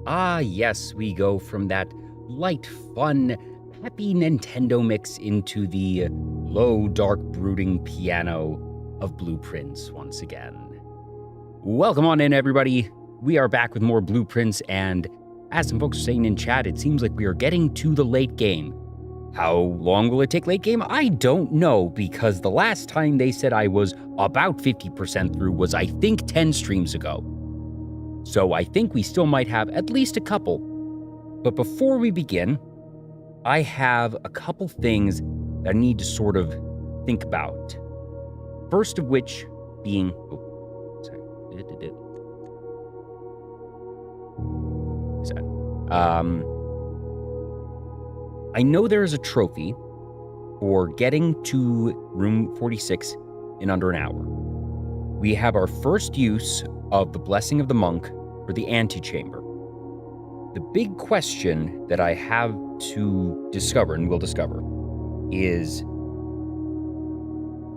Ah, yes, we go from that light, fun, happy Nintendo mix into the low, dark, brooding piano of Blueprints once again. Welcome on in, everybody. We are back with more Blueprints, and as some folks are saying in chat, it seems like we are getting to the late game. How long will it take late game? I don't know, because the last time they said I was about 50% through was, I think, 10 streams ago. So I think we still might have at least a couple. But before we begin, I have a couple things that I need to sort of think about. First of which being... Oh, sorry. I know there is a trophy for getting to room 46 in under an hour. We have our first use of the Blessing of the Monk for the antechamber. The big question that I have to discover, and will discover, is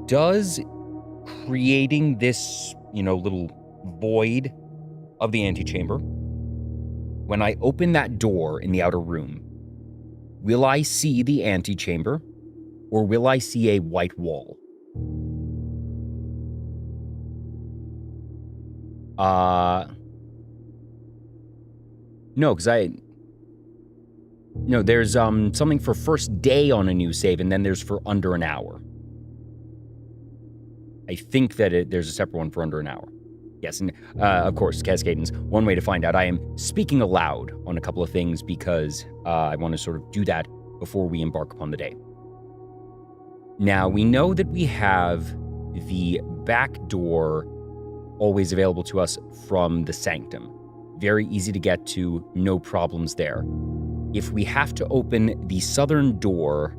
does creating this, little void of the antechamber, when I open that door in the outer room, will I see the antechamber, or will I see a white wall? No, because there's something for first day on a new save, and then there's for under an hour. I think that there's a separate one for under an hour. Yes, and of course, Cascadens, one way to find out, I am speaking aloud on a couple of things because I want to sort of do that before we embark upon the day. Now, we know that we have the back door always available to us from the sanctum. Very easy to get to, no problems there. If we have to open the southern door,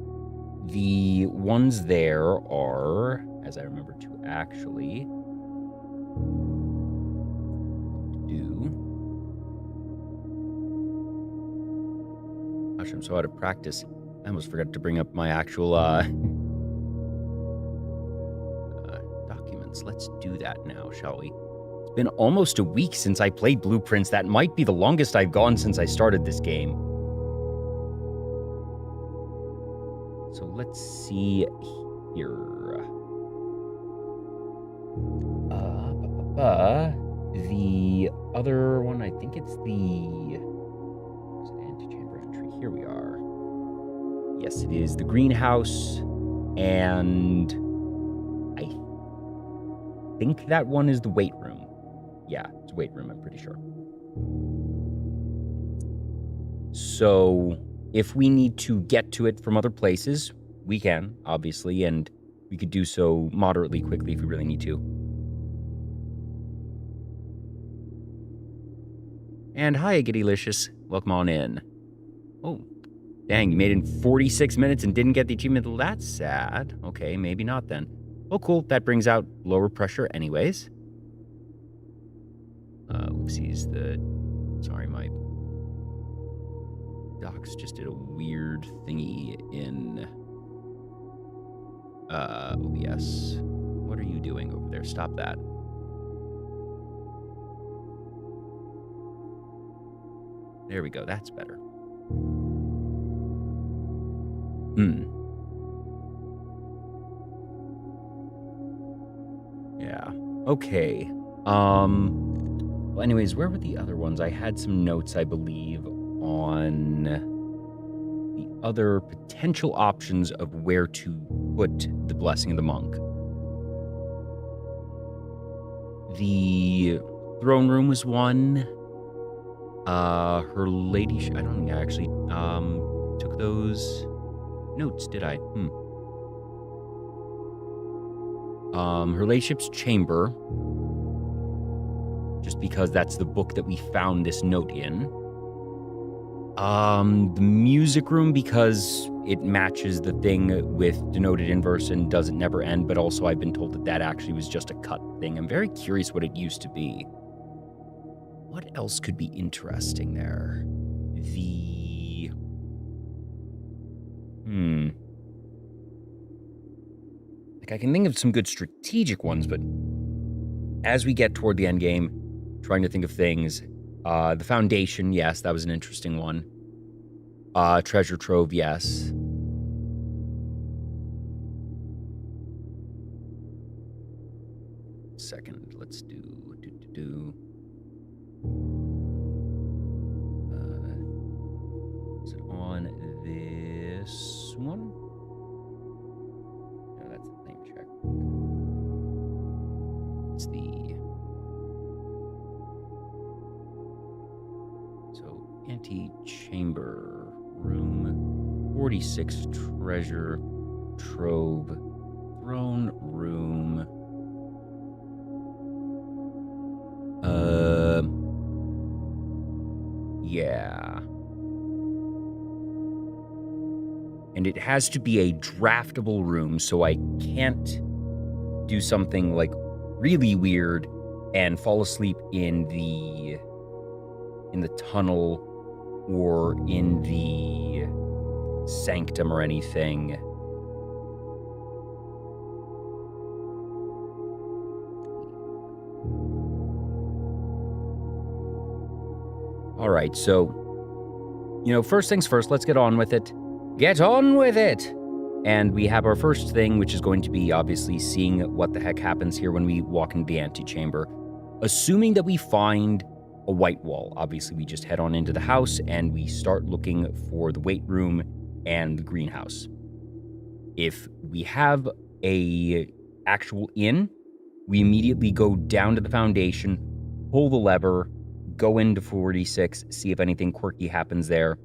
the ones there are, as I remember to actually do. Gosh, I'm so out of practice. I almost forgot to bring up my actual documents. Let's do that now, shall we? It's been almost a week since I played Blueprints. That might be the longest I've gone since I started this game. So let's see here. The other one, I think it's the antechamber entry. Here we are. Yes, it is the greenhouse, and I think that one is the weight room. Yeah, it's a weight room, I'm pretty sure. So if we need to get to it from other places, we can, obviously, and we could do so moderately quickly if we really need to. And hi, Giddylicious. Welcome on in. Oh, dang, you made it in 46 minutes and didn't get the achievement. That's sad. Okay, maybe not then. Oh, cool. That brings out lower pressure anyways. Oopsies, sorry, my docs just did a weird thingy in OBS. What are you doing over there? Stop that. There we go. That's better. Yeah. Okay. Well, anyways, where were the other ones? I had some notes, I believe, on the other potential options of where to put the Blessing of the Monk. The throne room was one. Her ladyship, I don't think I actually took those notes, did I? Her ladyship's chamber, just because that's the book that we found this note in. The music room, because it matches the thing with denoted inverse and doesn't never end, but also I've been told that that actually was just a cut thing. I'm very curious what it used to be. What else could be interesting there? Like, I can think of some good strategic ones, but as we get toward the end game, trying to think of things. The Foundation, yes, that was an interesting one. Treasure Trove, yes. Second, let's do. Is it on this one? No, that's the name check. It's antechamber room, 46 treasure trove, throne room. Yeah. And it has to be a draftable room, so I can't do something like really weird and fall asleep in the tunnel or in the sanctum or anything. All right, so, first things first, let's get on with it. Get on with it! And we have our first thing, which is going to be obviously seeing what the heck happens here when we walk into the antechamber. Assuming that we find a white wall, obviously we just head on into the house and we start looking for the weight room and the greenhouse. If we have a actual inn, we immediately go down to the Foundation, pull the lever, go into 46, see if anything quirky happens there,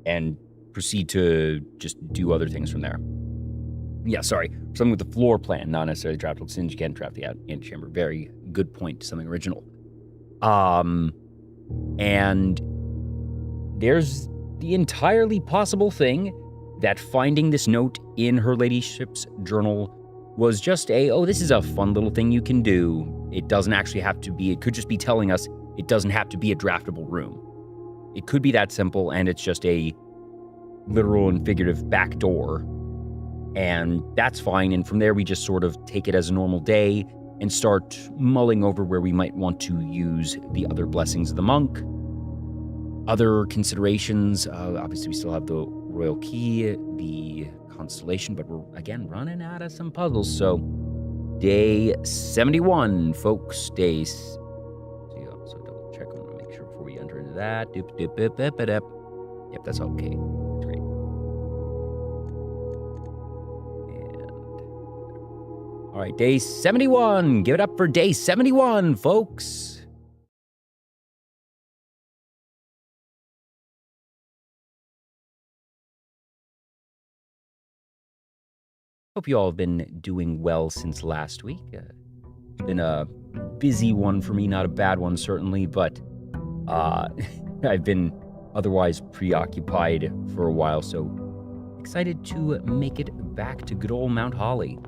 and proceed to just do other things from there. Yeah, sorry. Something with the floor plan, not necessarily draftable, since you can't draft the antechamber. Very good point. Something original. And there's the entirely possible thing that finding this note in her ladyship's journal was just this is a fun little thing you can do. It doesn't actually have to be, it could just be telling us it doesn't have to be a draftable room. It could be that simple, and it's just a literal and figurative back door. And that's fine. And from there, we just sort of take it as a normal day and start mulling over where we might want to use the other blessings of the monk. Other considerations, obviously we still have the royal key, the constellation, but we're, again, running out of some puzzles. So day 71, folks. So double check. I want to make sure before we enter into that. Yep, that's okay. That's great. And all right, day 71. Give it up for day 71, folks. Hope you all have been doing well since last week. It's been a busy one for me, not a bad one certainly, but I've been otherwise preoccupied for a while, so excited to make it back to good old Mount Holly.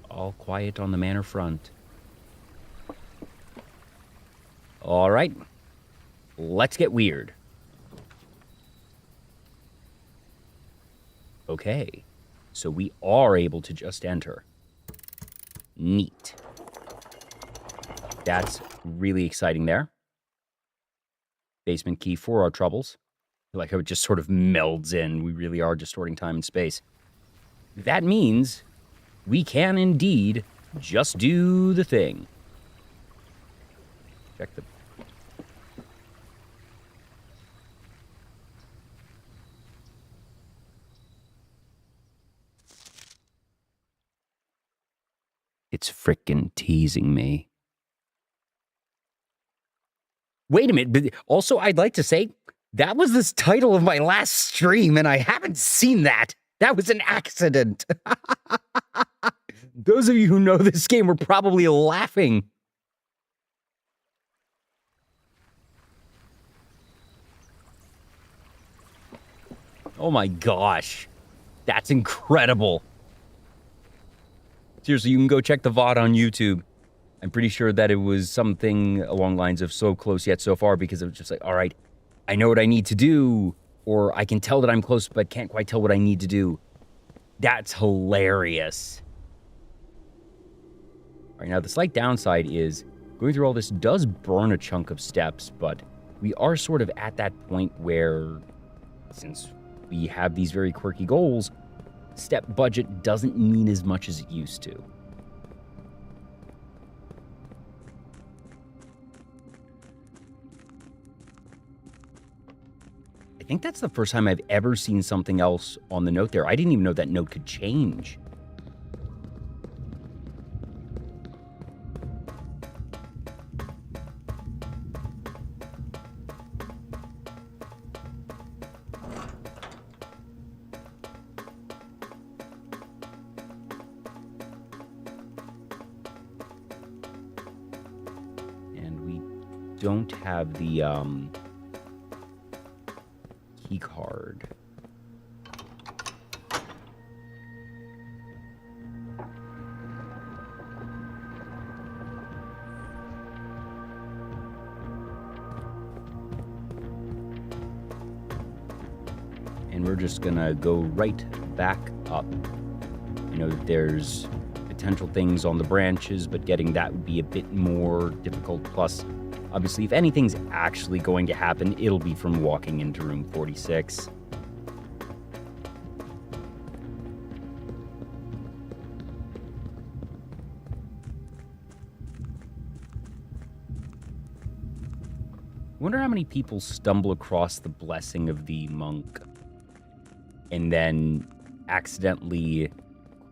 All quiet on the manor front. All right, let's get weird. Okay, so we are able to just enter. Neat. That's really exciting there. Basement key for our troubles. I like how it just sort of melds in. We really are distorting time and space. That means we can indeed just do the thing. Check the... It's frickin' teasing me. Wait a minute, but also I'd like to say, that was the title of my last stream, and I haven't seen that. That was an accident. Those of you who know this game were probably laughing. Oh my gosh. That's incredible. Seriously, you can go check the VOD on YouTube. I'm pretty sure that it was something along lines of so close yet so far, because it was just like, all right, I know what I need to do, or I can tell that I'm close but can't quite tell what I need to do. That's hilarious. All right, now the slight downside is going through all this does burn a chunk of steps, but we are sort of at that point where, since we have these very quirky goals, step budget doesn't mean as much as it used to. I think that's the first time I've ever seen something else on the note there. I didn't even know that note could change. And we don't have the key card. And we're just gonna go right back up. You know, there's potential things on the branches, but getting that would be a bit more difficult. Plus, obviously, if anything's actually going to happen, it'll be from walking into room 46. Wonder how many people stumble across the blessing of the monk and then accidentally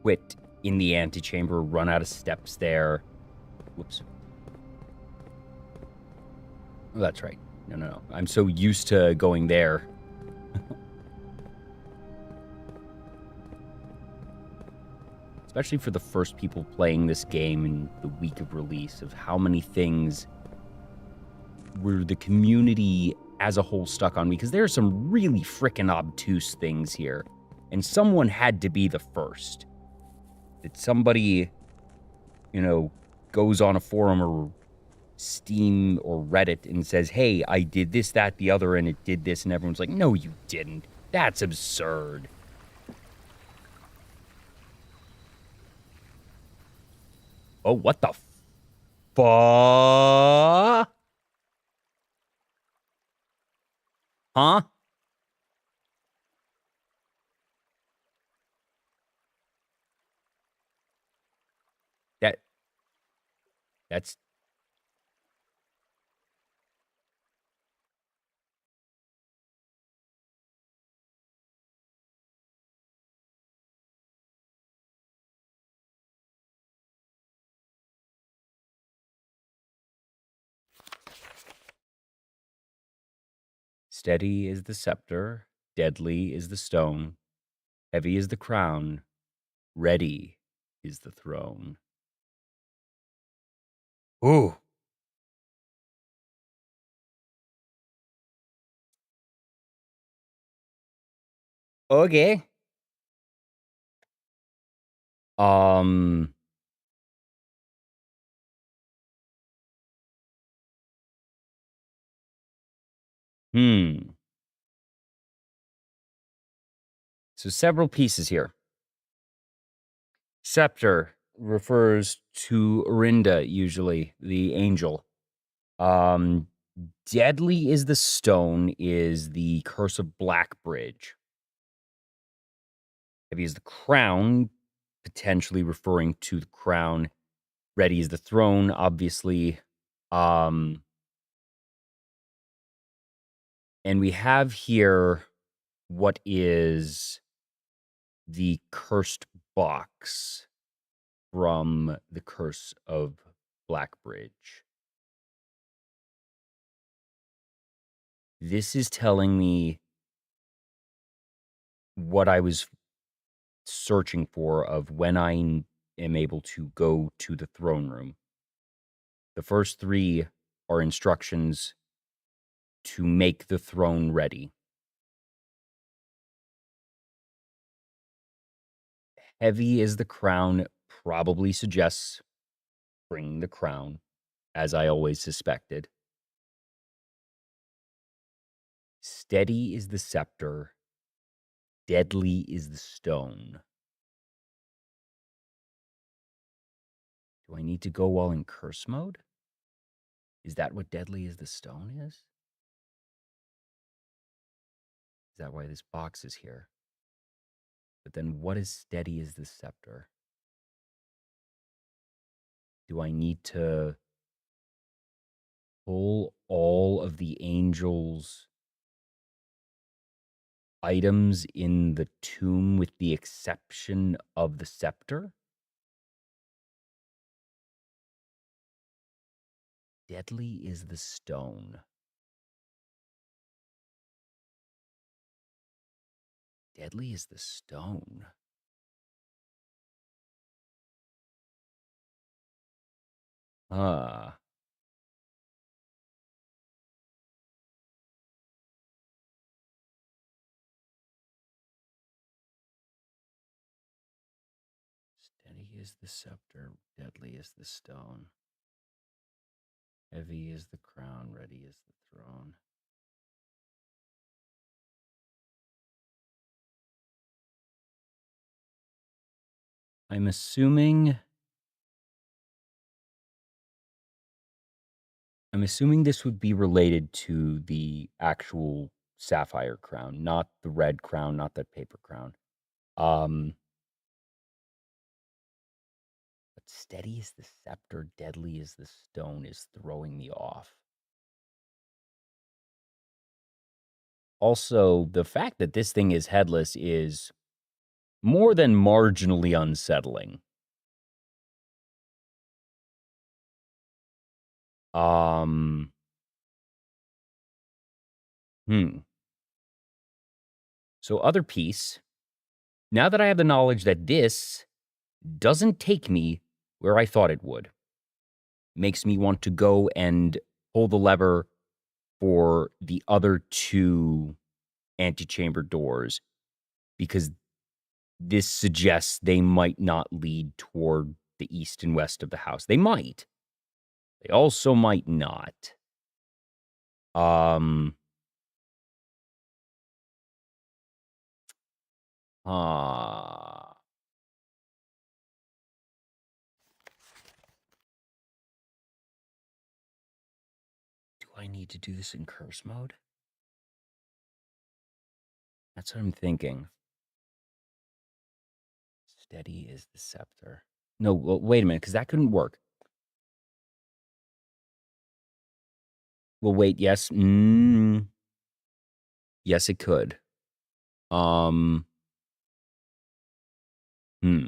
quit in the antechamber, run out of steps there. Whoops. Oh, that's right. No. I'm so used to going there. Especially for the first people playing this game in the week of release, of how many things were the community as a whole stuck on me, because there are some really frickin' obtuse things here. And someone had to be the first. That somebody, goes on a forum or Steam or Reddit and says, hey, I did this, that, the other, and it did this, and everyone's like, no, you didn't. That's absurd. Oh, what the fuck? Huh? That's steady is the scepter, deadly is the stone, heavy is the crown, ready is the throne. Ooh. Okay. Um. Hmm. So several pieces here. Scepter refers to Orinda, usually, the angel. Deadly is the stone, is the curse of Blackbridge. Heavy is the crown, potentially referring to the crown. Ready is the throne, obviously. And we have here what is the cursed box from the curse of Blackbridge. This is telling me what I was searching for of when I am able to go to the throne room. The first three are instructions to make the throne ready. Heavy is the crown, probably suggests bring the crown, as I always suspected. Steady is the scepter, deadly is the stone. Do I need to go while in curse mode? Is that what deadly is the stone is? Is that why this box is here? But then what is steady is the scepter? Do I need to pull all of the angels' items in the tomb with the exception of the scepter? Deadly is the stone. Deadly is the stone. Ah. Steady is the scepter, deadly is the stone. Heavy is the crown, ready is the throne. I'm assuming this would be related to the actual sapphire crown, not the red crown, not that paper crown. But steady is the scepter, deadly is the stone is throwing me off. Also, the fact that this thing is headless is more than marginally unsettling. Um, hmm. So, other piece, now that I have the knowledge that this doesn't take me where I thought it would, makes me want to go and pull the lever for the other two antechamber doors because this suggests they might not lead toward the east and west of the house. They might. They also might not. Um, uh, do I need to do this in curse mode? That's what I'm thinking. Steady is the scepter. No, well, wait a minute, because that couldn't work. Well, wait, yes. Yes, it could. Um, hmm.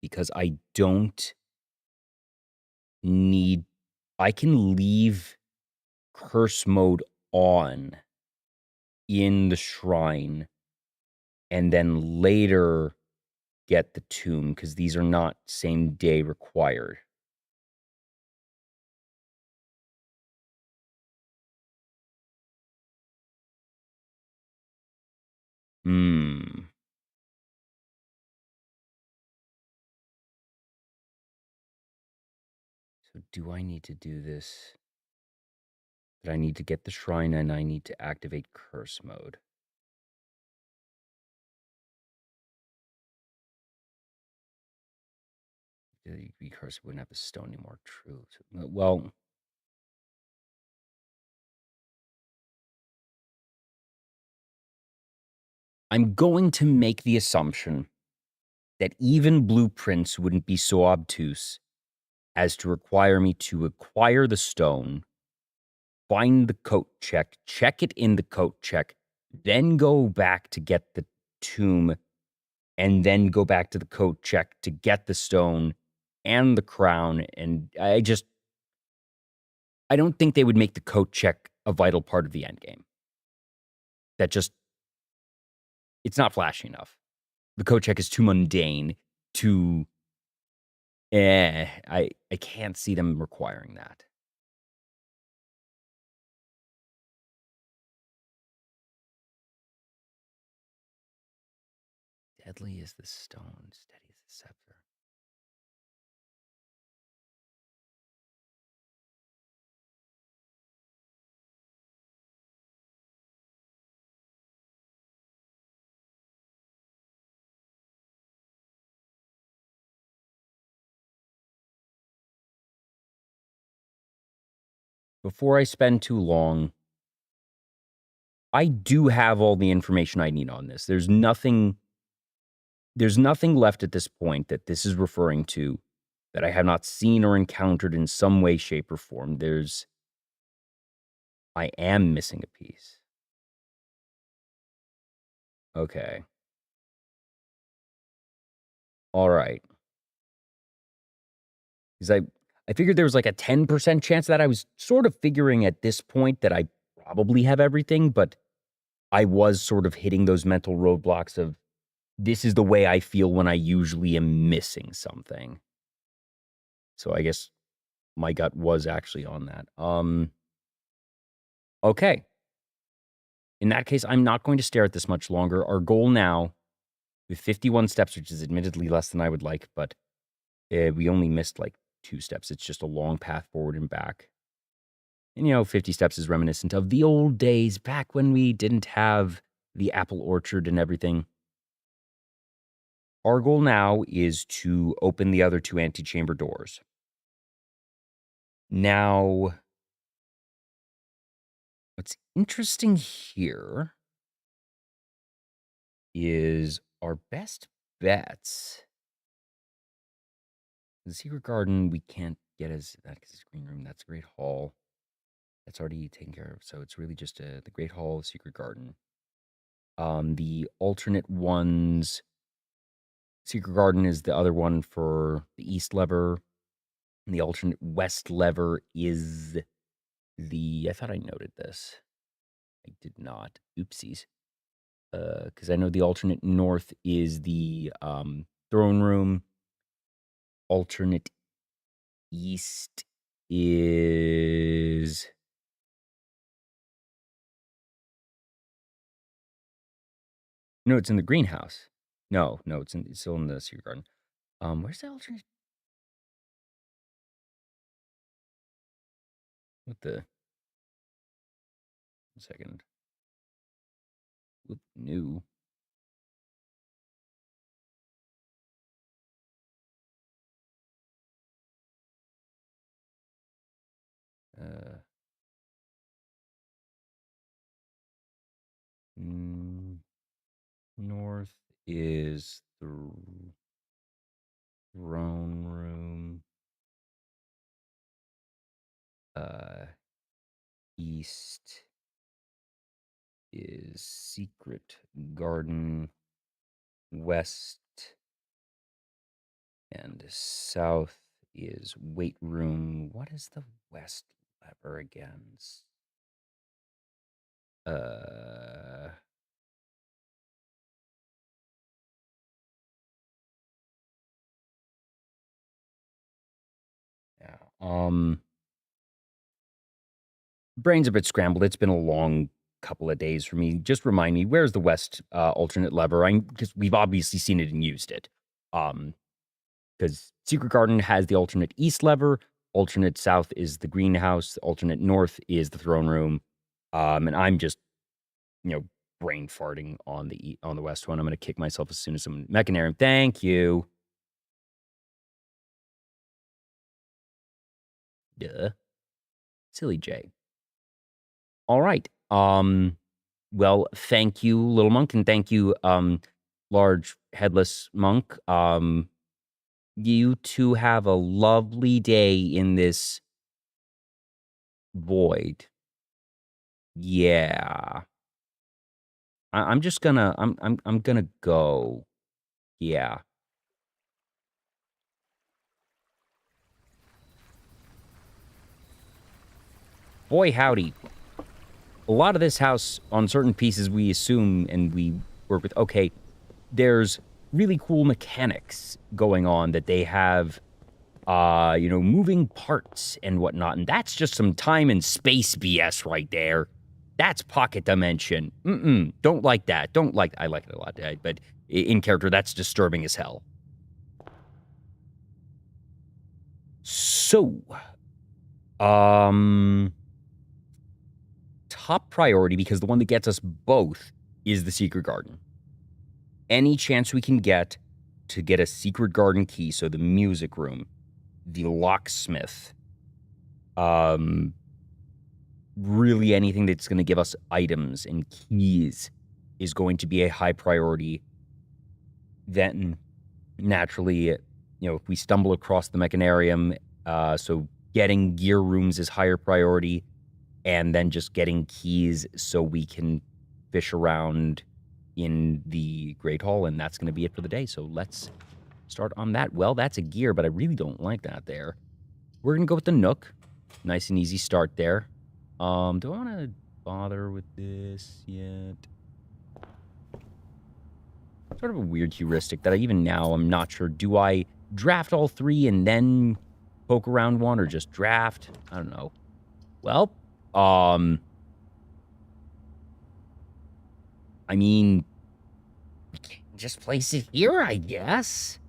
Because I don't need, I can leave curse mode on in the shrine and then later get the tomb because these are not same day required. Hmm. So do I need to do this? That I need to get the shrine and I need to activate curse mode. The curse wouldn't have the stone anymore. True. Well, I'm going to make the assumption that even blueprints wouldn't be so obtuse as to require me to acquire the stone, find the coat check it in the coat check, then go back to get the tomb, and then go back to the coat check to get the stone and the crown. And I don't think they would make the coat check a vital part of the end game. That just, it's not flashy enough. The coat check is too mundane, too, I can't see them requiring that. Deadly is the stone, steady is the scepter. Before I spend too long, I do have all the information I need on this. There's nothing left at this point that this is referring to that I have not seen or encountered in some way, shape, or form. I am missing a piece. Okay. All right. Because I figured there was like a 10% chance that I was sort of figuring at this point that I probably have everything, but I was sort of hitting those mental roadblocks of this is the way I feel when I usually am missing something. So I guess my gut was actually on that. Okay. In that case, I'm not going to stare at this much longer. Our goal now, with 51 steps, which is admittedly less than I would like, but we only missed like 2 steps. It's just a long path forward and back. And, 50 steps is reminiscent of the old days back when we didn't have the apple orchard and everything. Our goal now is to open the other 2 antechamber doors. Now, what's interesting here is our best bets. The secret garden we can't get as that because it's green room. That's Great Hall. That's already taken care of. So it's really just the Great Hall, secret garden. The alternate ones, secret garden is the other one for the east lever. And the alternate west lever is the... I thought I noted this. I did not. Oopsies. Because I know the alternate north is the throne room. Alternate east is... No, it's in the greenhouse. No, it's still in the secret garden. Where's the alternate? What the? 1 second. Whoop, new. North is the throne room. East is secret garden. West and south is weight room. What is the west lever again? Yeah. Brain's a bit scrambled. It's been a long couple of days for me. Just remind me, where's the west alternate lever? Because we've obviously seen it and used it. Because Secret Garden has the alternate east lever, alternate south is the greenhouse, alternate north is the throne room. And I'm just, brain farting on the west one. I'm going to kick myself as soon as I'm Mechanarium. Thank you. Duh. Silly J. All right. Well, thank you, Little Monk, and thank you, Large Headless Monk. You two have a lovely day in this void. Yeah. I'm just gonna I'm gonna go. Yeah. Boy howdy. A lot of this house, on certain pieces, we assume and we work with, okay, there's really cool mechanics going on that they have, moving parts and whatnot. And that's just some time and space BS right there. That's pocket dimension. Don't like that. I like it a lot, but in character, that's disturbing as hell. So, top priority, because the one that gets us both is the secret garden. Any chance we can get to get a secret garden key, so the music room, the locksmith, really anything that's going to give us items and keys is going to be a high priority. Then, naturally, if we stumble across the Mechanarium, so getting gear rooms is higher priority, and then just getting keys so we can fish around in the Great Hall, and that's going to be it for the day. So let's start on that. Well, that's a gear, but I really don't like that there. We're going to go with the Nook. Nice and easy start there. Do I want to bother with this yet? Sort of a weird heuristic that even now I'm not sure. Do I draft all three and then poke around one, or just draft? I don't know. Well, I mean, we can just place it here, I guess.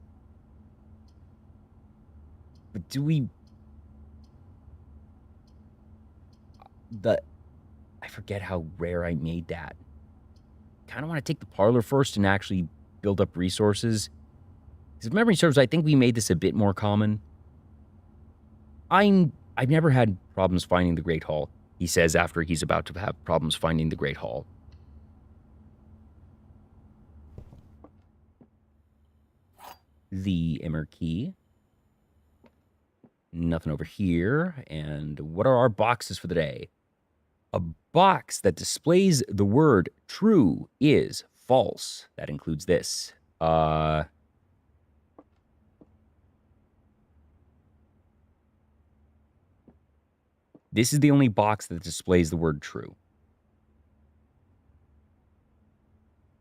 But do we... I forget how rare I made that. Kind of want to take the parlor first and actually build up resources. Because if memory serves, I think we made this a bit more common. I've never had problems finding the Great Hall, he says after he's about to have problems finding the Great Hall. The Immer key. Nothing over here. And what are our boxes for the day? A box that displays the word true is false. That includes this. This is the only box that displays the word true.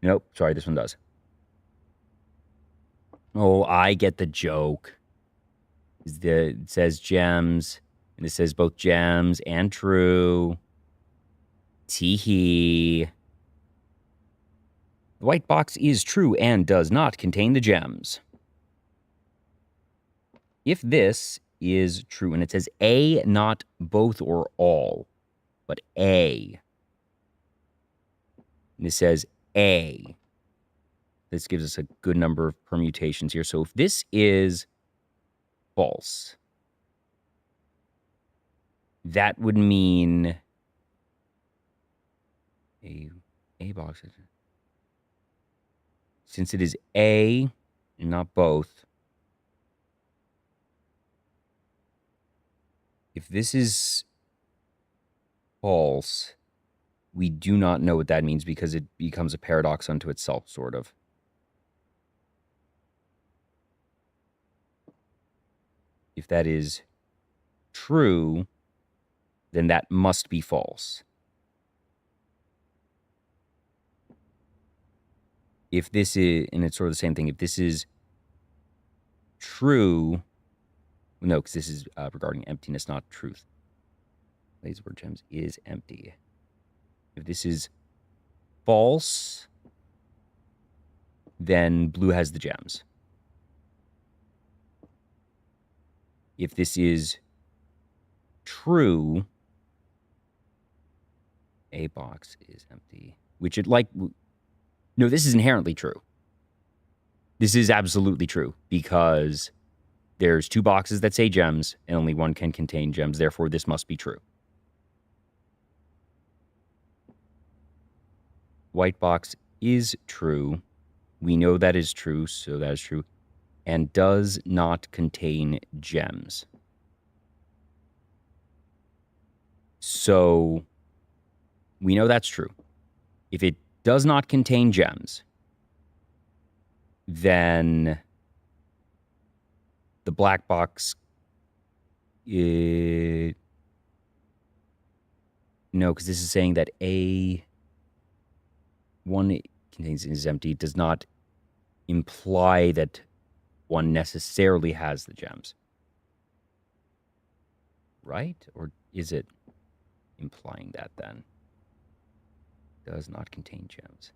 Nope, sorry, this one does. Oh, I get the joke. It says gems, and it says both gems and true. Tee-hee. The white box is true and does not contain the gems. If this is true, and it says A, not both or all, but A. And it says A. This gives us a good number of permutations here. So if this is false, that would mean a box. Since it is A and not both, if this is false, we do not know what that means because it becomes a paradox unto itself, sort of. If that is true, then that must be false. If this is, and it's sort of the same thing, if this is true, no, because this is regarding emptiness, not truth. Laser word gems is empty. If this is false, then blue has the gems. If this is true, a box is empty. Which it like, no, this is inherently true. This is absolutely true because there's two boxes that say gems and only one can contain gems. Therefore, this must be true. White box is true. We know that is true, so that is true. And does not contain gems. So we know that's true. If it does not contain gems, then the black box, no, because this is saying that A1 contains is empty, does not imply that one necessarily has the gems. Right? Or is it implying that then? Does not contain gems.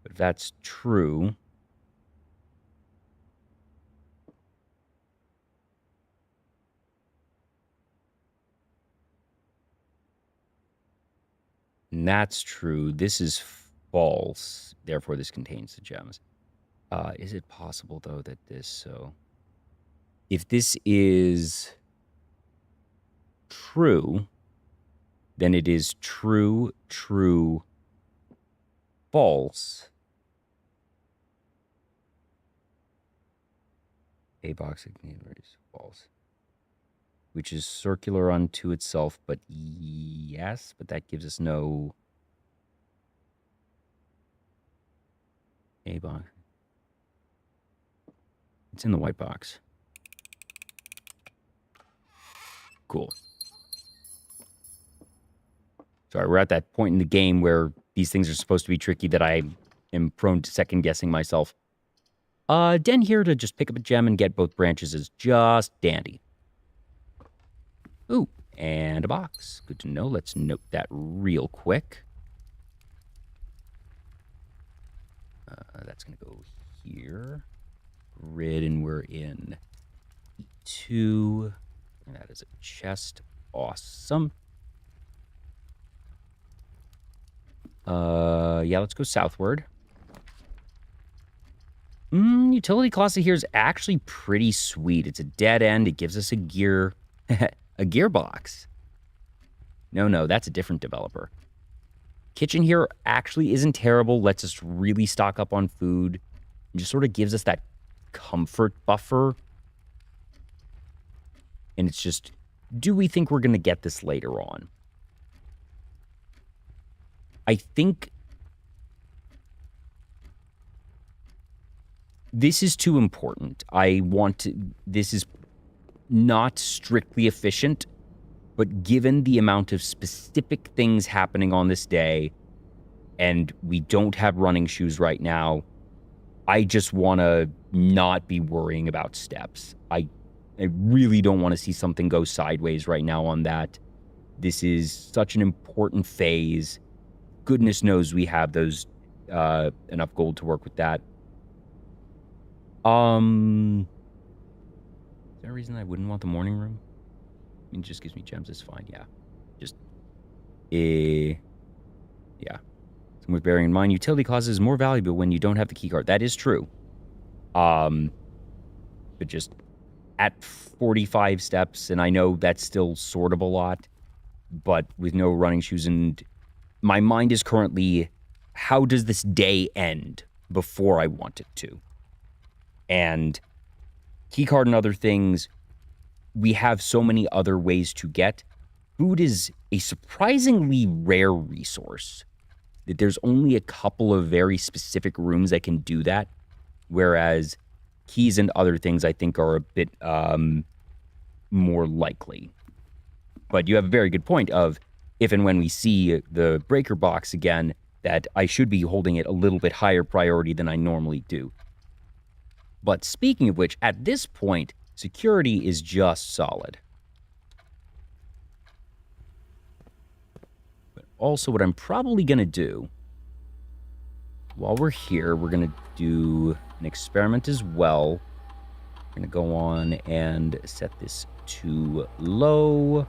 But if that's true, and that's true, this is false. Therefore, this contains the gems. Is it possible, though, that this, so... If this is true, then it is true, true, false. A box is false. Which is circular unto itself, but yes, but that gives us no... A box. It's in the white box. Cool. Sorry, we're at that point in the game where these things are supposed to be tricky that I am prone to second guessing myself. Den here to just pick up a gem and get both branches is just dandy. Ooh, and a box. Good to know. Let's note that real quick. That's going to go here. Grid, and we're in E2. And that is a chest. Awesome. Yeah, let's go southward. Utility closet here is actually pretty sweet. It's a dead end. It gives us a gear... a gearbox. No, that's a different developer. Kitchen here actually isn't terrible. Lets us really stock up on food. And just sort of gives us that comfort buffer. And it's just, do we think we're going to get this later on? I think this is too important. This is not strictly efficient, but given the amount of specific things happening on this day, and we don't have running shoes right now, I just want to not be worrying about steps. I really don't want to see something go sideways right now on that. This is such an important phase. Goodness knows we have those enough gold to work with that. Is there a reason I wouldn't want the morning room? I mean, it just gives me gems. It's fine. Yeah. Just, yeah. With bearing in mind, utility cost is more valuable when you don't have the keycard. That is true. But just at 45 steps, and I know that's still sort of a lot, but with no running shoes, and my mind is currently, how does this day end before I want it to? And keycard and other things, we have so many other ways to get. Food is a surprisingly rare resource. That there's only a couple of very specific rooms that can do that, whereas keys and other things I think are a bit more likely. But you have a very good point of if and when we see the breaker box again, that I should be holding it a little bit higher priority than I normally do. But speaking of which, at this point, security is just solid. Also, what I'm probably going to do, while we're here, we're going to do an experiment as well. We're going to go on and set this to low.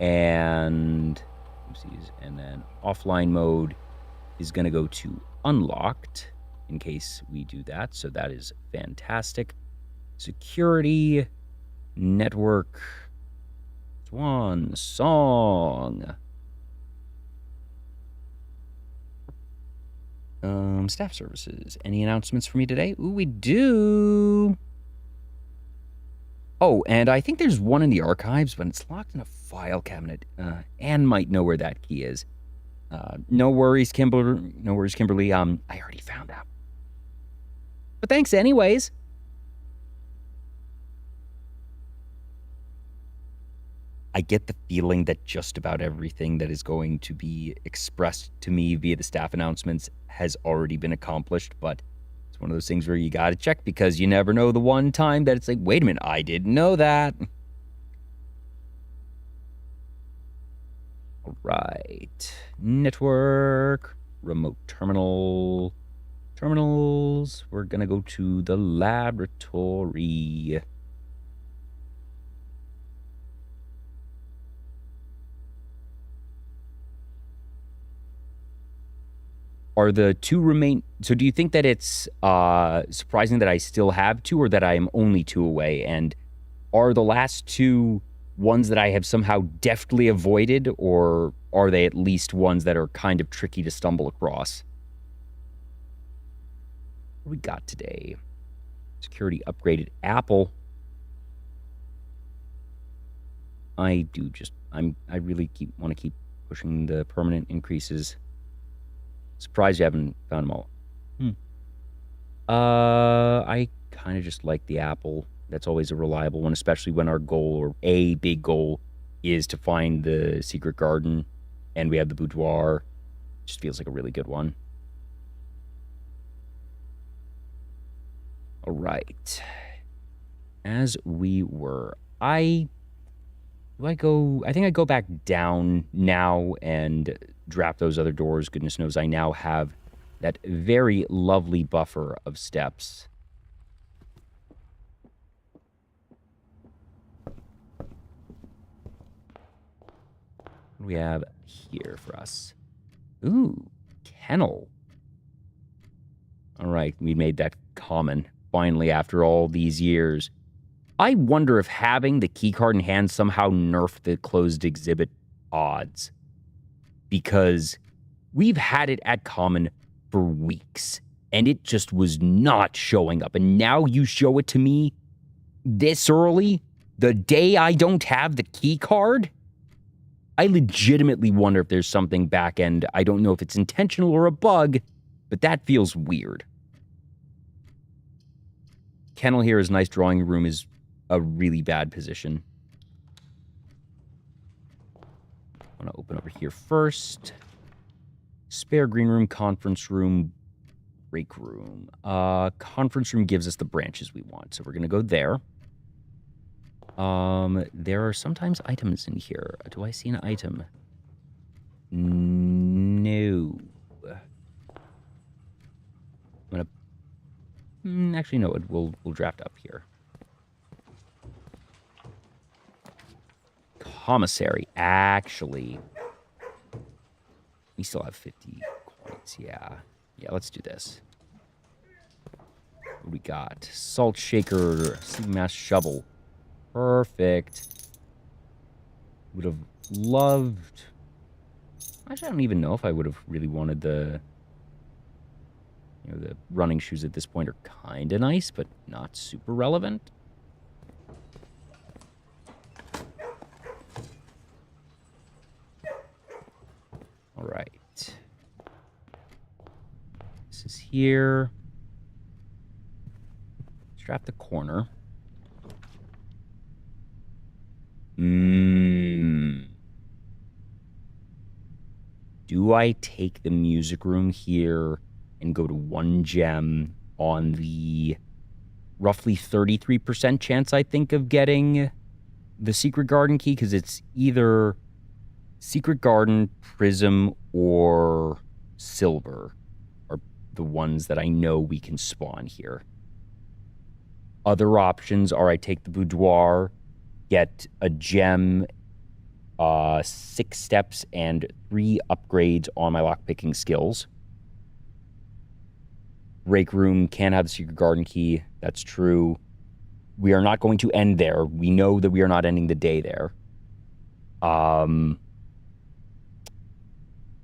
And, oopsies, and then offline mode is going to go to unlocked in case we do that. So that is fantastic. Security, network, swan song. Staff services. Any announcements for me today? Ooh, we do. Oh, and I think there's one in the archives, but it's locked in a file cabinet. Anne might know where that key is. No worries, Kimberly. No worries, Kimberly. I already found out. But thanks anyways. I get the feeling that just about everything that is going to be expressed to me via the staff announcements has already been accomplished, but it's one of those things where you gotta check because you never know the one time that it's like, wait a minute, I didn't know that. All right. Network, remote terminals. We're gonna go to the laboratory. Are the two remain... So do you think that it's surprising that I still have two or that I am only two away? And are the last two ones that I have somehow deftly avoided, or are they at least ones that are kind of tricky to stumble across? What do we got today? Security upgraded Apple. I really want to keep pushing the permanent increases. Surprised you haven't found them all. I kind of just like the Apple. That's always a reliable one, especially when our goal, or a big goal, is to find the secret garden, and we have the boudoir. Just feels like a really good one. All right. As we were, I think I go back down now and drop those other doors. Goodness knows I now have that very lovely buffer of steps. What do we have here for us? Ooh, kennel. All right, we made that common, finally, after all these years. I wonder if having the keycard in hand somehow nerfed the closed exhibit odds. Because we've had it at common for weeks, and it just was not showing up. And now you show it to me this early, the day I don't have the keycard? I legitimately wonder if there's something back end. I don't know if it's intentional or a bug, but that feels weird. Kennel here is nice. Drawing room is a really bad position. I want to open over here first. Spare green room, conference room, break room. Conference room gives us the branches we want, so we're going to go there. There are sometimes items in here. Do I see an item? No. I'm gonna... actually, no. We'll draft up here. Commissary. Actually, we still have 50 coins. Yeah. Yeah, let's do this. What do we got? Salt shaker, sea mass shovel. Perfect. Would have loved... Actually, I don't even know if I would have really wanted the... You know, the running shoes at this point are kind of nice, but not super relevant. All right. This is here. Strap the corner. Do I take the music room here and go to 1 gem on the roughly 33% chance, I think, of getting the Secret Garden key? Because it's either Secret Garden, Prism, or Silver are the ones that I know we can spawn here. Other options are I take the Boudoir, get a gem, 6 steps, and 3 upgrades on my lockpicking skills. Break room can have the Secret Garden key. That's true. We are not going to end there. We know that we are not ending the day there. But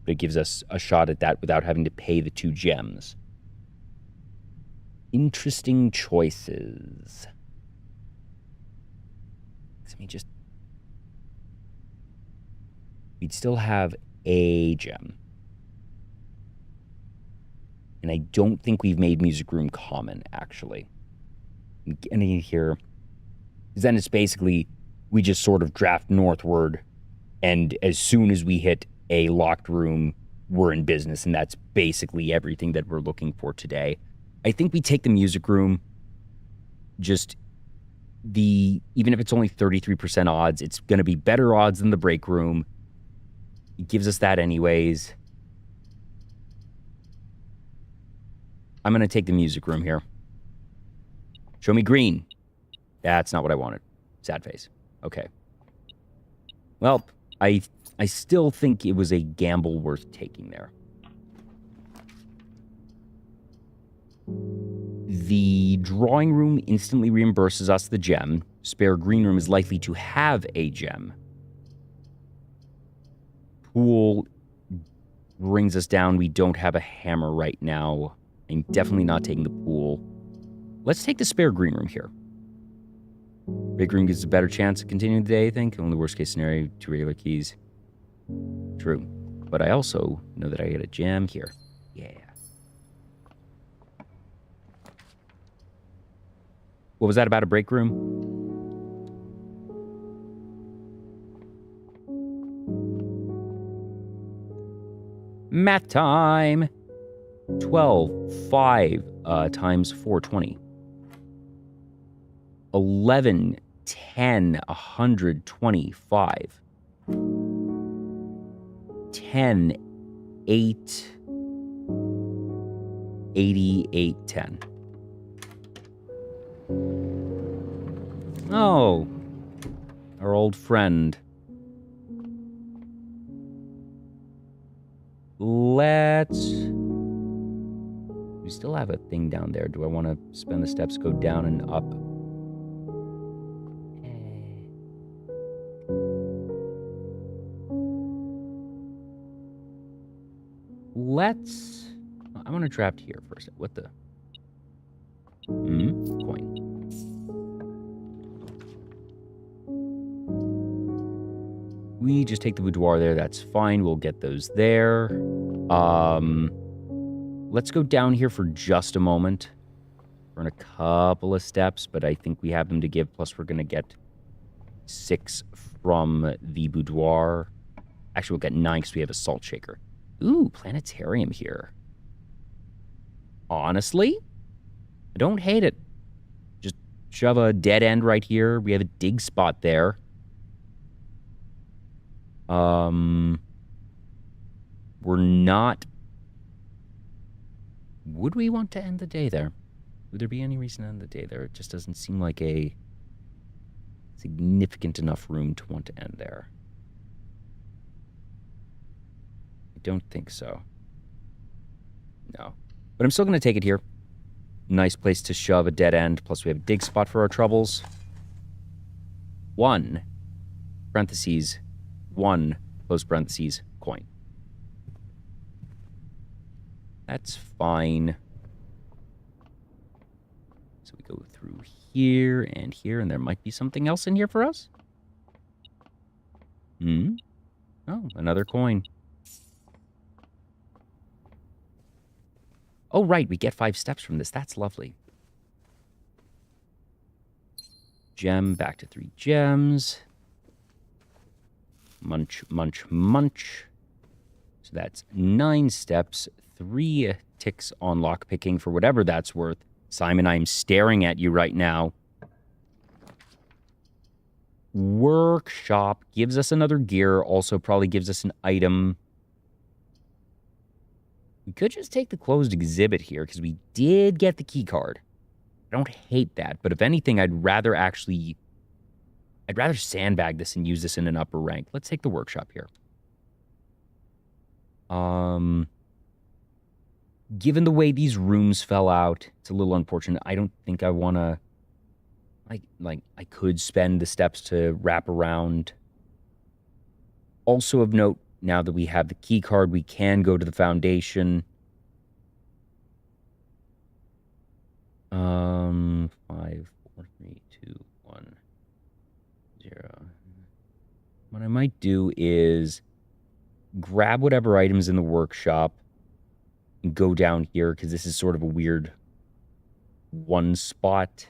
it gives us a shot at that without having to pay the 2 gems. Interesting choices. Let me just... We'd still have a gem. And I don't think we've made Music Room common, actually. And here... Because then it's basically, we just sort of draft northward, and as soon as we hit a locked room, we're in business, and that's basically everything that we're looking for today. I think we take the Music Room, just even if it's only 33% odds, it's going to be better odds than the break room. It gives us that anyways. I'm going to take the Music Room here. Show me green. That's not what I wanted. Sad face. Okay. Well, I still think it was a gamble worth taking there. The drawing room instantly reimburses us the gem. Spare green room is likely to have a gem. Pool brings us down. We don't have a hammer right now. I'm definitely not taking the pool. Let's take the spare green room here. Big room gives a better chance of continuing the day, I think. Only worst case scenario, 2 regular keys. True. But I also know that I get a gem here. Yeah. What was that about a break room? Math time! 12, 5 times 420. 11, 10, 125. 10, 8, 88, 10. Oh, our old friend. We still have a thing down there. Do I want to spend the steps, go down and up? I'm going to draft here first. What the? Coin. We just take the boudoir there. That's fine. We'll get those there. Let's go down here for just a moment. Burn a couple of steps, but I think we have them to give. Plus, we're going to get 6 from the boudoir. Actually, we'll get 9 because we have a salt shaker. Ooh, planetarium here. Honestly, I don't hate it. Just shove a dead end right here. We have a dig spot there. We're not... Would we want to end the day there? Would there be any reason to end the day there? It just doesn't seem like a significant enough room to want to end there. I don't think so. No. But I'm still going to take it here. Nice place to shove a dead end. Plus we have a dig spot for our troubles. 1, parentheses, 1, close parentheses, coin. That's fine. So we go through here, and there might be something else in here for us. Oh, another coin. Oh, right, we get 5 steps from this. That's lovely. Gem, back to 3 gems. Munch, munch, munch. So that's 9 steps, 3 ticks on lockpicking for whatever that's worth. Simon, I'm staring at you right now. Workshop gives us another gear, also probably gives us an item. We could just take the closed exhibit here, because we did get the key card. I don't hate that, but if anything, I'd rather sandbag this and use this in an upper rank. Let's take the workshop here. Given the way these rooms fell out, it's a little unfortunate. I don't think I want to... I could spend the steps to wrap around. Also of note, now that we have the key card, we can go to the foundation. 5, 4, 3, 2, 1, 0. What I might do is grab whatever items in the workshop and go down here, because this is sort of a weird one spot.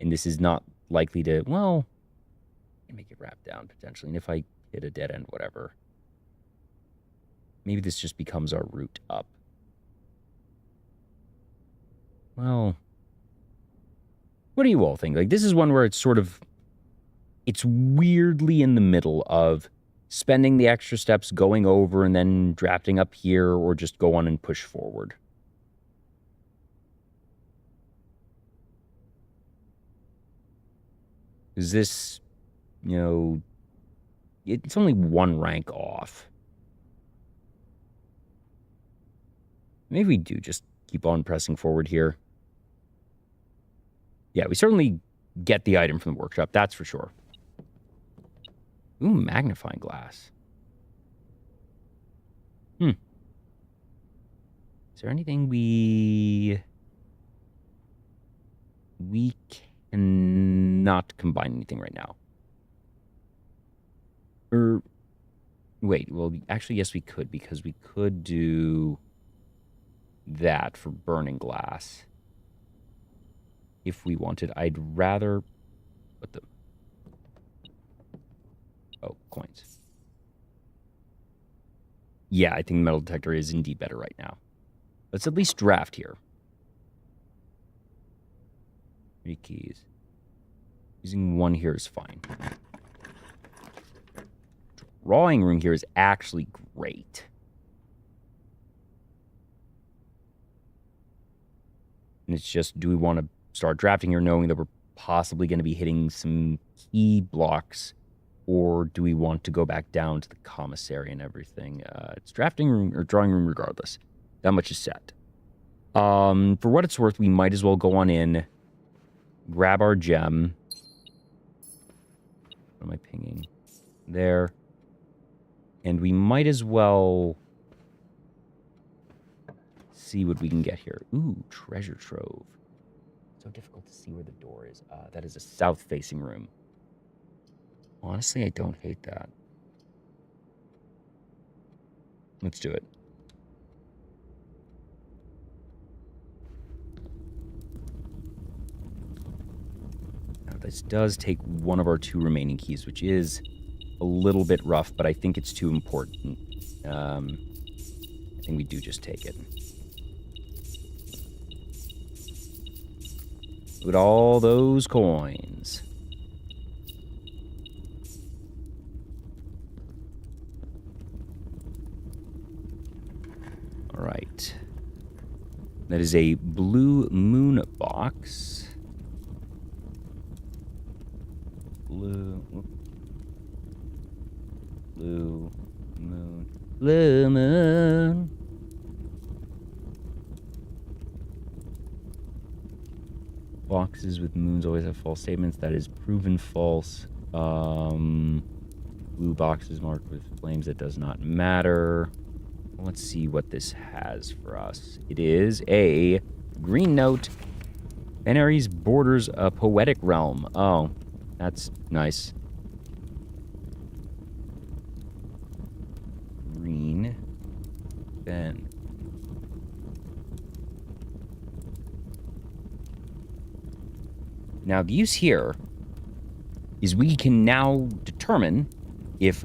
And this is not likely to, well, I can make it wrap down potentially. And if I hit a dead end, whatever. Maybe this just becomes our route up. Well, what do you all think? Like, this is one where it's sort of, it's weirdly in the middle of spending the extra steps, going over, and then drafting up here, or just go on and push forward. Is this, you know, it's only 1 rank off. Maybe we do just keep on pressing forward here. Yeah, we certainly get the item from the workshop, that's for sure. Ooh, magnifying glass. Is there anything we cannot combine anything right now? Or, wait, well, actually, yes, we could, because we could do that for burning glass. If we wanted, I'd rather... What the... Oh, coins. Yeah, I think the metal detector is indeed better right now. Let's at least draft here. 3 keys. Using 1 here is fine. Drawing room here is actually great. And it's just, do we want to start drafting here knowing that we're possibly going to be hitting some key blocks, or do we want to go back down to the commissary and everything? It's drafting room or drawing room regardless. That much is set. For what it's worth, we might as well go on in, grab our gem. What am I pinging? There. And we might as well see what we can get here. Ooh, treasure trove. So difficult to see where the door is. That is a south-facing room. Honestly, I don't hate that. Let's do it. this does take one of our 2 remaining keys, which is a little bit rough, but I think it's too important. I think we do just take it. Look at all those coins. All right. That is a blue moon box. Blue moon. Blue moon. Boxes with moons always have false statements. That is proven false. Blue boxes marked with flames. That does not matter. Let's see what this has for us. It is a green note. Venaries borders a poetic realm. Oh, that's nice. Green. Then. Now, the use here is we can now determine if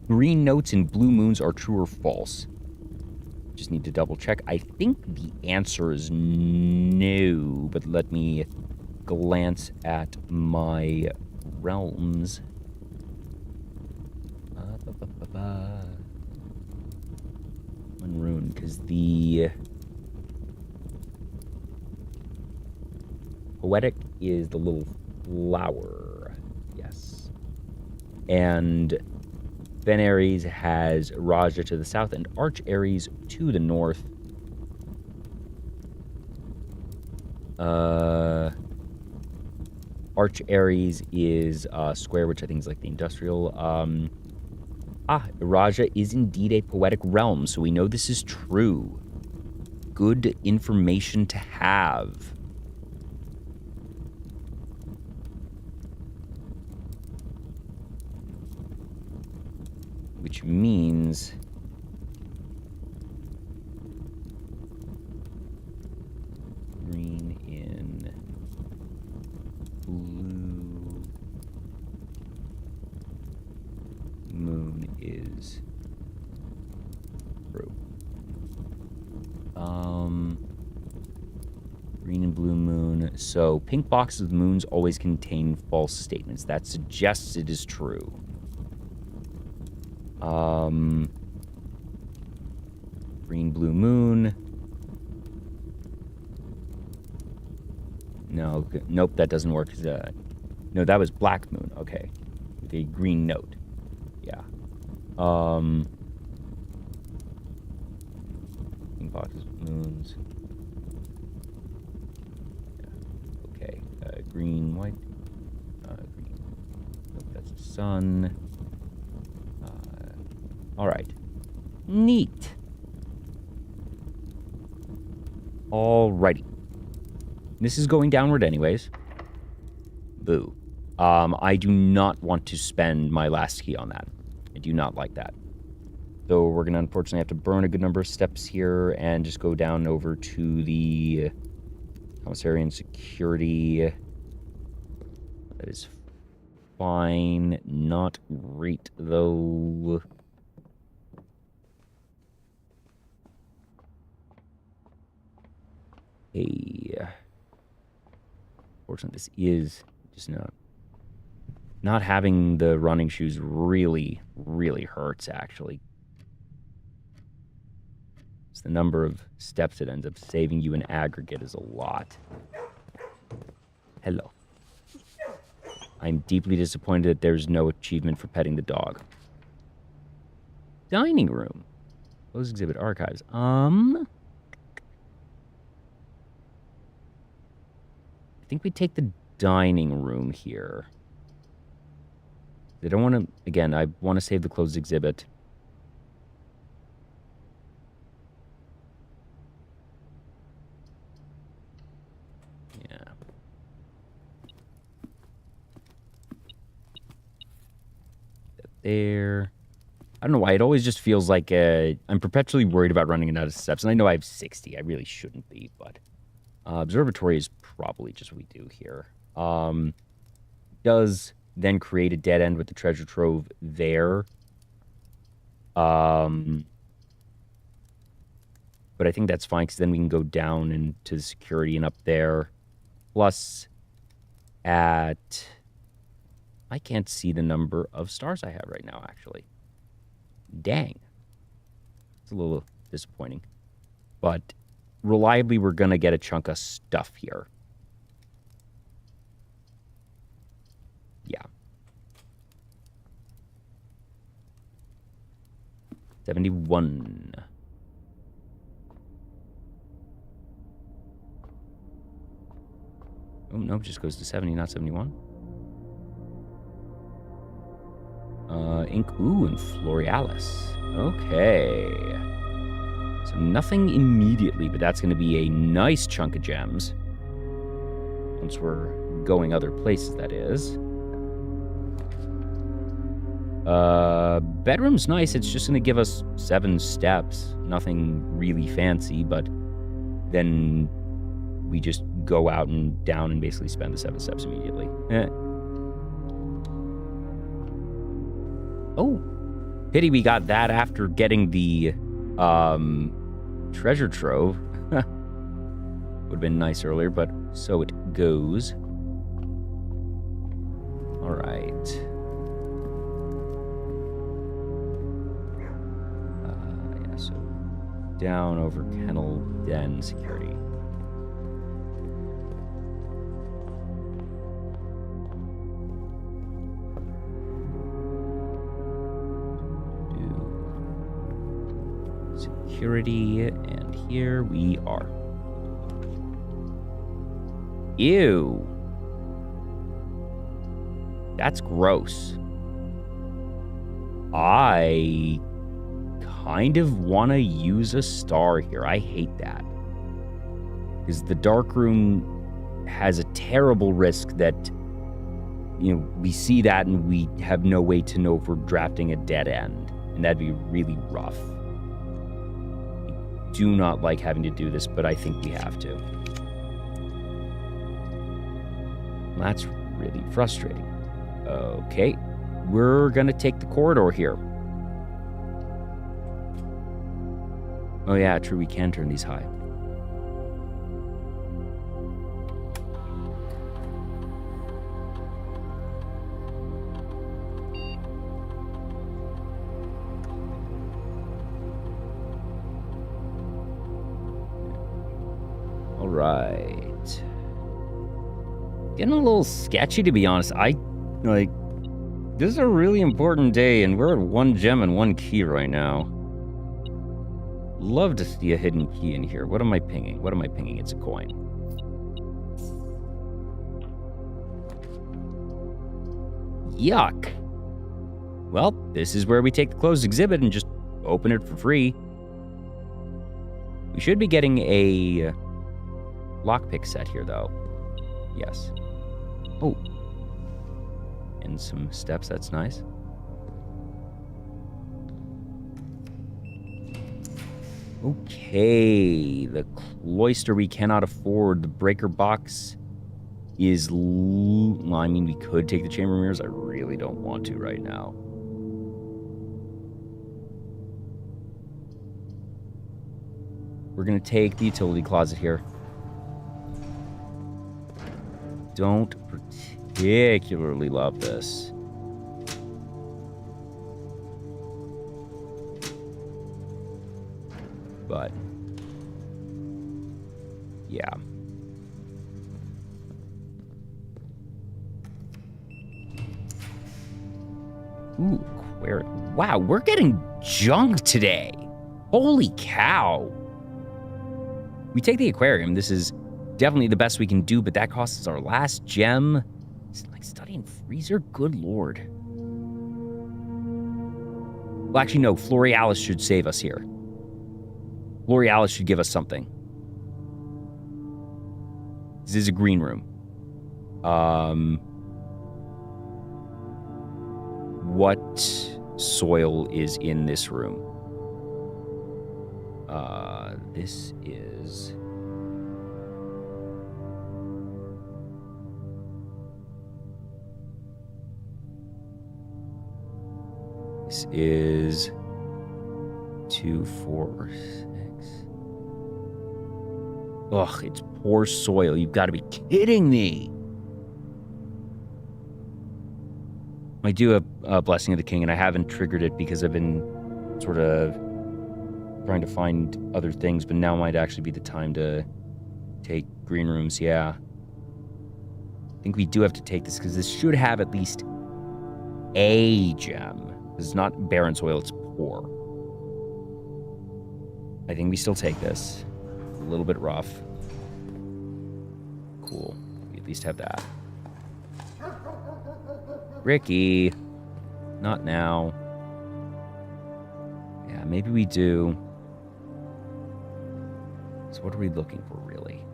green notes and blue moons are true or false. Just need to double check. I think the answer is no, but let me glance at my realms. One rune, because the poetic is the little flower. Yes. And Venaries has Raja to the south and Arch Aries to the north. Arch Aries is square, which I think is like the industrial. Raja is indeed a poetic realm, so we know this is true. Good information to have. Which means green in blue moon is true. Green and blue moon. So pink boxes with moons always contain false statements. That suggests it is true. Green, blue moon. No, nope, that doesn't work. No, that was black moon. Okay. With a green note. Yeah. Pink boxes with moons. Yeah. Okay. Green, white. Green. Nope, that's the sun. All right. Neat. Alrighty. This is going downward anyways. Boo. I do not want to spend my last key on that. I do not like that. So we're going to unfortunately have to burn a good number of steps here and just go down over to the commissary and security. That is fine. Not great, though. Fortunately, this is just not having the running shoes really hurts, actually. It's the number of steps it ends up saving you in aggregate is a lot. Hello. I'm deeply disappointed that there's no achievement for petting the dog. Dining room. Closed exhibit archives. I think we take the dining room here. I don't want to... Again, I want to save the closed exhibit. Yeah. There. I don't know why. It always just feels like I'm perpetually worried about running out of steps. And I know I have 60. I really shouldn't be, but... observatory is probably just what we do here. Does then create a dead end with the treasure trove there. But I think that's fine because then we can go down into security and up there. Plus, I can't see the number of stars I have right now, actually. Dang. It's a little disappointing. But reliably, we're going to get a chunk of stuff here. Yeah. 71. Oh, no, it just goes to 70, not 71. Ink, ooh, and Florealis. Okay. So nothing immediately, but that's going to be a nice chunk of gems. Once we're going other places, that is. Bedroom's nice. It's just going to give us 7 steps. Nothing really fancy, but then we just go out and down and basically spend the 7 steps immediately. Oh, pity we got that after getting the treasure trove. Would have been nice earlier, but so it goes. All right. Yeah, so down over Kennel Den security. Security, and here we are. Ew. That's gross. I kind of want to use a star here. I hate that. Because the dark room has a terrible risk that, you know, we see that and we have no way to know if we're drafting a dead end. And that'd be really rough. I do not like having to do this, but I think we have to. That's really frustrating. Okay, we're gonna take the corridor here. Oh yeah, true, we can turn these high. All right. Getting a little sketchy, to be honest. This is a really important day, and we're at 1 gem and 1 key right now. Love to see a hidden key in here. What am I pinging? What am I pinging? It's a coin. Yuck. Well, this is where we take the closed exhibit and just open it for free. We should be getting a lockpick set here, though. Yes. Oh. And some steps, that's nice. Okay, the cloister we cannot afford. The breaker box is... I mean, we could take the chamber mirrors. I really don't want to right now. We're going to take the utility closet here. Don't particularly love this. But yeah. Ooh, wow, we're getting junk today. Holy cow. We take the aquarium. This is definitely the best we can do, but that costs us our last gem. It's like studying freezer? Good lord. Well, actually, no. Florealis should save us here. Florealis should give us something. This is a green room. What soil is in this room? This is... This is 2, 4, 6. Ugh, it's poor soil. You've got to be kidding me. I do have a Blessing of the King, and I haven't triggered it because I've been sort of trying to find other things, but now might actually be the time to take green rooms, yeah. I think we do have to take this because this should have at least a gem. It's not barren soil, it's poor. I think we still take this. It's a little bit rough. Cool. We at least have that. Ricky. Not now. Yeah, maybe we do. So what are we looking for, really?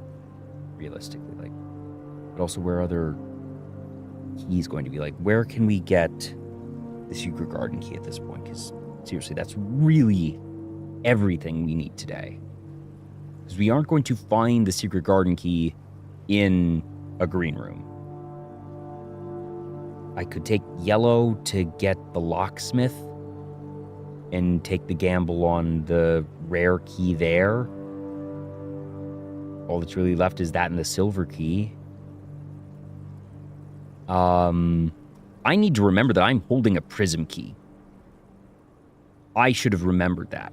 Realistically, like... But also, where are other keys going to be? Like, where can we get the secret garden key at this point? Because, seriously, that's really everything we need today. Because we aren't going to find the secret garden key in a green room. I could take yellow to get the locksmith and take the gamble on the rare key there. All that's really left is that and the silver key. I need to remember that I'm holding a prism key. I should have remembered that.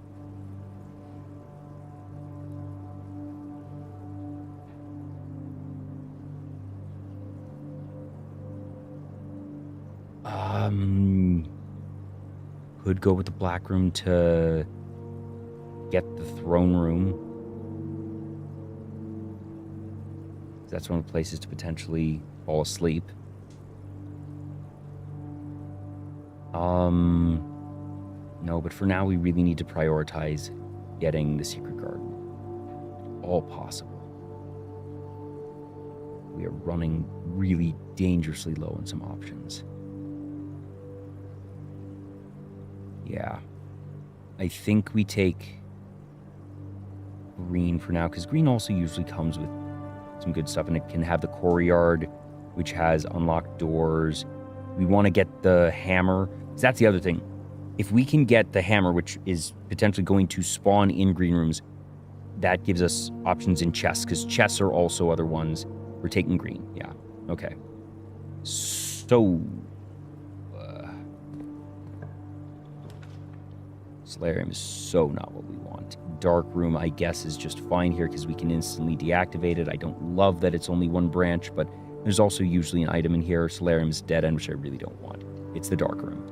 Could go with the black room to get the throne room. That's one of the places to potentially fall asleep. No, but for now we really need to prioritize getting the secret garden. All possible. We are running really dangerously low on some options. Yeah. I think we take green for now, because green also usually comes with some good stuff, and it can have the courtyard, which has unlocked doors. We want to get the hammer, because that's the other thing. If we can get the hammer, which is potentially going to spawn in green rooms, that gives us options in chests, because chests are also other ones. We're taking green, yeah. Okay. So... Solarium is so not what we want. Dark room, I guess, is just fine here because we can instantly deactivate it. I don't love that it's only one branch, but there's also usually an item in here. Solarium is dead end, which I really don't want. It's the dark room.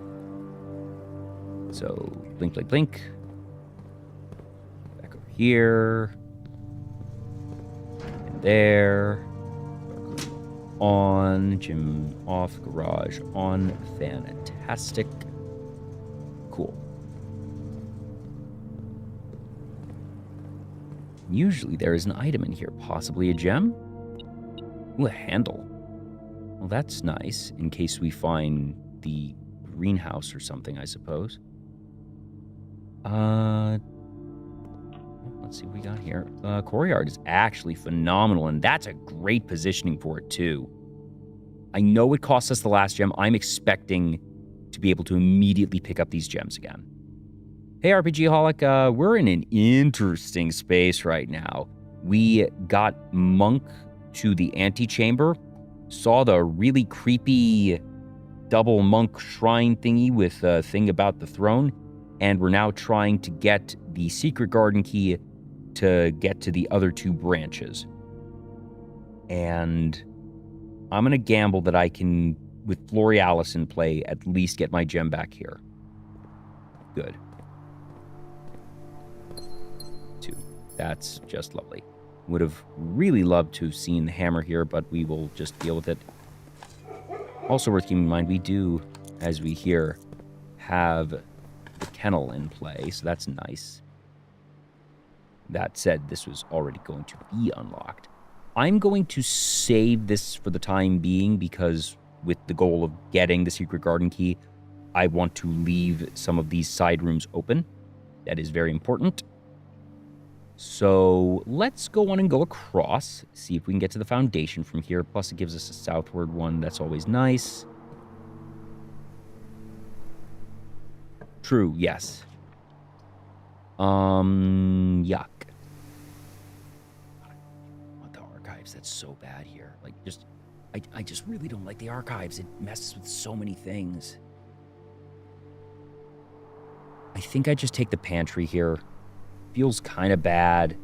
So, blink, blink, blink. Back over here. And there. Dark room on. Gym off. Garage on. Fantastic. Cool. Usually there is an item in here, possibly a gem? Ooh, a handle. Well, that's nice, in case we find the greenhouse or something, I suppose. Let's see what we got here. Courtyard is actually phenomenal, and that's a great positioning for it, too. I know it cost us the last gem. I'm expecting to be able to immediately pick up these gems again. Hey, RPGaholic, we're in an interesting space right now. We got Monk to the antechamber, saw the really creepy double Monk shrine thingy with a thing about the throne, and we're now trying to get the secret garden key to get to the other two branches. And I'm going to gamble that I can, with Florealis in play, at least get my gem back here. Good. That's just lovely. Would have really loved to have seen the hammer here, but we will just deal with it. Also worth keeping in mind, we do, as we hear, have the kennel in play, so that's nice. That said, this was already going to be unlocked. I'm going to save this for the time being, because with the goal of getting the secret garden key, I want to leave some of these side rooms open. That is very important. So let's go on and go across, see if we can get to the foundation from here. Plus, it gives us a southward one. That's always nice. True, yes. Yuck. The archives, that's so bad here. Like, I just really don't like the archives. It messes with so many things. I think I just take the pantry here. Feels kind of bad.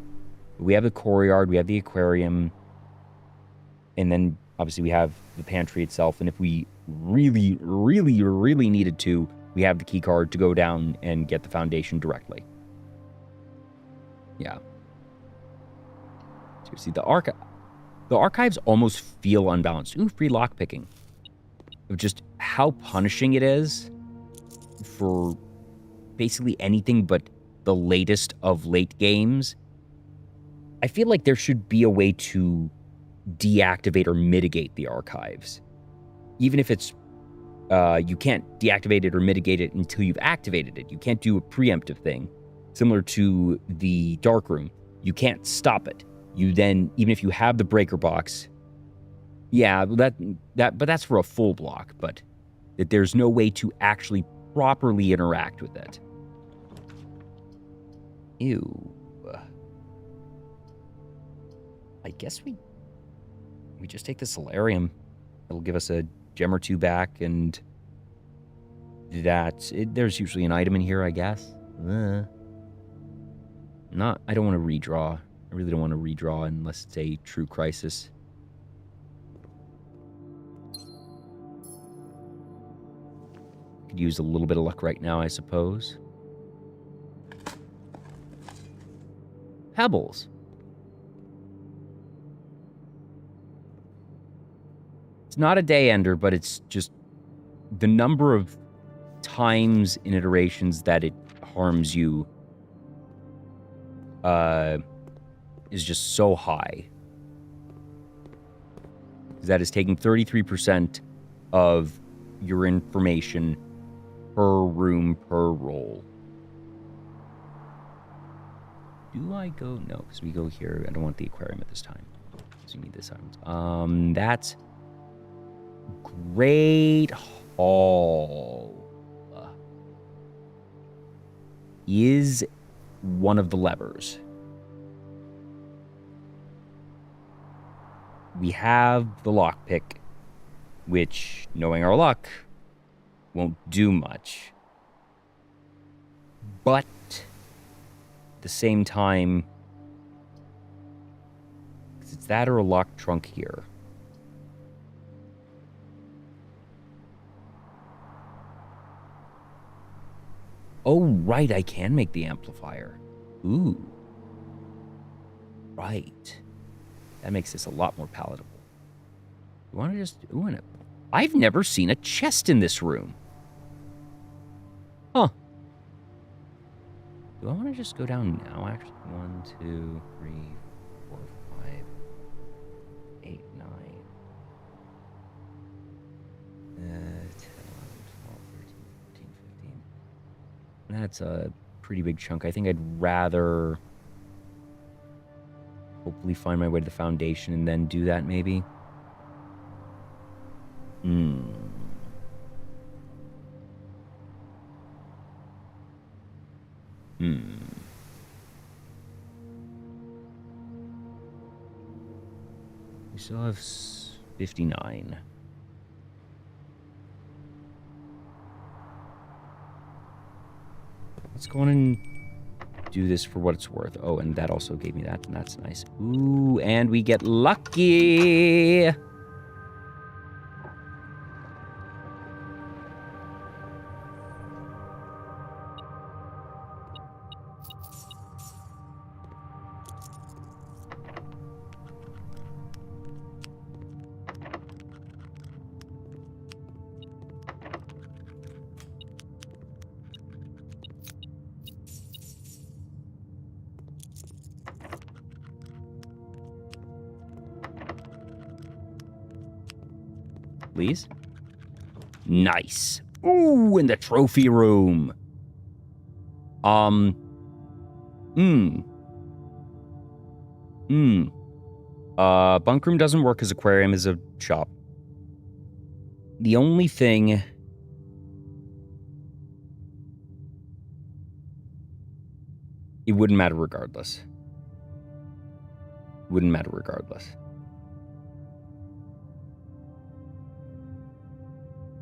We have the courtyard, we have the aquarium, and then obviously we have the pantry itself. And if we really, really, really needed to, we have the key card to go down and get the foundation directly. Yeah. Seriously, the archives almost feel unbalanced. Ooh, free lockpicking. Of just how punishing it is for basically anything but the latest of late games. I feel like there should be a way to deactivate or mitigate the archives. Even if it's, you can't deactivate it or mitigate it until you've activated it. You can't do a preemptive thing. Similar to the darkroom. You can't stop it. You then, even if you have the breaker box, yeah, but that's for a full block, but that there's no way to actually properly interact with it. Ew. I guess we just take the solarium. It'll give us a gem or two back, and there's usually an item in here, I guess. I don't want to redraw. I really don't want to redraw unless it's a true crisis. Could use a little bit of luck right now, I suppose. Pebbles. It's not a day ender, but it's just the number of times in iterations that it harms you is just so high. That is taking 33% of your information per room, per roll. Do I go? No, because we go here. I don't want the aquarium at this time. So you need this item. That's Great Hall is one of the levers. We have the lockpick, which, knowing our luck, won't do much. But at the same time, it's that or a locked trunk here. Oh, right, I can make the amplifier. Ooh. Right. That makes this a lot more palatable. You want to just... Ooh, and I've never seen a chest in this room. Huh. Do I want to just go down now, actually? 1, 2, 3, 4, 5, 8, 9. 10, 11, 12, 13, 14, 15. That's a pretty big chunk. I think I'd rather hopefully find my way to the foundation and then do that, maybe. We still have 59. Let's go on and do this for what it's worth. Oh, and that also gave me that, and that's nice. Ooh, and we get lucky! Please. Nice. Ooh, in the trophy room. Bunk room doesn't work because aquarium is a shop. The only thing It wouldn't matter regardless. Wouldn't matter regardless.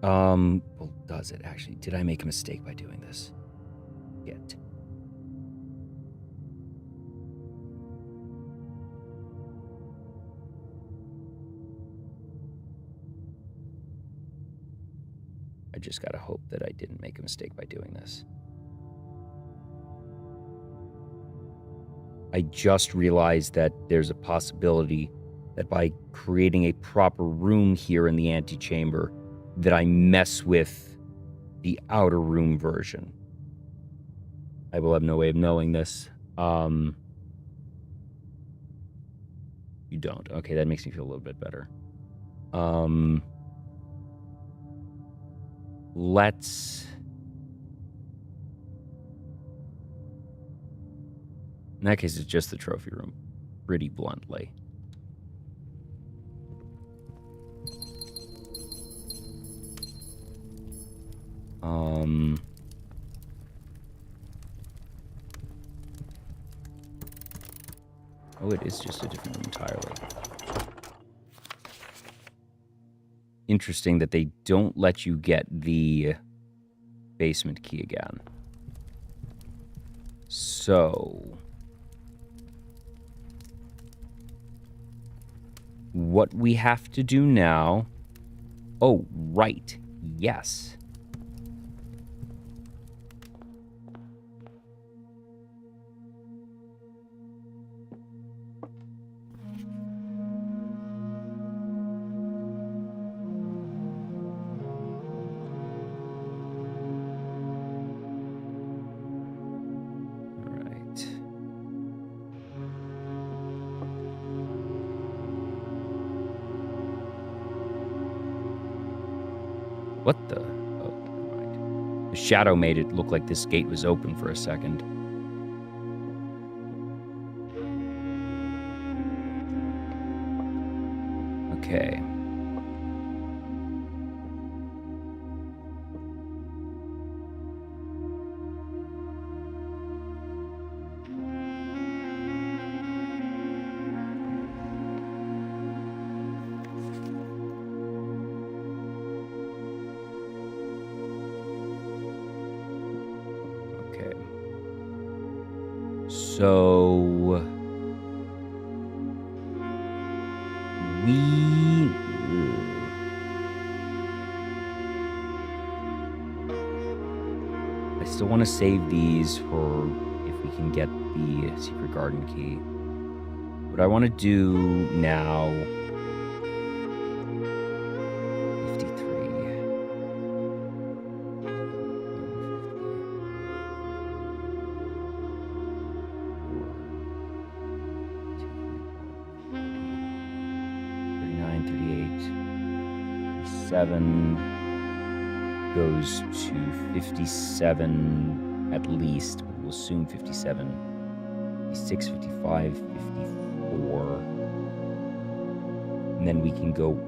Well, does it actually? Did I make a mistake by doing this? Yet. I just gotta hope that I didn't make a mistake by doing this. I just realized that there's a possibility that by creating a proper room here in the antechamber, that I mess with the outer room version. I will have no way of knowing this. You don't. Okay, that makes me feel a little bit better. Let's... In that case, it's just the trophy room, pretty bluntly. Oh, it is just a different room entirely. Interesting that they don't let you get the basement key again. So... what we have to do now... Oh, right. Yes. What the? Oh, never mind. The shadow made it look like this gate was open for a second. Okay. So I still want to save these for if we can get the secret garden key. What I want to do now... 53. Goes to 57 at least. We'll assume 57. 56, 55, 54. And then we can go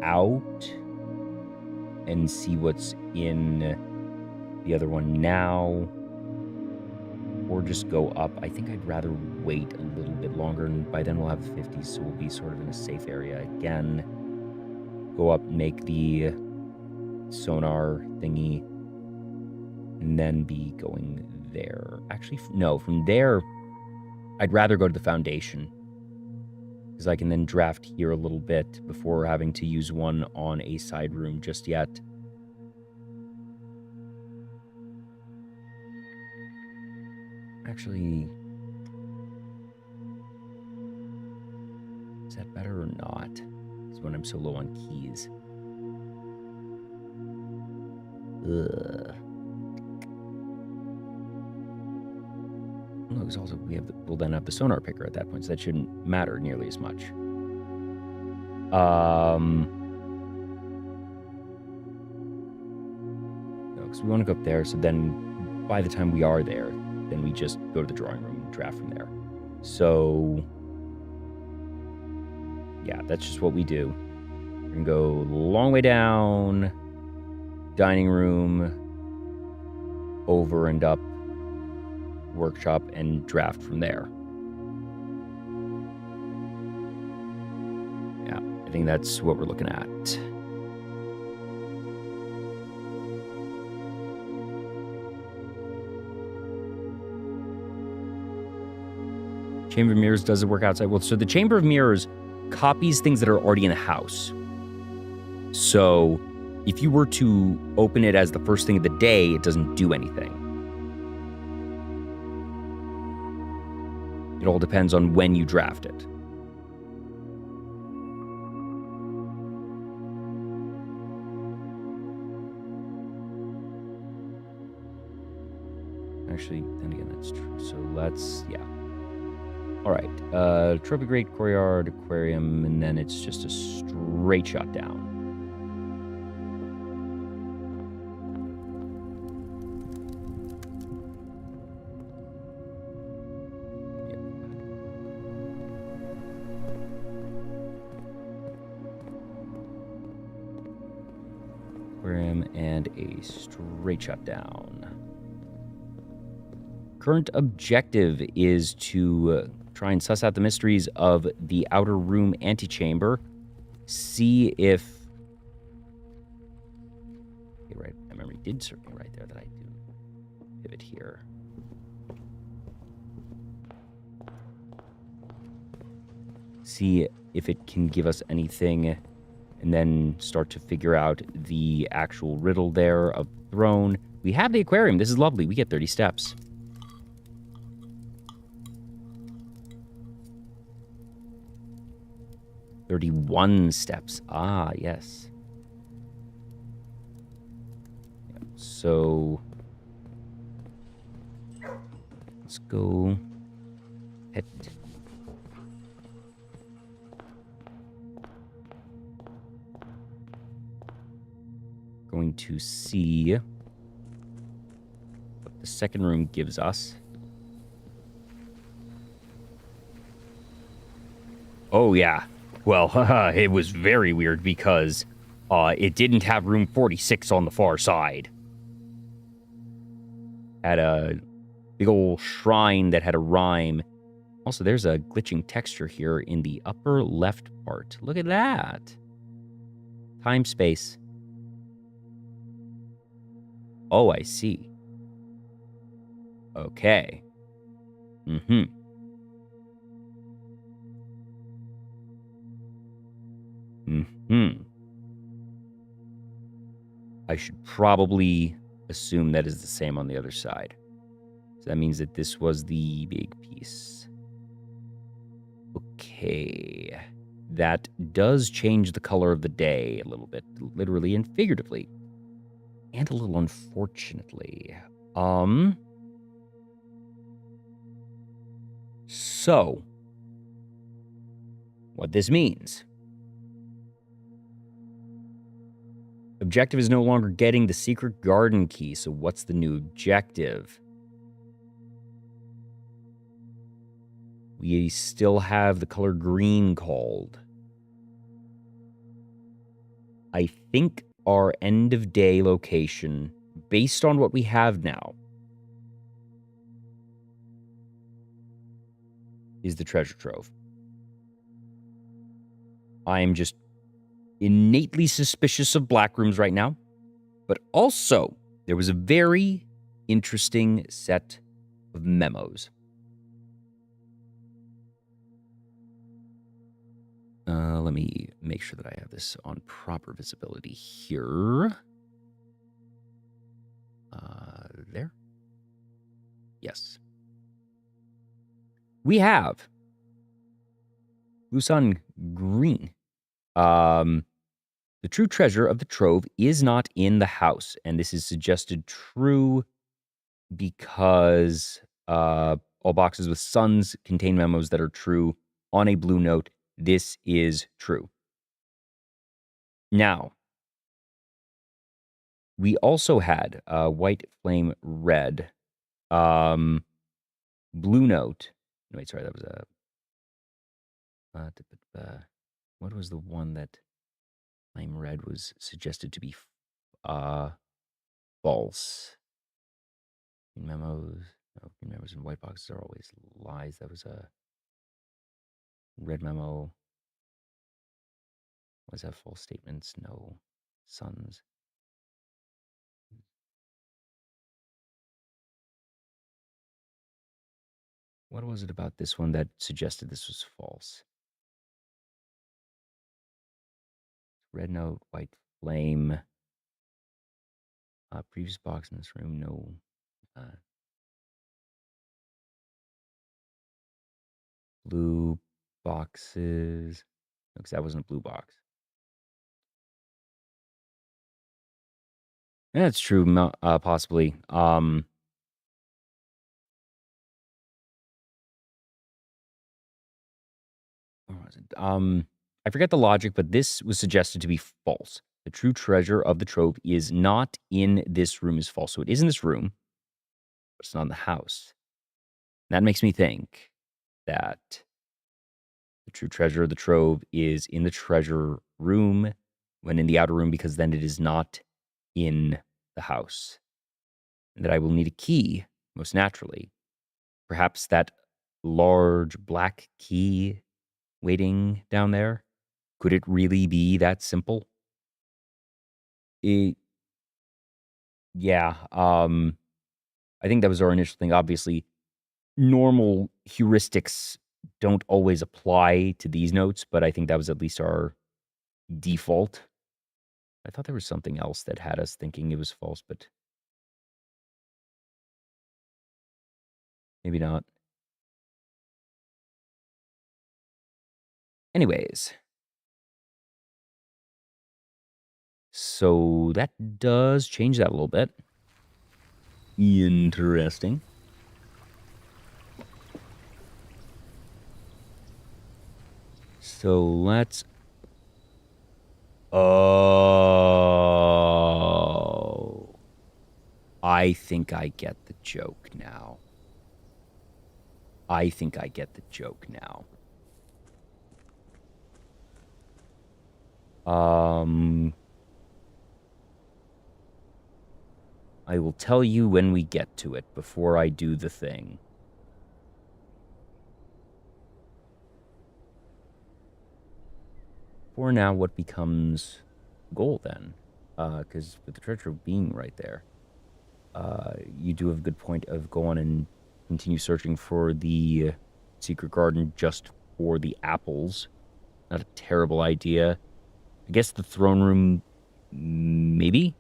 out and see what's in the other one now. Or just go up. I think I'd rather wait a little bit longer, and by then we'll have the 50s, so we'll be sort of in a safe area again. Go up, make the sonar thingy, and then be going there. Actually, no, from there, I'd rather go to the foundation, because I can then draft here a little bit before having to use one on a side room just yet. Actually, is that better or not? It's when I'm so low on keys. Ugh. No, because also we'll then have the sonar picker at that point, so that shouldn't matter nearly as much. No, because we want to go up there, so then by the time we are there, then we just go to the drawing room and draft from there. So, yeah, that's just what we do. We're going to go a long way down, dining room, over and up, workshop and draft from there. Yeah, I think that's what we're looking at. Chamber of Mirrors doesn't work outside. Well, so the Chamber of Mirrors copies things that are already in the house. So if you were to open it as the first thing of the day, it doesn't do anything. It all depends on when you draft it. Actually, then again, that's true. So let's, yeah. All right. Trophy Great Courtyard, Aquarium, and then it's just a straight shot down. And a straight shot down. Current objective is to try and suss out the mysteries of the outer room antechamber. See if... Okay, right. My memory did serve me right there that I do pivot here. See if it can give us anything, and then start to figure out the actual riddle there of the throne. We have the aquarium. This is lovely. We get 30 steps. "31 steps. Ah, yes. Yeah, so let's go pet. Going to see what the second room gives us. Oh, yeah. Well, it was very weird because it didn't have room 46 on the far side. Had a big old shrine that had a rhyme. Also, there's a glitching texture here in the upper left part. Look at that. Time space. Oh, I see. Okay. Mm-hmm. Mm-hmm. I should probably assume that is the same on the other side. So that means that this was the big piece. Okay. That does change the color of the day a little bit, literally and figuratively. And a little unfortunately. So, what this means. Objective is no longer getting the secret garden key, so what's the new objective? We still have the color green called. I think our end of day location, based on what we have now, is the treasure trove. I am just innately suspicious of black rooms right now, but also there was a very interesting set of memos. Let me make sure that I have this on proper visibility here. There. Yes. We have Blue Sun Green. The true treasure of the trove is not in the house, and this is suggested true because all boxes with suns contain memos that are true on a blue note. This is true. Now, we also had white flame red, blue note. No, wait, sorry, that was what was the one that flame red was suggested to be false? Memos. No, memos in white boxes are always lies. That was a red memo. Was that false statements? No. Sons. What was it about this one that suggested this was false? Red note, white flame. Previous box in this room, no. Blue boxes. Because that wasn't a blue box. That's true, possibly. Where was it? I forget the logic, but this was suggested to be false. The true treasure of the trove is not in this room is false. So it is in this room, but it's not in the house. That makes me think that the true treasure of the trove is in the treasure room when in the outer room, because then it is not in the house. And that I will need a key, most naturally. Perhaps that large black key waiting down there. Could it really be that simple? Yeah. I think that was our initial thing. Obviously, normal heuristics don't always apply to these notes, but I think that was at least our default. I thought there was something else that had us thinking it was false, but maybe not. Anyways. So that does change that a little bit. Interesting. So let's... Oh. I think I get the joke now. I will tell you when we get to it before I do the thing. For now, what becomes goal then? Because with the treasure being right there, you do have a good point of go on and continue searching for the secret garden just for the apples. Not a terrible idea. I guess the throne room, maybe?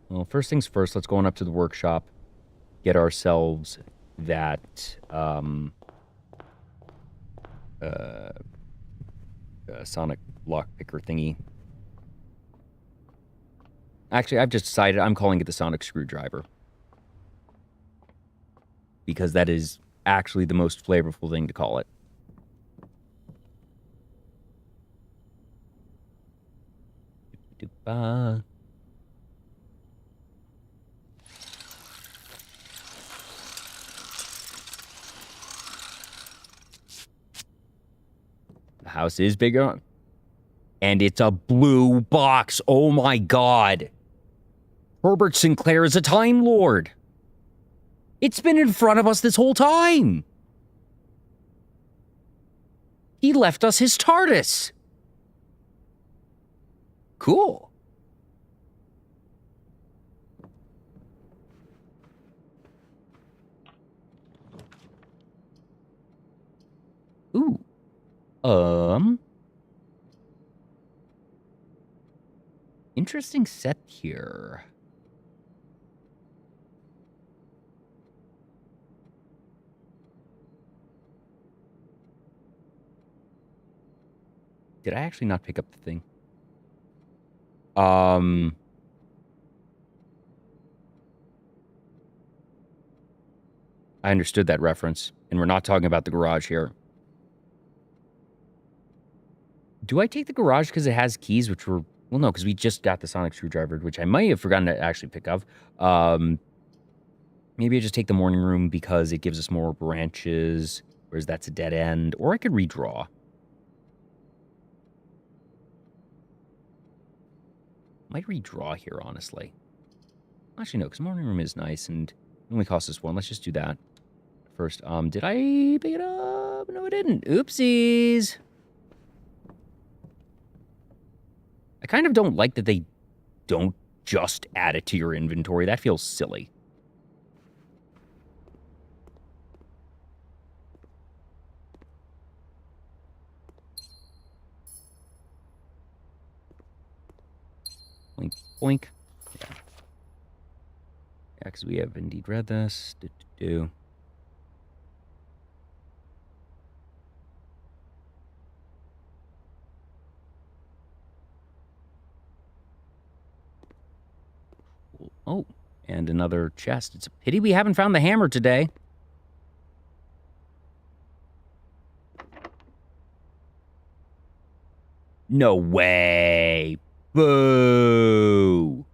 Well, first things first, let's go on up to the workshop, get ourselves that sonic lockpicker thingy. Actually, I've just decided I'm calling it the sonic screwdriver. Because that is actually the most flavorful thing to call it. The house is bigger. And it's a blue box. Oh my god. Herbert Sinclair is a Time Lord. It's been in front of us this whole time. He left us his TARDIS. Cool. Ooh. Interesting set here. Did I actually not pick up the thing? I understood that reference, and we're not talking about the garage here. Do I take the garage because it has keys, which were... Well, no, because we just got the sonic screwdriver, which I might have forgotten to actually pick up. Maybe I just take the morning room because it gives us more branches, whereas that's a dead end. Or I could redraw. Might redraw here, honestly. Actually, no, because morning room is nice and it only costs us 1. Let's just do that first. Did I pick it up? No, I didn't. Oopsies. I kind of don't like that they don't just add it to your inventory. That feels silly. Boink, boink. Yeah. Yeah, because we have indeed read this. Oh, and another chest. It's a pity we haven't found the hammer today. No way. Boo.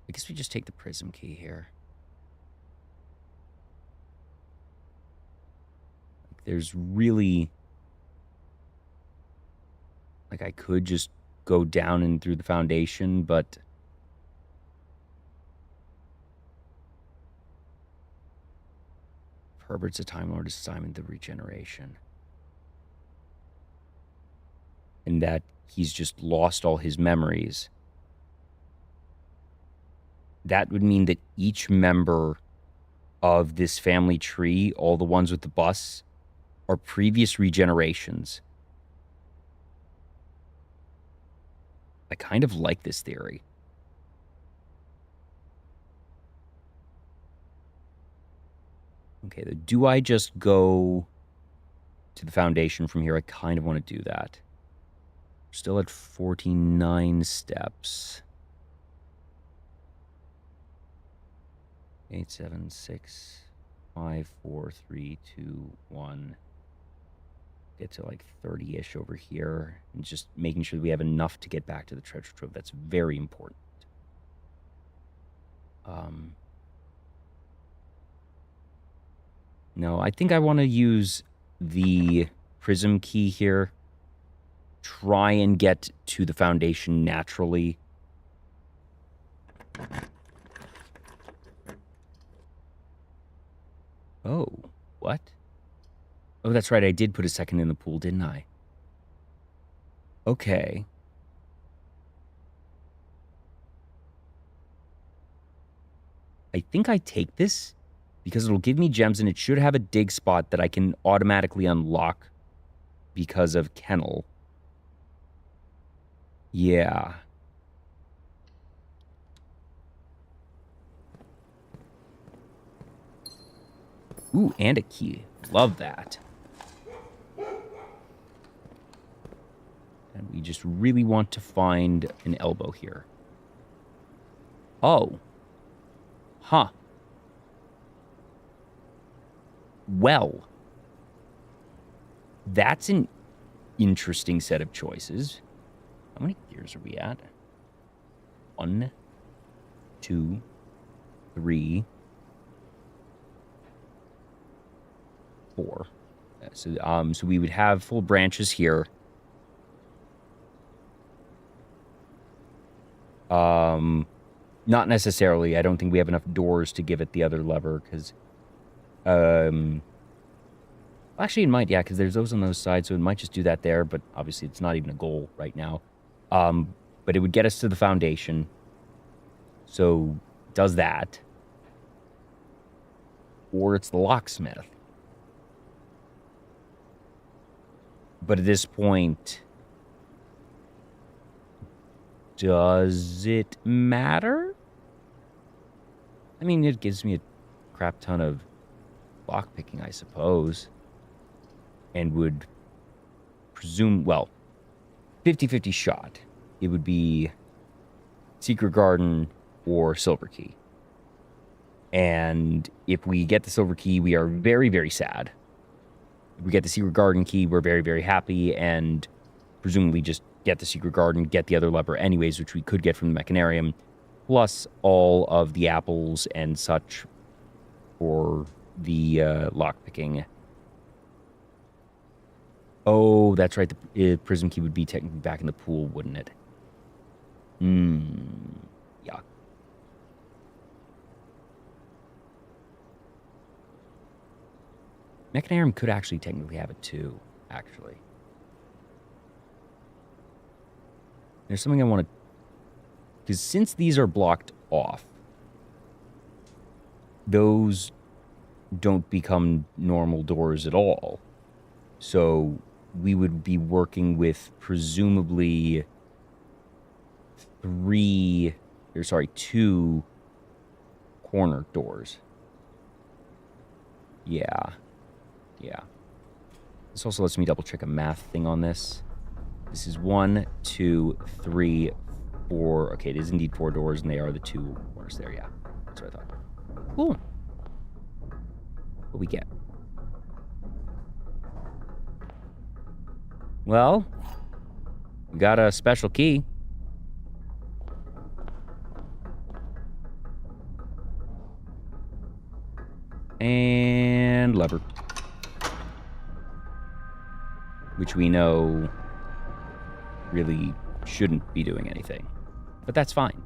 I guess we just take the prism key here. There's really... Like, I could just go down and through the foundation, but... Herbert's a Time Lord, is Simon the Regeneration. And that he's just lost all his memories. That would mean that each member of this family tree, all the ones with the bus, are previous regenerations. I kind of like this theory. Okay, do I just go to the foundation from here? I kind of want to do that. We're still at 49 steps. 8, 7, 6, 5, 4, 3, 2, 1. Get to like 30-ish over here. And just making sure that we have enough to get back to the treasure trove. That's very important. No, I think I want to use the prism key here. Try and get to the foundation naturally. Oh, what? Oh, that's right. I did put a second in the pool, didn't I? Okay. I think I take this because it'll give me gems and it should have a dig spot that I can automatically unlock because of Kennel. Yeah. Ooh, and a key. Love that. And we just really want to find an elbow here. Oh. Huh. Well. That's an interesting set of choices. How many gears are we at? 1, 2, 3, 4. So we would have full branches here. Not necessarily. I don't think we have enough doors to give it the other lever, because... actually, it might, yeah, because there's those on those sides, so it might just do that there, but obviously it's not even a goal right now. But it would get us to the foundation. So, does that. Or it's the locksmith. But at this point... Does it matter? I mean, it gives me a crap ton of lockpicking, I suppose. And would presume, well, 50-50 shot. It would be Secret Garden or Silver Key. And if we get the Silver Key, we are very, very sad. If we get the Secret Garden key, we're very, very happy, and presumably just get the Secret Garden, get the other lever anyways, which we could get from the Mechanarium. plus all of the apples and such for the lockpicking. Oh, that's right. The prism key would be technically back in the pool, wouldn't it? Yuck. Mechanarium could actually technically have it too, actually. There's something I want to... Because since these are blocked off, those don't become normal doors at all. So we would be working with presumably two corner doors. Yeah. This also lets me double check a math thing on this. This is 1, 2, 3, 4. Okay, it is indeed 4 doors, and they are the 2 corners there. Yeah, that's what I thought. Cool. What we get? Well, we got a special key. And lever. Which we know really shouldn't be doing anything. But that's fine.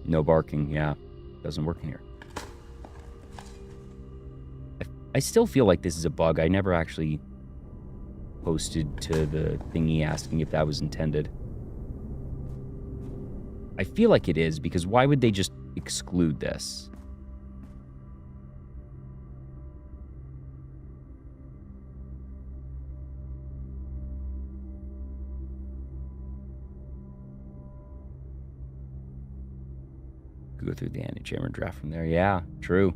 No barking, yeah. Doesn't work in here. I still feel like this is a bug. I never actually posted to the thingy asking if that was intended. I feel like it is, because why would they just exclude this? Go through the anti-jammer draft from there. Yeah, true.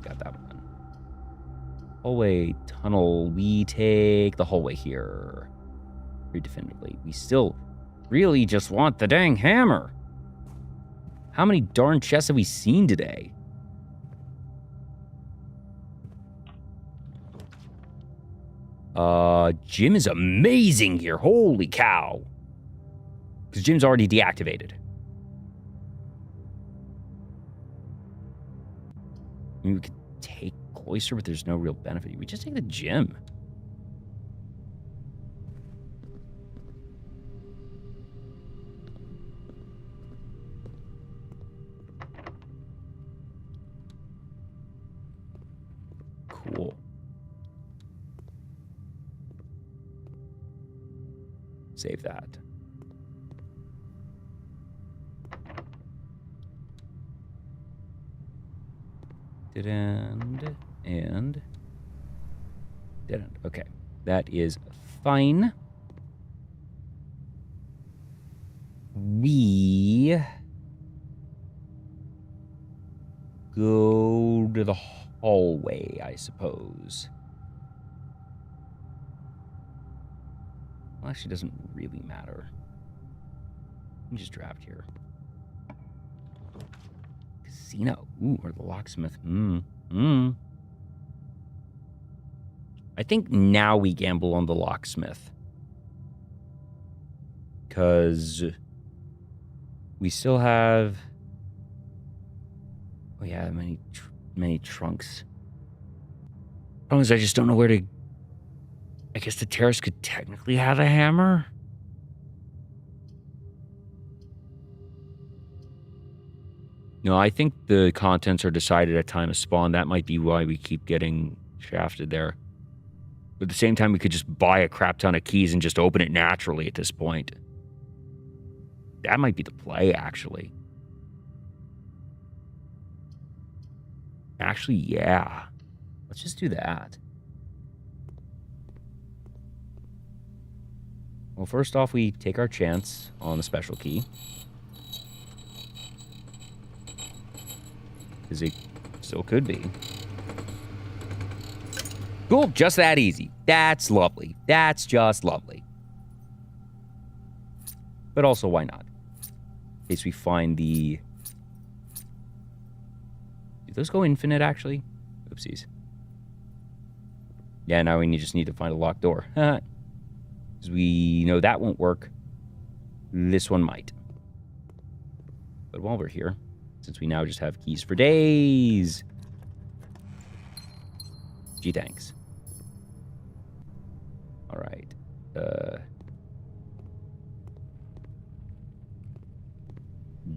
Got that one. Hallway, tunnel. We take the hallway here. Pretty definitively. We still really just want the dang hammer. How many darn chests have we seen today? Jim is amazing here. Holy cow. Because Jim's already deactivated. I mean, we could take Cloister, but there's no real benefit. We just take the gym. Cool. Save that. Did end and did end. Okay, that is fine. We go to the hallway, I suppose. Well, actually, doesn't really matter. We just draft here. Casino. Ooh, or the locksmith. I think now we gamble on the locksmith. Because we still have... Oh yeah, many trunks. Problem is, I just don't know where to... I guess the terrace could technically have a hammer. No, I think the contents are decided at time of spawn. That might be why we keep getting shafted there. But at the same time, we could just buy a crap ton of keys and just open it naturally at this point. That might be the play, actually. Actually, yeah. Let's just do that. Well, first off, we take our chance on the special key. Because it still could be. Cool, just that easy. That's lovely. That's just lovely. But also, why not? In case we find the Do those go infinite, actually? Oopsies. Yeah, now we just need to find a locked door. Because we know that won't work. This one might. But while we're here, since we now just have keys for days... Gee, thanks. All right.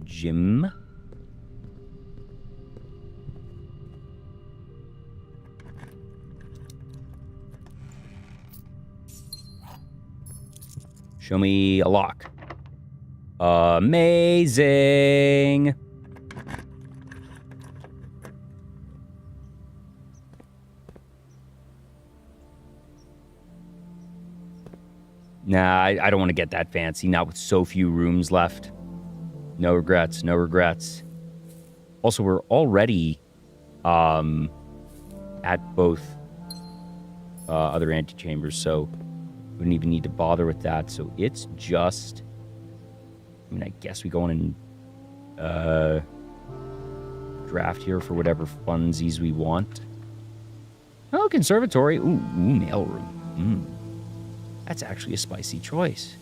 Gym. Show me a lock. Amazing. Nah, I don't want to get that fancy, not with so few rooms left. No regrets, no regrets. Also, we're already at both other antechambers, so we wouldn't even need to bother with that. So it's just... I mean, I guess we go in and draft here for whatever funsies we want. Oh, conservatory. Ooh, mailroom. That's actually a spicy choice.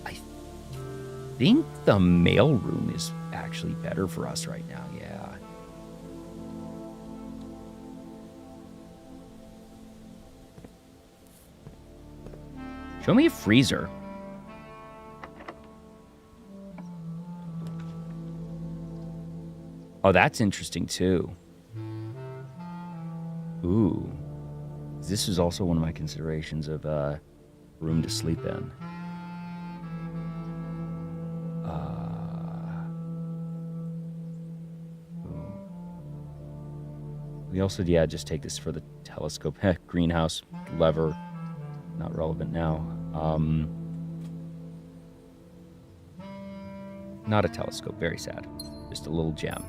I think the mailroom is actually better for us right now, yeah. Show me a freezer. Oh, that's interesting, too. Ooh. This is also one of my considerations of room to sleep in. We also, yeah, just take this for the telescope. Greenhouse, lever, not relevant now. Not a telescope, very sad. Just a little gem.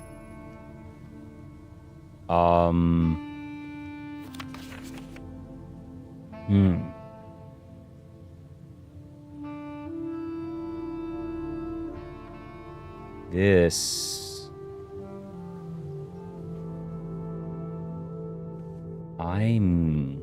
This... I'm...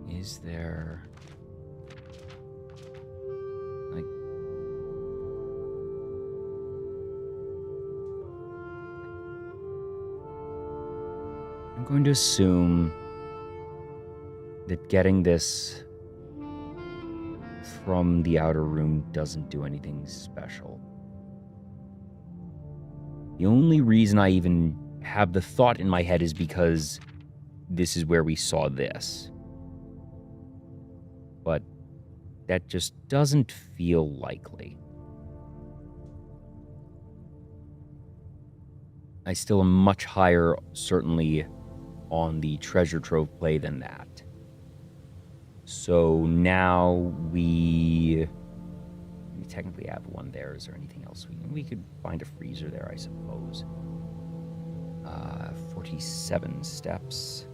Is there... like... I'm going to assume that getting this from the outer room doesn't do anything special. The only reason I even have the thought in my head is because this is where we saw this. But that just doesn't feel likely. I still am much higher, certainly, on the treasure trove play than that. So now we technically have one there. Is there anything else? We could find a freezer there, I suppose. 47 steps.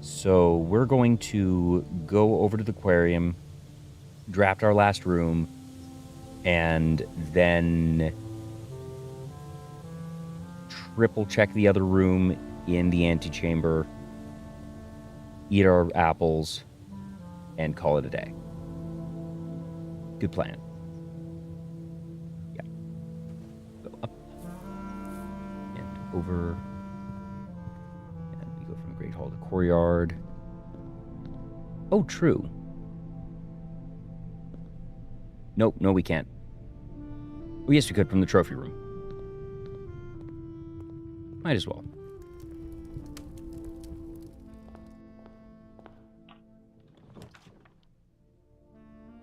So we're going to go over to the aquarium, draft our last room, and then triple check the other room in the antechamber, eat our apples, and call it a day. Good plan. Yeah. Go up and over. And we go from Great Hall to Courtyard. Oh, true. Nope, no, we can't. Oh, yes, we could from the trophy room. Might as well.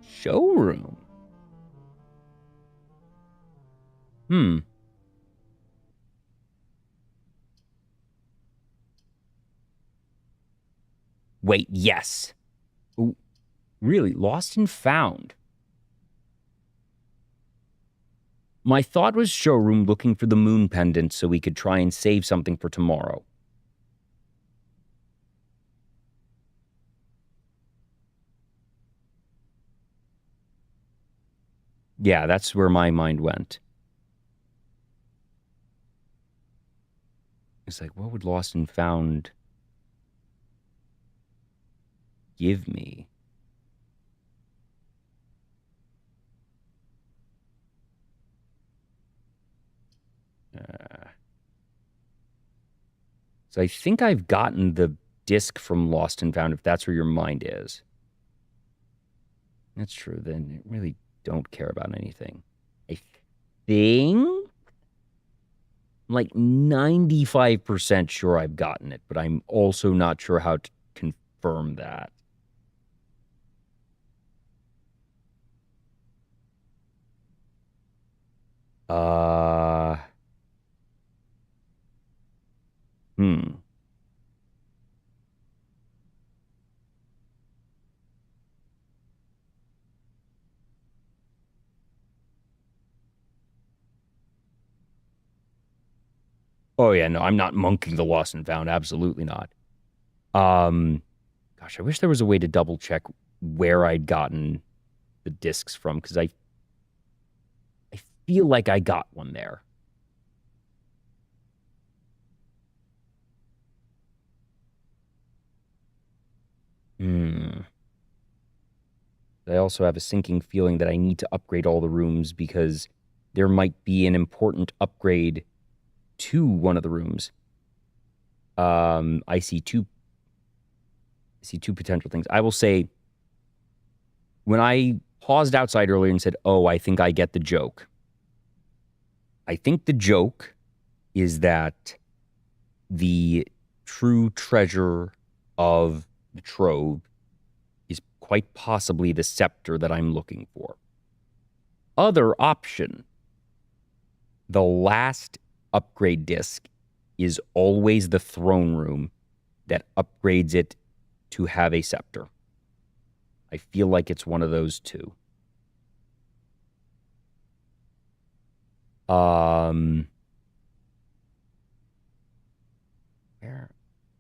Showroom. Wait, yes. Ooh, really? Lost and found. My thought was showroom looking for the moon pendant so we could try and save something for tomorrow. Yeah, that's where my mind went. It's like, what would Lost and Found give me? So I think I've gotten the disc from Lost and Found, if that's where your mind is. That's true. Then I really don't care about anything. I think I'm like 95% sure I've gotten it, but I'm also not sure how to confirm that. Hmm. Oh yeah, no, I'm not monking the Lost and Found. Absolutely not. Gosh, I wish there was a way to double check where I'd gotten the discs from, because I feel like I got one there. Hmm. I also have a sinking feeling that I need to upgrade all the rooms because there might be an important upgrade to one of the rooms. I see two potential things. I will say, when I paused outside earlier and said, "Oh, I think I get the joke." I think the joke is that the true treasure of the trove is quite possibly the scepter that I'm looking for. Other option, the last upgrade disc is always the throne room that upgrades it to have a scepter. I feel like it's one of those two. Where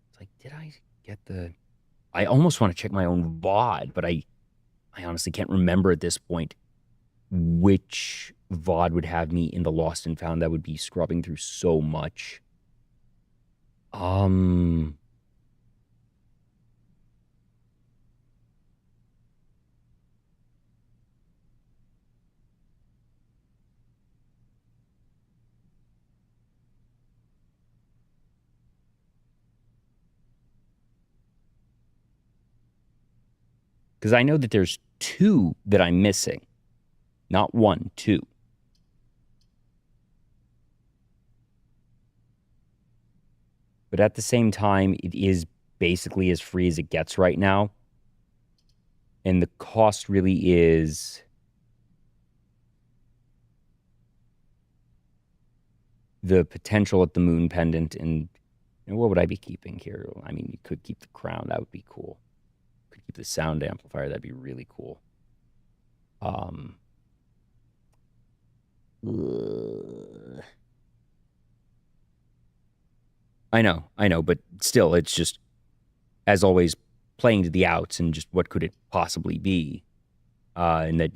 it's like, did I get the? I almost want to check my own VOD, but I honestly can't remember at this point which VOD would have me in the Lost and Found that would be scrubbing through so much. Um, because I know that there's two that I'm missing, not one, two. But at the same time, it is basically as free as it gets right now. And the cost really is the potential at the moon pendant. And what would I be keeping here? I mean, you could keep the crown. That would be cool. Could keep the sound amplifier. That'd be really cool. Um, I know, but still, it's just, as always, playing to the outs and just what could it possibly be. And that,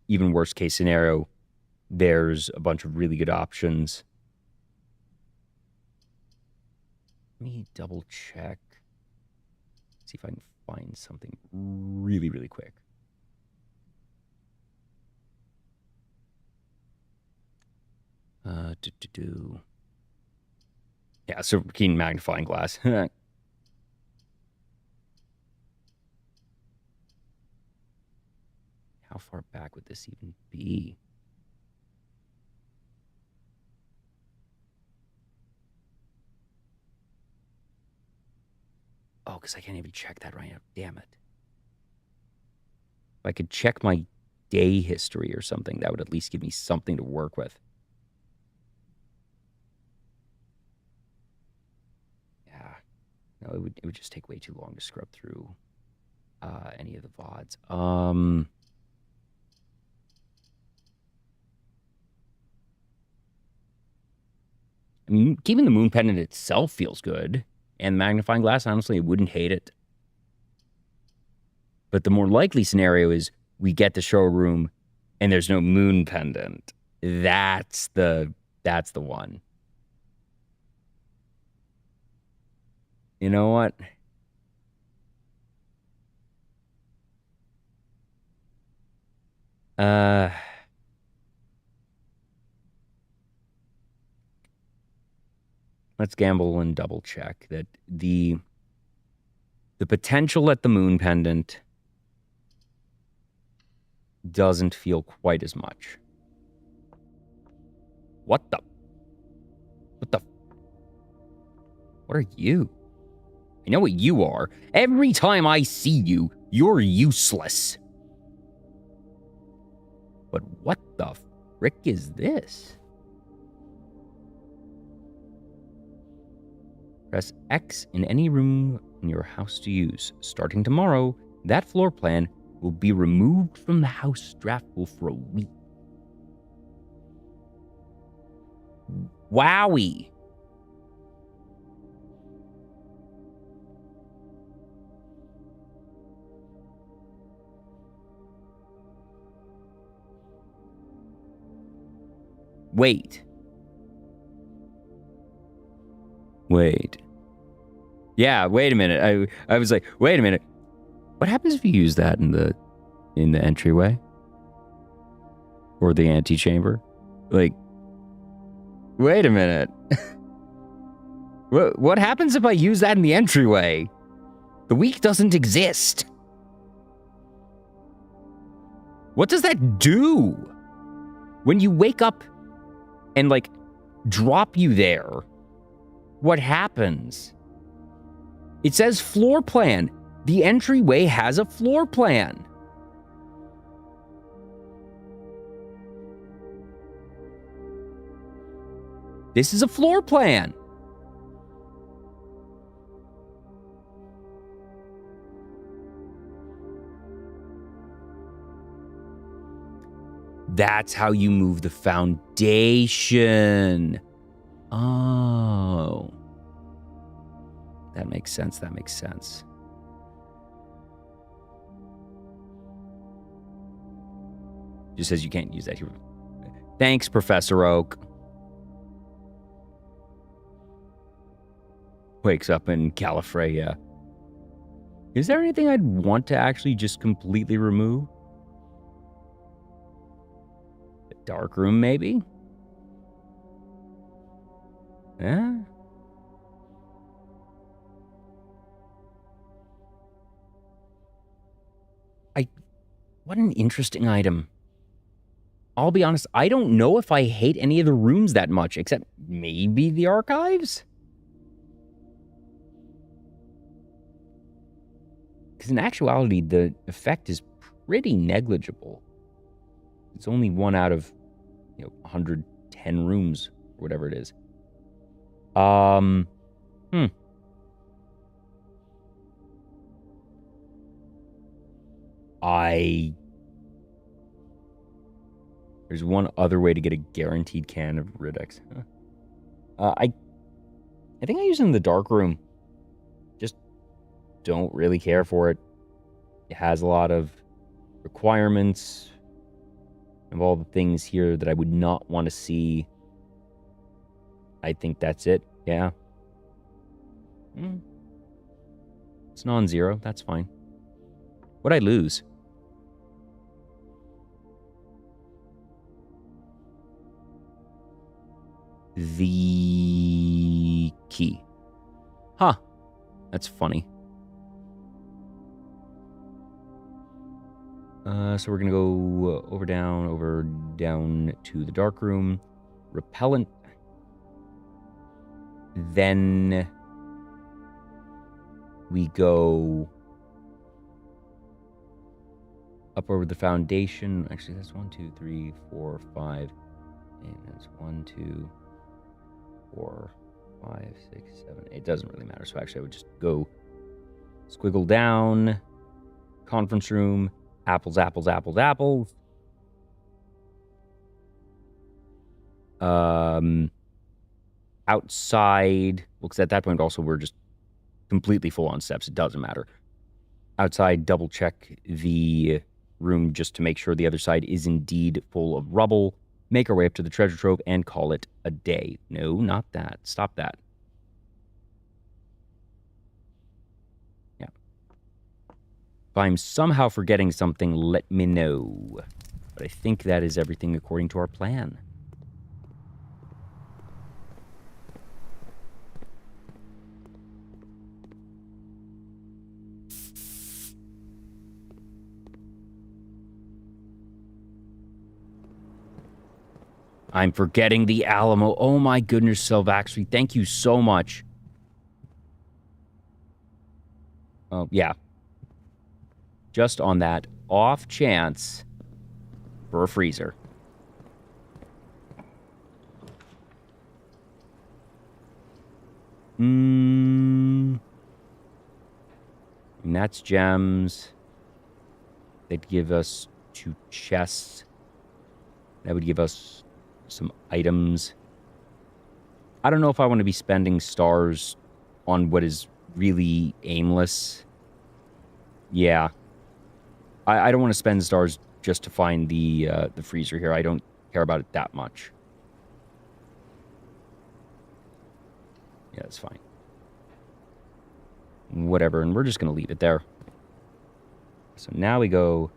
even worst case scenario, there's a bunch of really good options. Let me double check. See if I can find something really, really quick. Yeah, so keen magnifying glass. How far back would this even be? Oh, because I can't even check that right now. Damn it. If I could check my day history or something, that would at least give me something to work with. Yeah. No, it would just take way too long to scrub through any of the VODs. mean, keeping the moon pendant itself feels good. And magnifying glass, honestly, I wouldn't hate it. But the more likely scenario is we get the showroom and there's no moon pendant. That's the one. You know what? Let's gamble and double check that the potential at the moon pendant doesn't feel quite as much. What are you? I know what you are. Every time I see you, you're useless. But what the frick is this? Press X in any room in your house to use. Starting tomorrow, that floor plan will be removed from the house draftable for a week. Wowie. Wait. Yeah, wait a minute. I was like, wait a minute. What happens if you use that in the entryway? Or the antechamber? Like, wait a minute. What happens if I use that in the entryway? The week doesn't exist. What does that do? When you wake up and, like, drop you there, what happens? It says floor plan. The entryway has a floor plan. This is a floor plan. That's how you move the foundation. Oh. That makes sense. Just says you can't use that here. Thanks, Professor Oak. Wakes up in Califrey. Is there anything I'd want to actually just completely remove? The dark room, maybe? Yeah. What an interesting item. I'll be honest, I don't know if I hate any of the rooms that much, except maybe the archives? Because in actuality, the effect is pretty negligible. It's only 1 out of, 110 rooms, or whatever it is. There's one other way to get a guaranteed can of Ridex. I think I use it in the dark room. Just don't really care for it. It has a lot of requirements of all the things here that I would not want to see. I think that's it. Yeah. It's non-zero. That's fine. What'd I lose? The key. Huh. That's funny. So we're going to go over, down to the dark room. Repellent. Then we go up over the foundation. Actually, that's 1, 2, 3, 4, 5. And that's 1, 2, 4, 5, 6, 7, 8. It doesn't really matter. So actually, I would just go squiggle down. Conference room. Apples. outside, well, because at that point also we're just completely full on steps. It doesn't matter. Outside, double check the room just to make sure the other side is indeed full of rubble. Make our way up to the treasure trove and call it a day. No, not that. Stop that. Yeah. If I'm somehow forgetting something, let me know. But I think that is everything according to our plan. I'm forgetting the Alamo. Oh my goodness, Silvaxry. Thank you so much. Oh, yeah. Just on that off chance for a freezer. And that's gems. They'd give us 2 chests. That would give us some items. I don't know if I want to be spending stars on what is really aimless. Yeah. I don't want to spend stars just to find the freezer here. I don't care about it that much. Yeah, that's fine. Whatever, and we're just going to leave it there. So now we go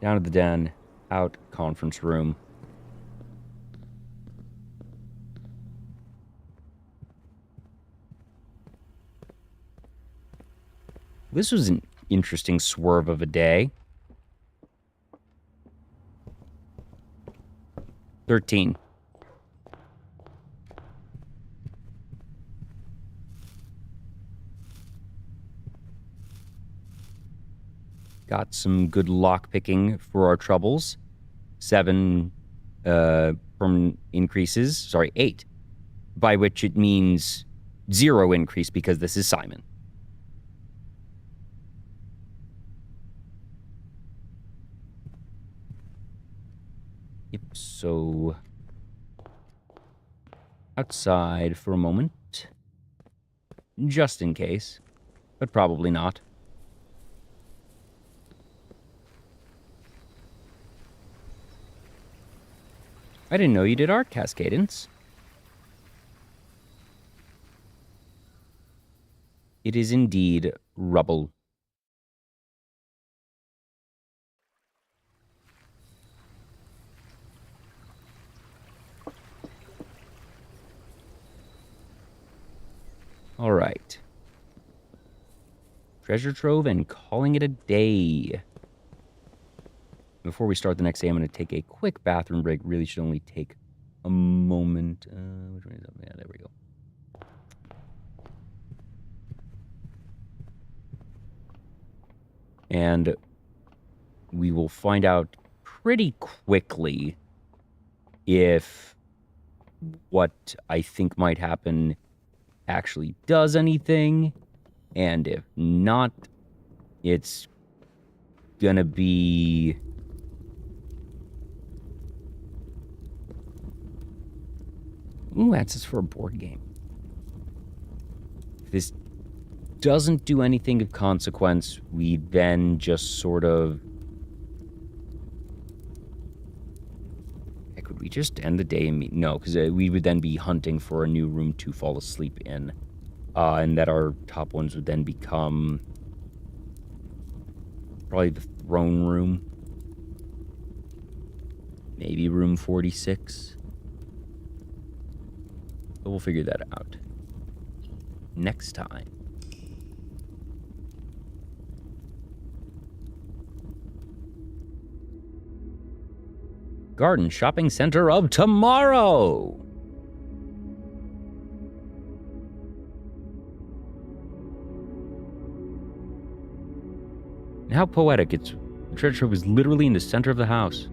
down to the den, out conference room. This was an interesting swerve of a day. 13. Got some good lockpicking for our troubles. 7 from increases. Sorry, 8. By which it means 0 increase because this is Simon. Yep, so outside for a moment. Just in case, but probably not. I didn't know you did art, Cascadence. It is indeed rubble. All right. Treasure trove and calling it a day. Before we start the next day, I'm going to take a quick bathroom break. Really should only take a moment. Which one is up? Yeah, there we go. And we will find out pretty quickly if what I think might happen actually does anything. And if not, it's gonna be... Ooh, access for a board game. If this doesn't do anything of consequence, we then just sort of... Heck, would we just end the day? No, because we would then be hunting for a new room to fall asleep in. And that our top ones would then become... probably the throne room. Maybe room 46. But we'll figure that out next time. Garden Shopping Center of tomorrow! And how poetic. The treasure trove is literally in the center of the house.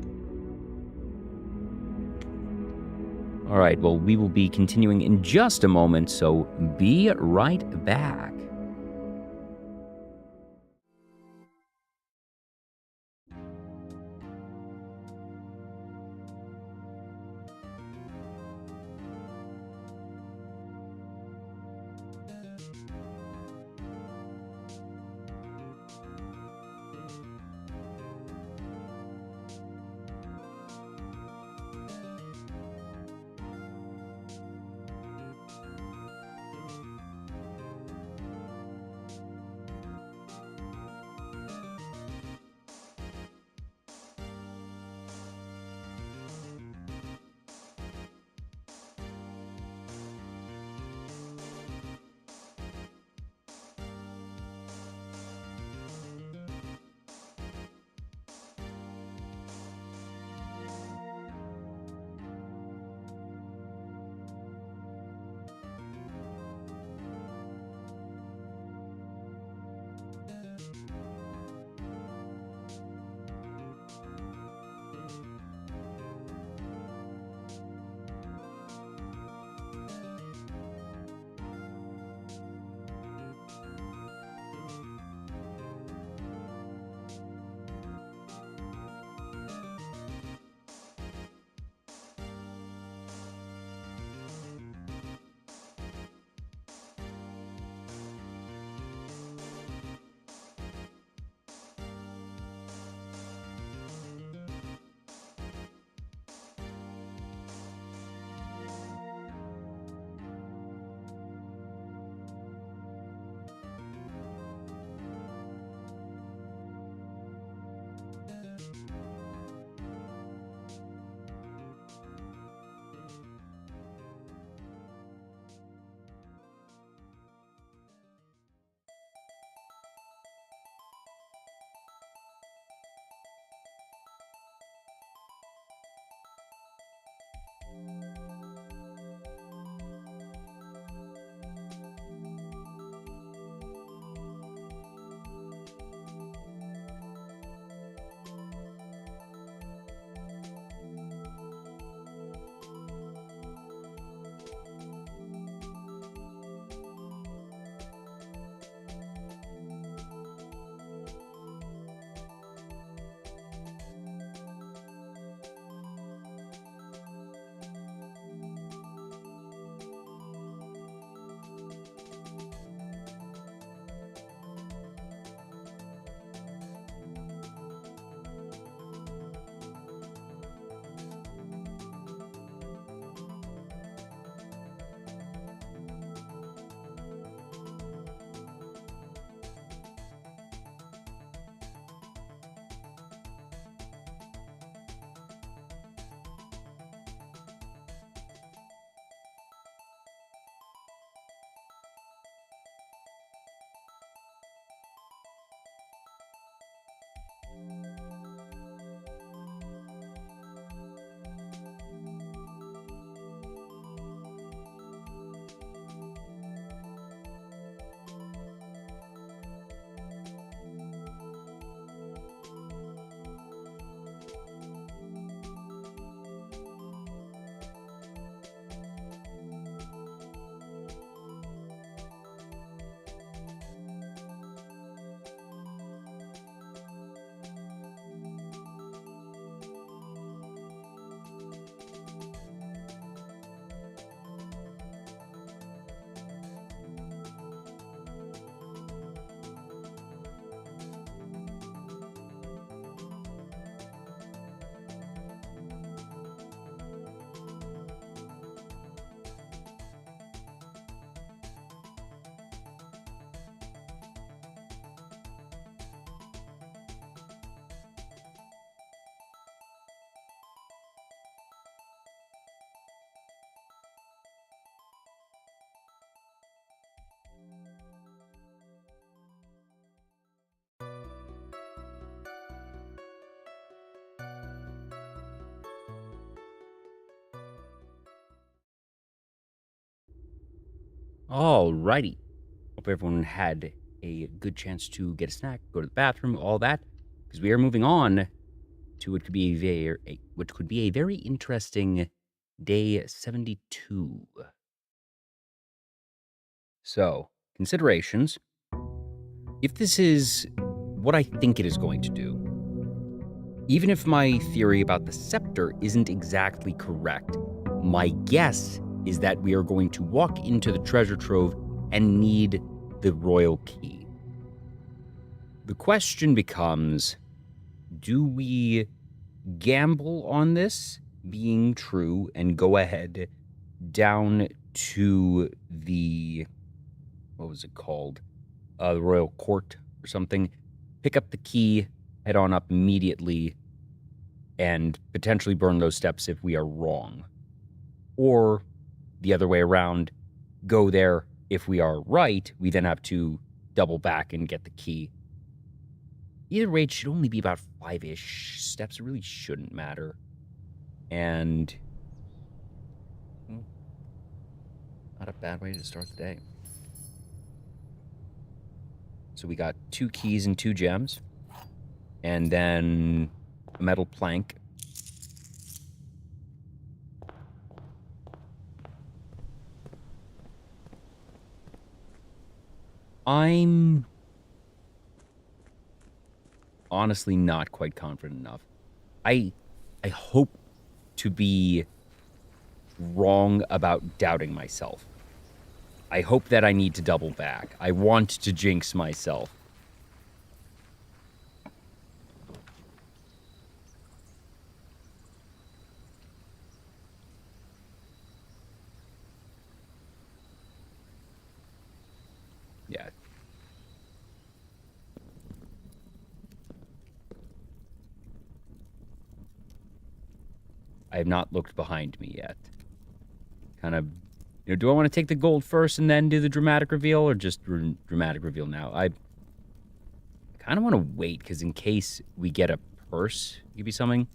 All right, well, we will be continuing in just a moment, so be right back. Alrighty. Hope everyone had a good chance to get a snack, go to the bathroom, all that, because we are moving on to what could be a very interesting day 72. So, considerations. If this is what I think it is going to do, even if my theory about the scepter isn't exactly correct, my guess is that we are going to walk into the treasure trove and need the royal key. The question becomes, do we gamble on this being true and go ahead down to the, what was it called? The royal court or something, pick up the key, head on up immediately, and potentially burn those steps if we are wrong? Or the other way around, go there. If we are right, we then have to double back and get the key. Either way, it should only be about 5-ish steps. It really shouldn't matter. And not a bad way to start the day. So we got 2 keys and 2 gems. And then a metal plank. I'm honestly not quite confident enough. I hope to be wrong about doubting myself. I hope that I need to double back. I want to jinx myself. Yeah. I have not looked behind me yet. Kind of, do I want to take the gold first and then do the dramatic reveal, or just dramatic reveal now? I kind of want to wait, because in case we get a purse, give you something.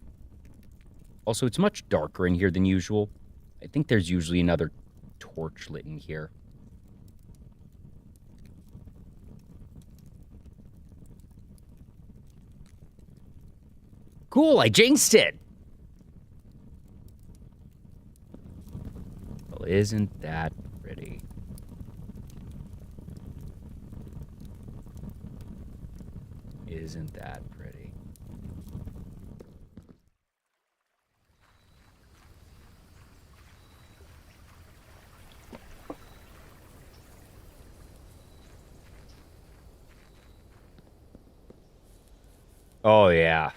Also, it's much darker in here than usual, I think there's usually another torch lit in here. Cool, I jinxed it! Well, isn't that pretty? Isn't that pretty? Oh, yeah.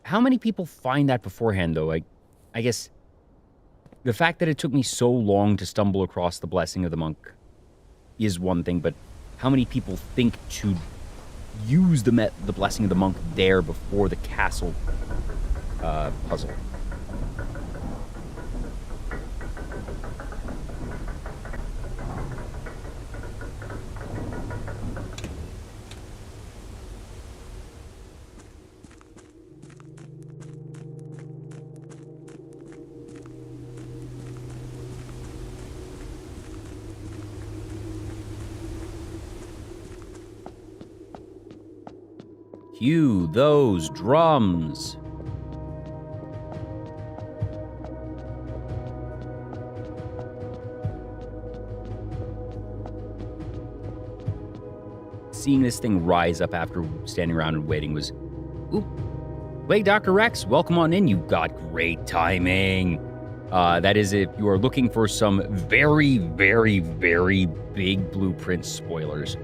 How many people find that beforehand, though? I guess the fact that it took me so long to stumble across the Blessing of the Monk is one thing, but how many people think to use the Blessing of the Monk there before the castle puzzle? Cue those drums. Seeing this thing rise up after standing around and waiting was... Ooh. Wait, Dr. Rex, welcome on in. You've got great timing. That is if you are looking for some very, very, very big Blueprint spoilers.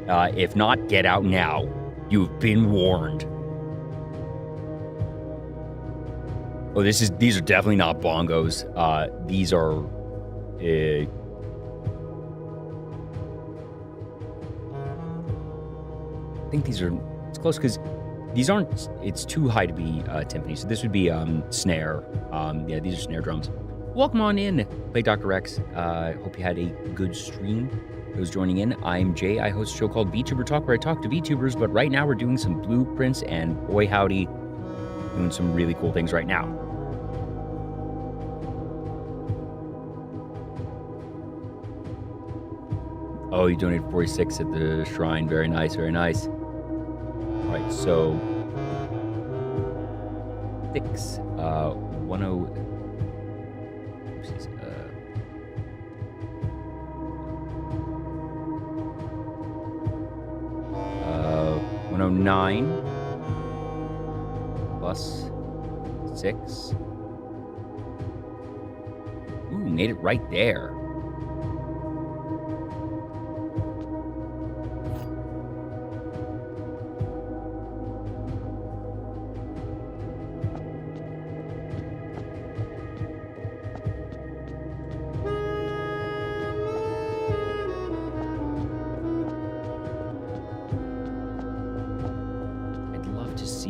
If not, get out now. You've been warned. Oh, these are definitely not bongos. These are... I think these are... It's close because these aren't... It's too high to be timpani. So this would be snare. Yeah, these are snare drums. Welcome on in. Play Dr. Rex. Hope you had a good stream. Those joining in, I'm Jay. I host a show called Vtuber Talk where I talk to VTubers, but right now we're doing some blueprints and boy howdy, doing some really cool things right now. Oh, you donated 46 at the shrine. Very nice, very nice. All right, so 6, 10... Oopsies, 109 plus 6. Ooh, made it right there.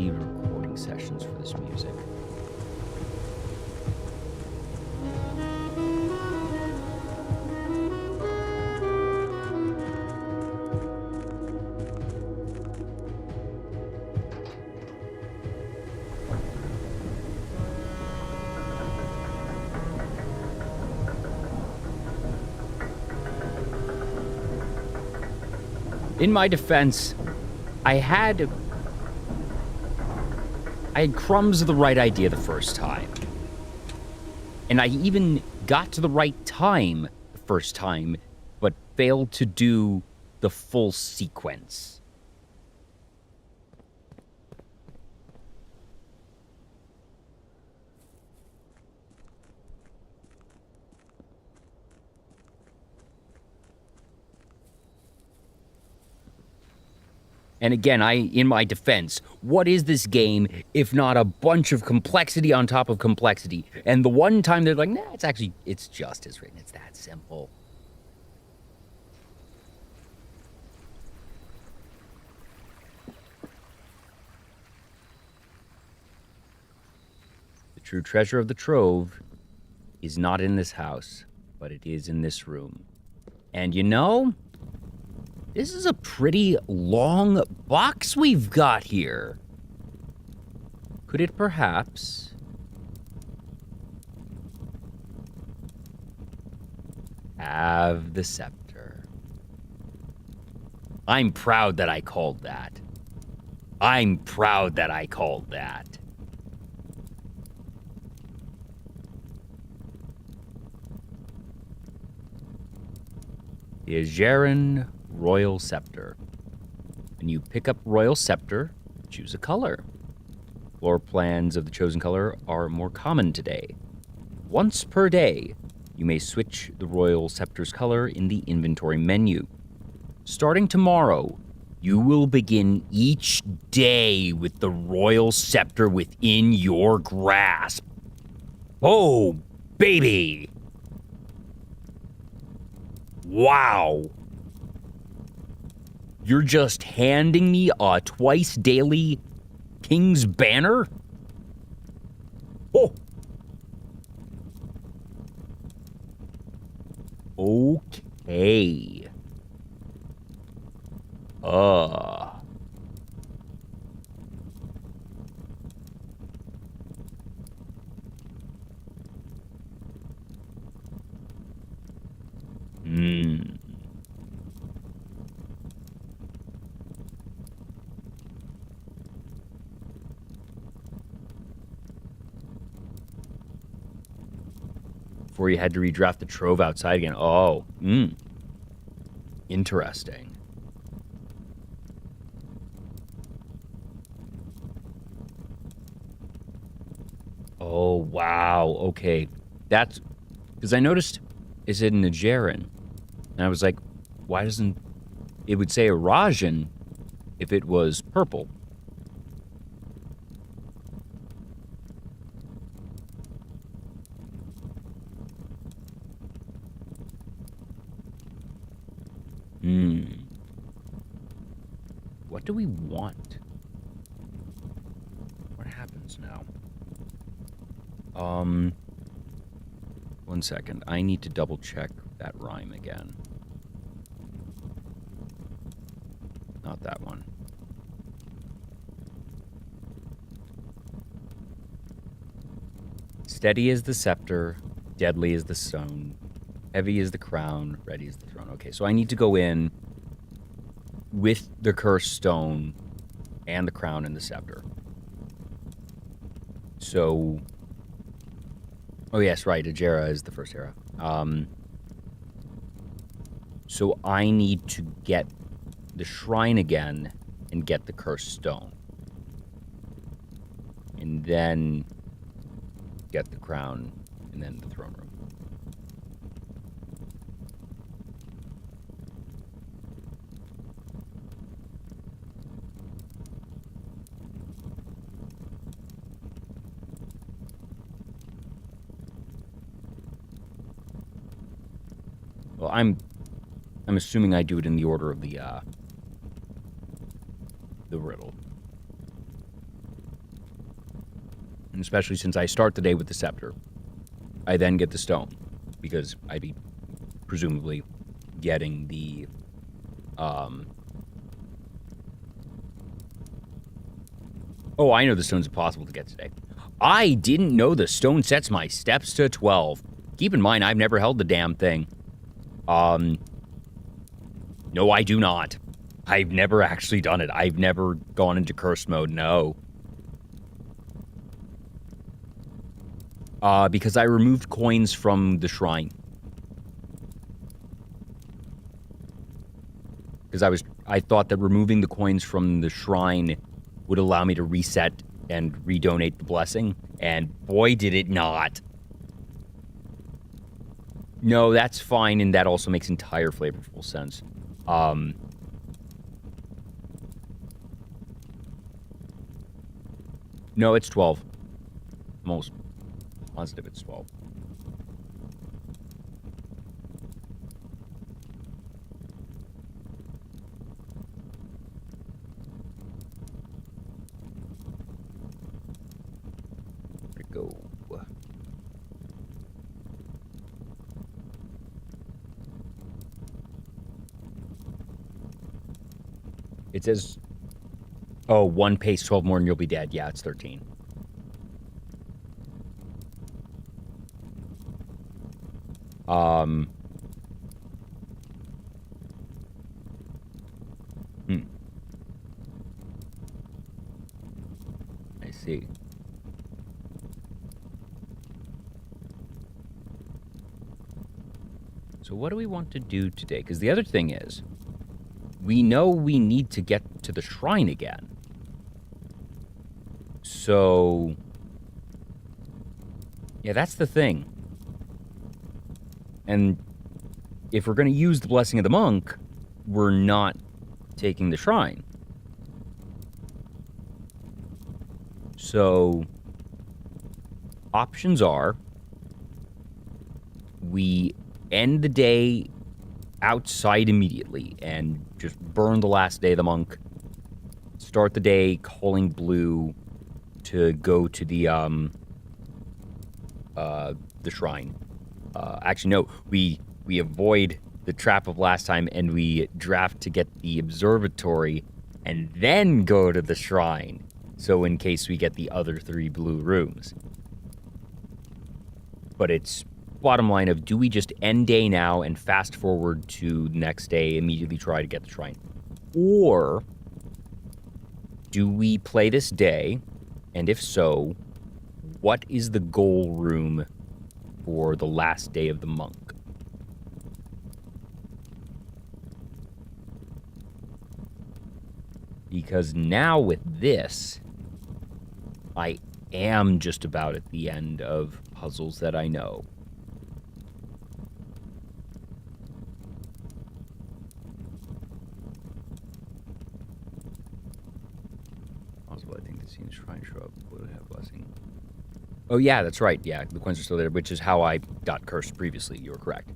Recording sessions for this music. In my defense, I had crumbs of the right idea the first time. And I even got to the right time the first time, but failed to do the full sequence. And again, in my defense, what is this game if not a bunch of complexity on top of complexity? And the one time they're like, nah, it's just as written. It's that simple. The true treasure of the trove is not in this house, but it is in this room. And you know... This is a pretty long box we've got here. Could it perhaps have the scepter. I'm proud that I called that. I'm proud that I called that. The Ajeran Royal Scepter. When you pick up Royal Scepter, choose a color. Floor plans of the chosen color are more common today. Once per day, you may switch the Royal Scepter's color in the inventory menu. Starting tomorrow, you will begin each day with the Royal Scepter within your grasp. Oh, baby! Wow! You're just handing me a twice daily King's Banner? Oh! Okay. Before you had to redraft the trove outside again. Oh, interesting. Oh, wow. Okay. That's because I noticed it said Najaran. And I was like, why doesn't it would say Arajan if it was purple? What do we want? What happens now? 1 second. I need to double check that rhyme again. Not that one. Steady is the scepter, deadly is the stone, heavy is the crown, ready is the throne. Okay, so I need to go in with the cursed stone and the crown and the scepter. So, oh yes, right, Ajera is the first era. So I need to get the shrine again and get the cursed stone. And then get the crown and then the throne room. Well, I'm assuming I do it in the order of the riddle. And especially since I start the day with the scepter. I then get the stone, because I'd be presumably getting the Oh, I know the stone's impossible to get today. I didn't know the stone sets my steps to 12. Keep in mind, I've never held the damn thing. No, I do not. I've never actually done it. I've never gone into curse mode, no. Because I removed coins from the shrine. Because I thought that removing the coins from the shrine would allow me to reset and redonate the blessing, and boy did it not. No, that's fine, and that also makes entire flavorful sense. No, it's 12. Most positive it's 12. Where'd it go? It says, oh, 1 pace, 12 more, and you'll be dead. Yeah, it's 13. So what do we want to do today? Because the other thing is, we know we need to get to the shrine again. So, yeah, that's the thing. And if we're going to use the Blessing of the Monk, we're not taking the shrine. So, options are, we end the day outside immediately and just burn the last day of the monk. Start the day calling blue to go to the shrine. Actually, no, we avoid the trap of last time and we draft to get the observatory and then go to the shrine. So in case we get the other 3 blue rooms. But it's bottom line of, do we just end day now and fast forward to next day, immediately try to get the shrine? Or do we play this day? And if so, what is the goal room for the last day of the monk? Because now with this, I am just about at the end of puzzles that I know. Possible, I think the scene shrine show up would have blessing. Oh yeah, that's right. Yeah, the coins are still there, which is how I got cursed previously. You were correct.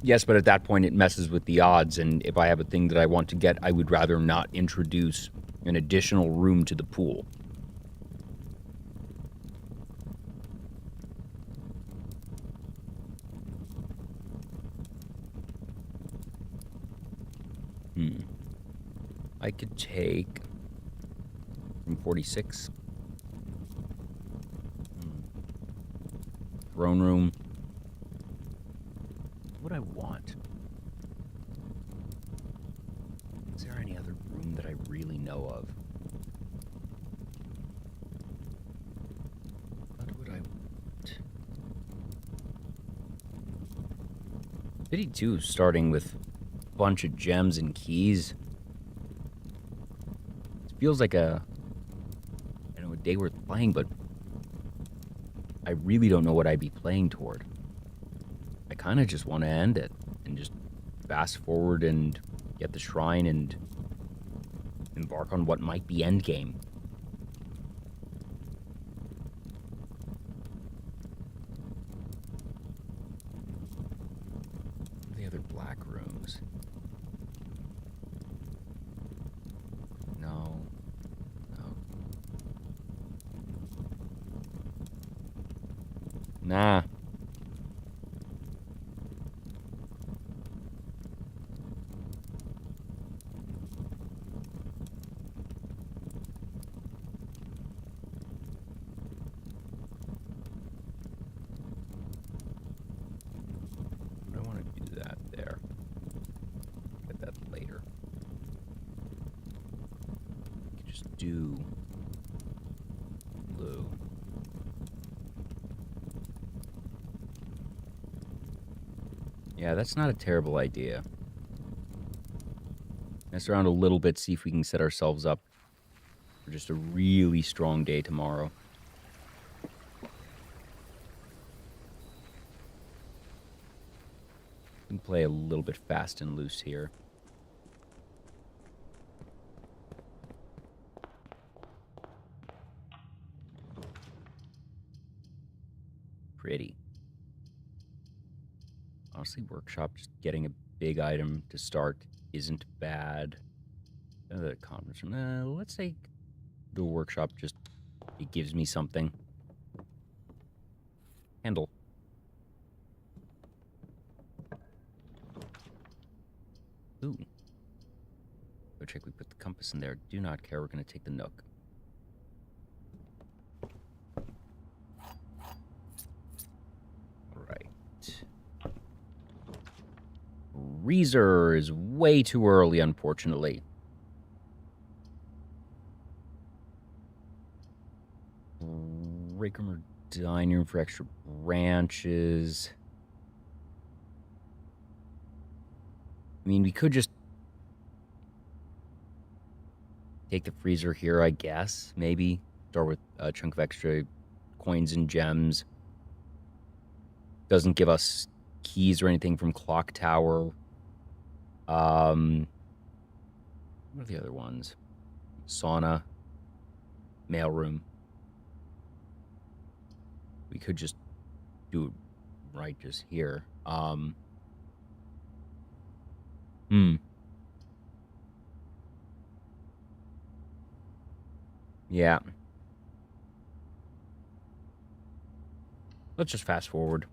Yes, but at that point it messes with the odds, and if I have a thing that I want to get, I would rather not introduce an additional room to the pool. I could take room 46. Throne room. What I want. Is there any other room that I really know of? What would I want? 52 starting with a bunch of gems and keys. It feels like a day worth playing, but I really don't know what I'd be playing toward. I kind of just want to end it and just fast forward and get the shrine and embark on what might be endgame. The other black rooms. No. Nah. I want to do that there. Get that later. I could just do blue. Yeah, that's not a terrible idea. Mess around a little bit, see if we can set ourselves up for just a really strong day tomorrow. We can play a little bit fast and loose here. Pretty. Honestly, workshop, just getting a big item to start isn't bad. The conference room, let's say the workshop, just, it gives me something. Handle. Ooh. Go check, we put the compass in there. Do not care, we're going to take the nook. freezer is way too early, unfortunately. Break room or dining room for extra branches. I mean, we could just take the freezer here, I guess. Maybe start with a chunk of extra coins and gems. Doesn't give us keys or anything from Clock Tower. What are the other ones? Sauna. Mailroom. We could just do it right just here. Yeah. Let's just fast forward.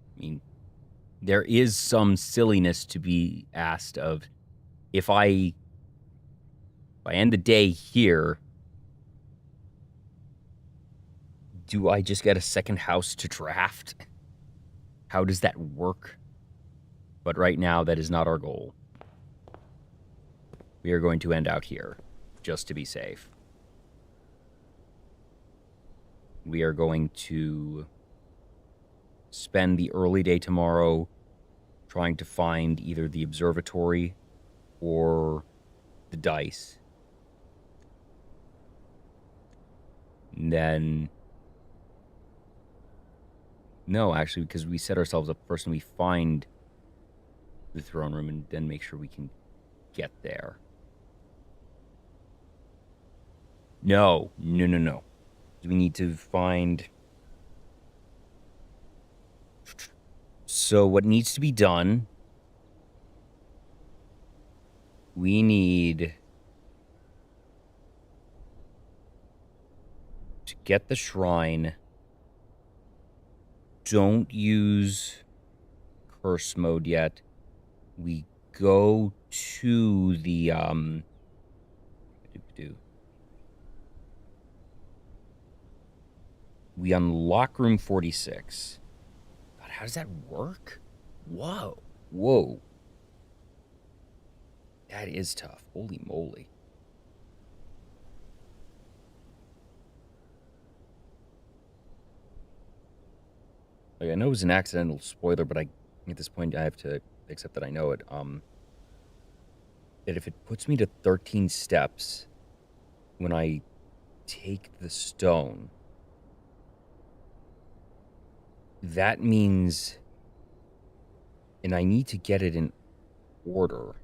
I mean, there is some silliness to be asked of if I end the day here, do I just get a second house to draft? How does that work? But right now, that is not our goal. We are going to end out here, just to be safe. We are going to spend the early day tomorrow trying to find either the observatory or the dice. And then... No, actually, because we set ourselves up first and we find the throne room and then make sure we can get there. No. We need to find... So what needs to be done... We need to get the shrine. Don't use curse mode yet. We go to the we unlock room 46. God, how does that work? Whoa. That is tough. Holy moly. Like, I know it was an accidental spoiler, but at this point I have to accept that I know it. That if it puts me to 13 steps when I take the stone, that means, and I need to get it in order,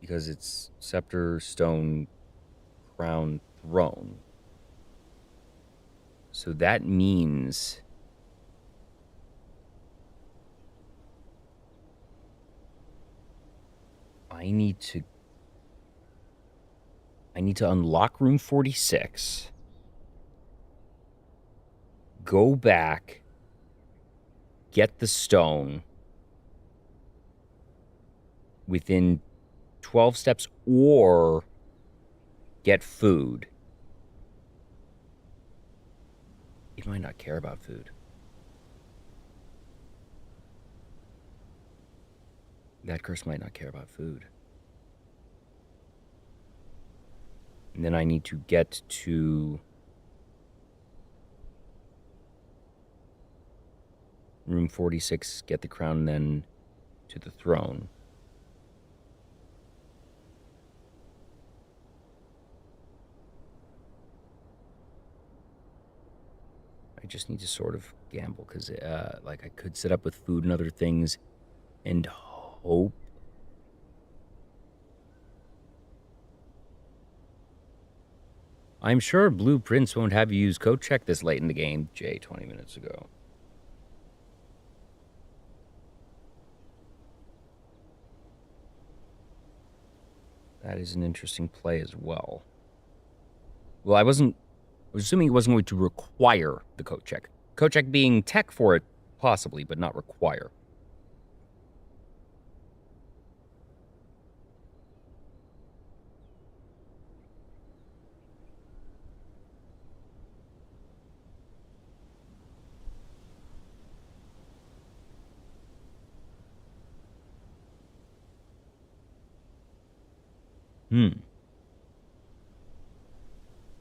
because it's scepter, stone, crown, throne. So that means I need to unlock room 46, go back, get the stone within 12 steps, or get food. It might not care about food. That curse might not care about food. And then I need to get to room 46, get the crown, and then to the throne. I just need to sort of gamble, because like, I could set up with food and other things and hope. I'm sure Blueprints won't have you use code check this late in the game, Jay, 20 minutes ago. That is an interesting play as well. Well, I was assuming it wasn't going to require the code check. Code check being tech for it, possibly, but not require.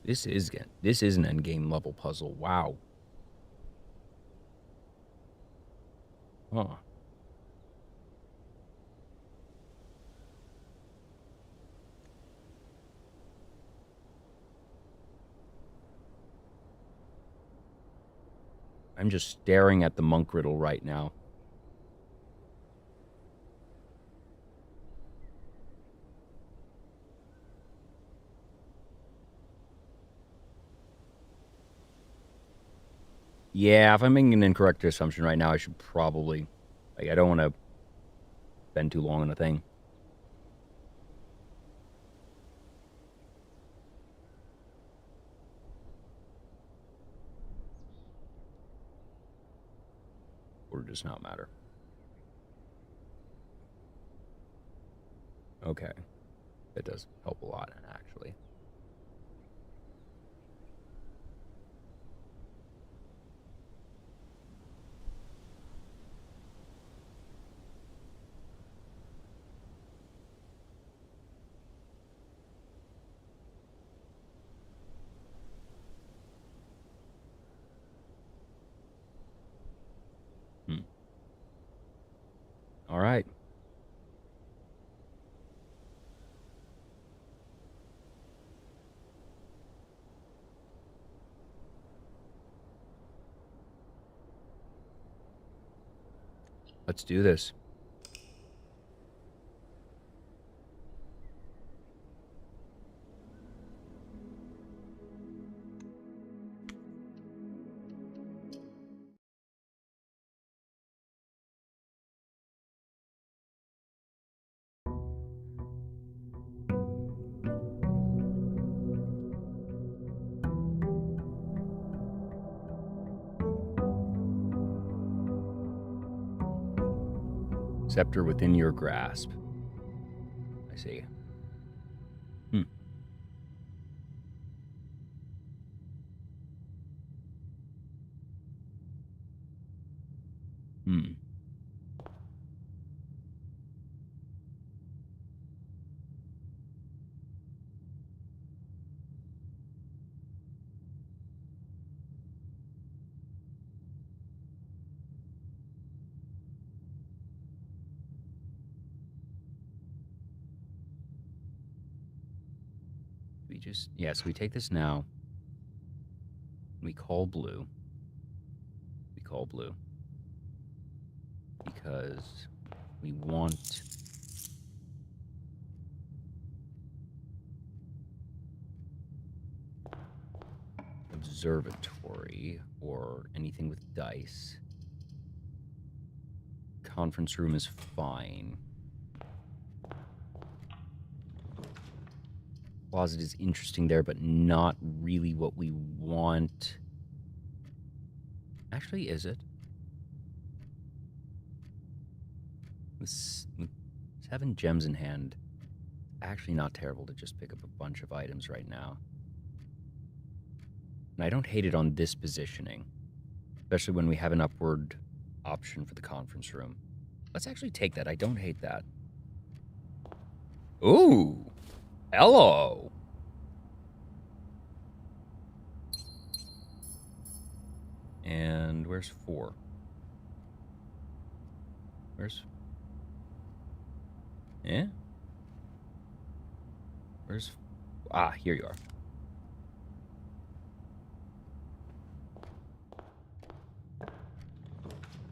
This is an endgame level puzzle. Wow. Huh. I'm just staring at the monk riddle right now. Yeah, if I'm making an incorrect assumption right now, I should probably... Like, I don't want to spend too long on a thing. Order does not matter. Okay. That does help a lot, actually. All right. Let's do this. Scepter within your grasp. I see. Yes, we take this now. We call blue. We call blue. Because we want... observatory or anything with dice. Conference room is fine. Closet is interesting there, but not really what we want. Actually, is it? With 7 gems in hand, actually not terrible to just pick up a bunch of items right now. And I don't hate it on this positioning, especially when we have an upward option for the conference room. Let's actually take that. I don't hate that. Ooh, hello. And where's 4? Where's... Eh? Where's... Ah, here you are.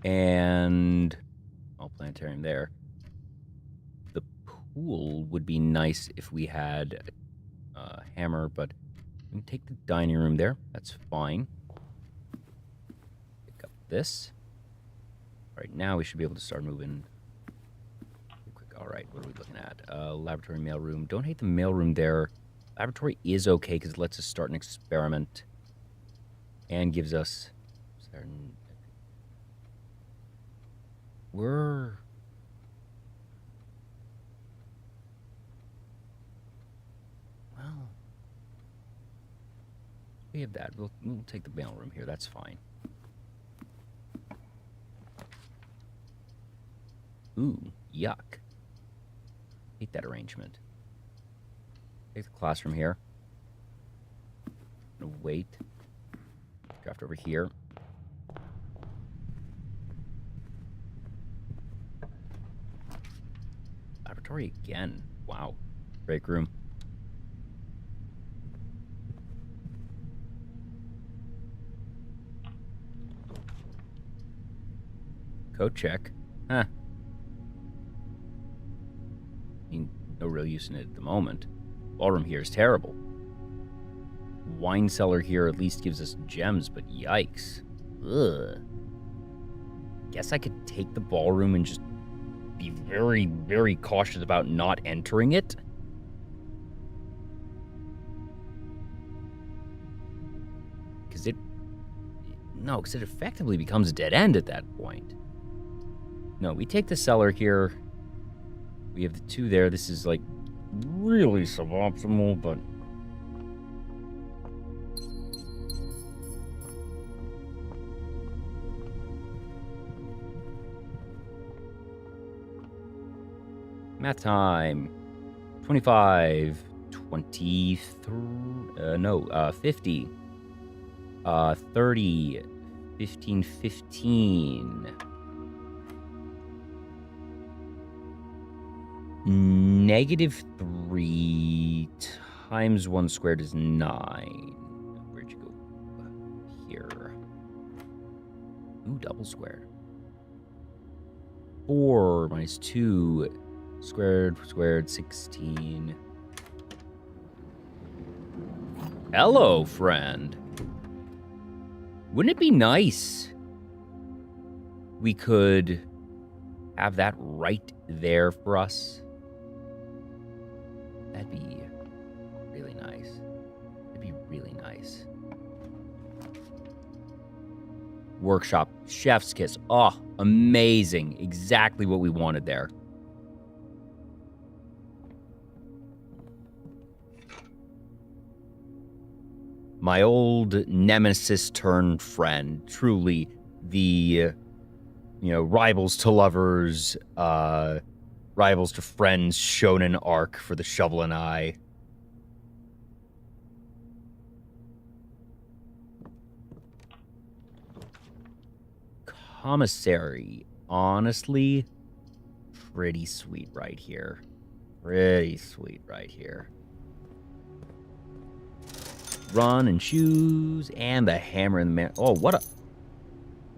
And... oh, planetarium there. The pool would be nice if we had a hammer, but we can take the dining room there. That's fine. Pick up this. Right now, we should be able to start moving. All right, what are we looking at? Laboratory, mailroom. Don't hate the mailroom there. Laboratory is okay because it lets us start an experiment and gives us certain... We're... well, we have that. We'll take the mailroom here. That's fine. Ooh, yuck. Hate that arrangement. Take the classroom here. I'm gonna wait. Draft over here. Laboratory again. Wow. Break room. Code check. Huh. I mean, no real use in it at the moment. Ballroom here is terrible. Wine cellar here at least gives us gems, but yikes. Ugh. Guess I could take the ballroom and just be very, very cautious about not entering it. Because it effectively becomes a dead end at that point. No, we take the cellar here. We have the 2 there. This is like really suboptimal, but math time. 25, 23, no, 50, 30, 15, 15. -3 times 1 squared is 9. Where'd you go? Here. Ooh, double squared. 4 minus 2 squared, 16. Hello, friend. Wouldn't it be nice we could have that right there for us? That'd be really nice. That'd be really nice. Workshop, chef's kiss. Oh, amazing. Exactly what we wanted there. My old nemesis turned friend. Truly the, rivals to lovers, rivals to friends shonen arc for the Shovel and I. Commissary. Honestly, pretty sweet right here. Pretty sweet right here. Run and shoes and the hammer and the man. Oh, what a...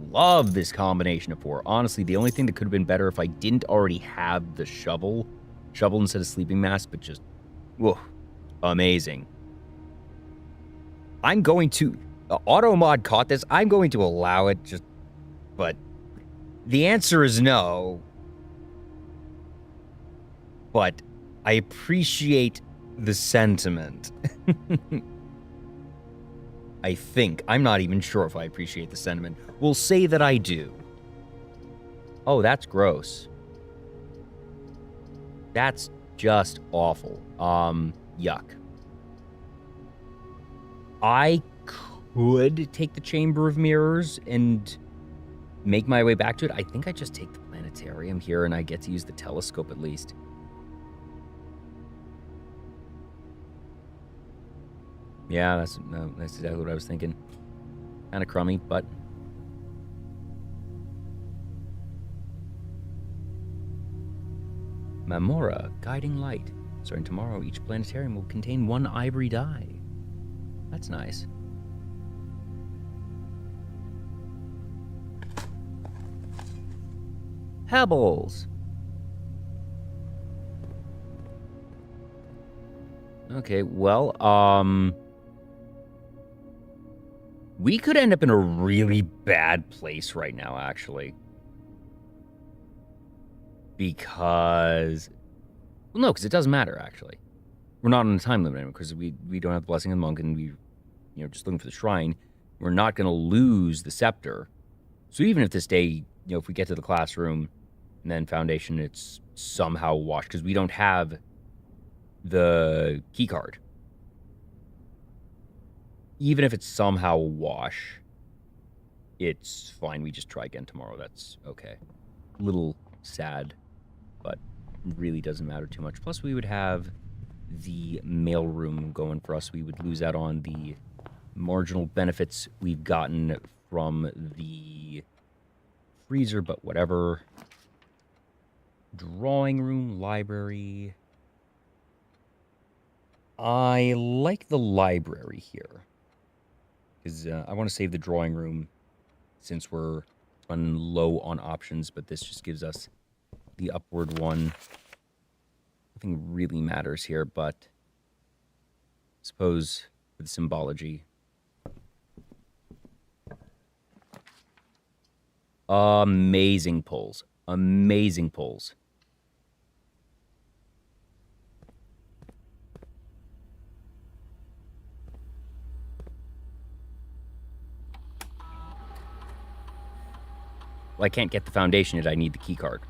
Love this combination of 4. Honestly, the only thing that could have been better if I didn't already have the shovel. Shovel instead of sleeping mask, but just... Whoa. Amazing. I'm going to... Automod caught this. I'm going to allow it, just... But... The answer is no. But... I appreciate the sentiment. I think. I'm not even sure if I appreciate the sentiment. We'll say that I do. Oh, that's gross. That's just awful. Yuck. I could take the Chamber of Mirrors and make my way back to it. I think I just take the planetarium here and I get to use the telescope at least. Yeah, that's exactly what I was thinking. Kind of crummy, but... Mamora, Guiding Light. Starting tomorrow, each planetarium will contain 1 ivory die. That's nice. Pebbles! Okay, well, we could end up in a really bad place right now, actually. Because... Well, no, because it doesn't matter, actually. We're not on a time limit anymore, because we don't have the Blessing of the Monk, and we, just looking for the shrine. We're not going to lose the scepter. So even if this day, if we get to the classroom, and then Foundation, it's somehow washed, because we don't have the key card. Even if it's somehow a wash, it's fine. We just try again tomorrow. That's okay. A little sad, but really doesn't matter too much. Plus, we would have the mailroom going for us. We would lose out on the marginal benefits we've gotten from the freezer, but whatever. Drawing room, library. I like the library here. Because I want to save the drawing room since we're running low on options, but this just gives us the upward one. Nothing really matters here, but I suppose for the symbology. Amazing pulls. Amazing pulls. Well, I can't get the foundation yet. I need the key card.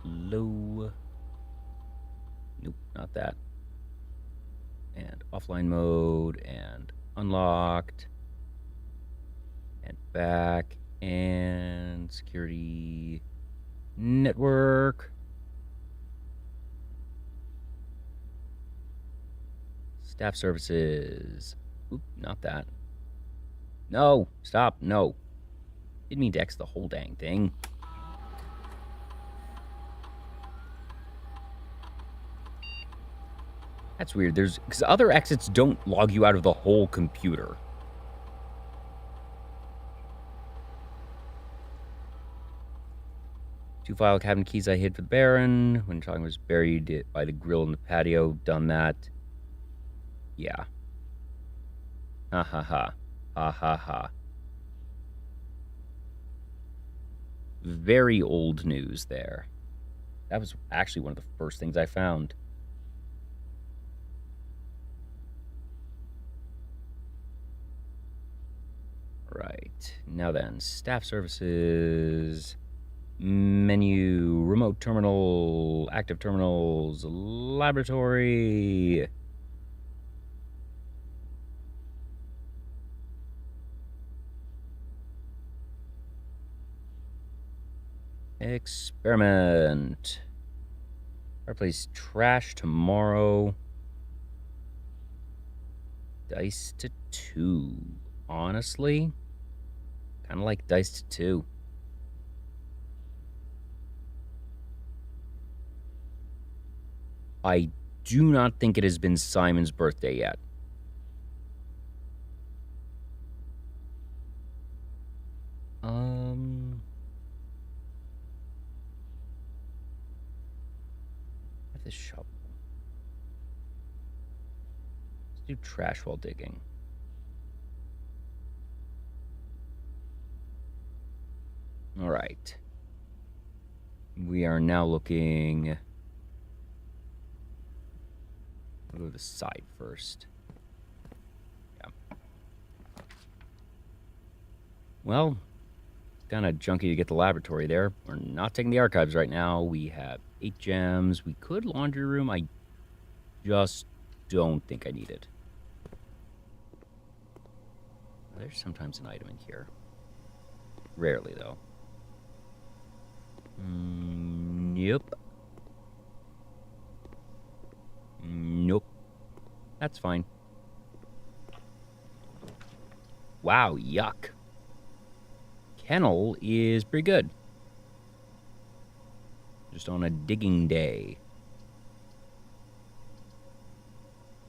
Low. Nope, not that. And offline mode, and unlocked. And back, and security network. Staff services. Oop, not that. No, stop, no. Didn't mean to X the whole dang thing. That's weird. Because other exits don't log you out of the whole computer. Two file cabinet keys I hid for the Baron. When talking was buried by the grill in the patio. Done that. Yeah. Ha ha ha. Ha ha ha. Very old news there. That was actually one of the first things I found. Right. Now then, staff services, menu, remote terminal, active terminals, laboratory. Experiment. Fireplace trash tomorrow. Dice to 2. Honestly, kind of like dice to 2. I do not think it has been Simon's birthday yet. Have this shovel. Let's do trash while digging. All right. We are now looking. We'll go to the side first. Yeah. Well, kind of junky to get the laboratory there. We're not taking the archives right now. We have 8 gems. We could laundry room. I just don't think I need it. There's sometimes an item in here. Rarely, though. Nope. Nope. That's fine. Wow, yuck. Kennel is pretty good. Just on a digging day.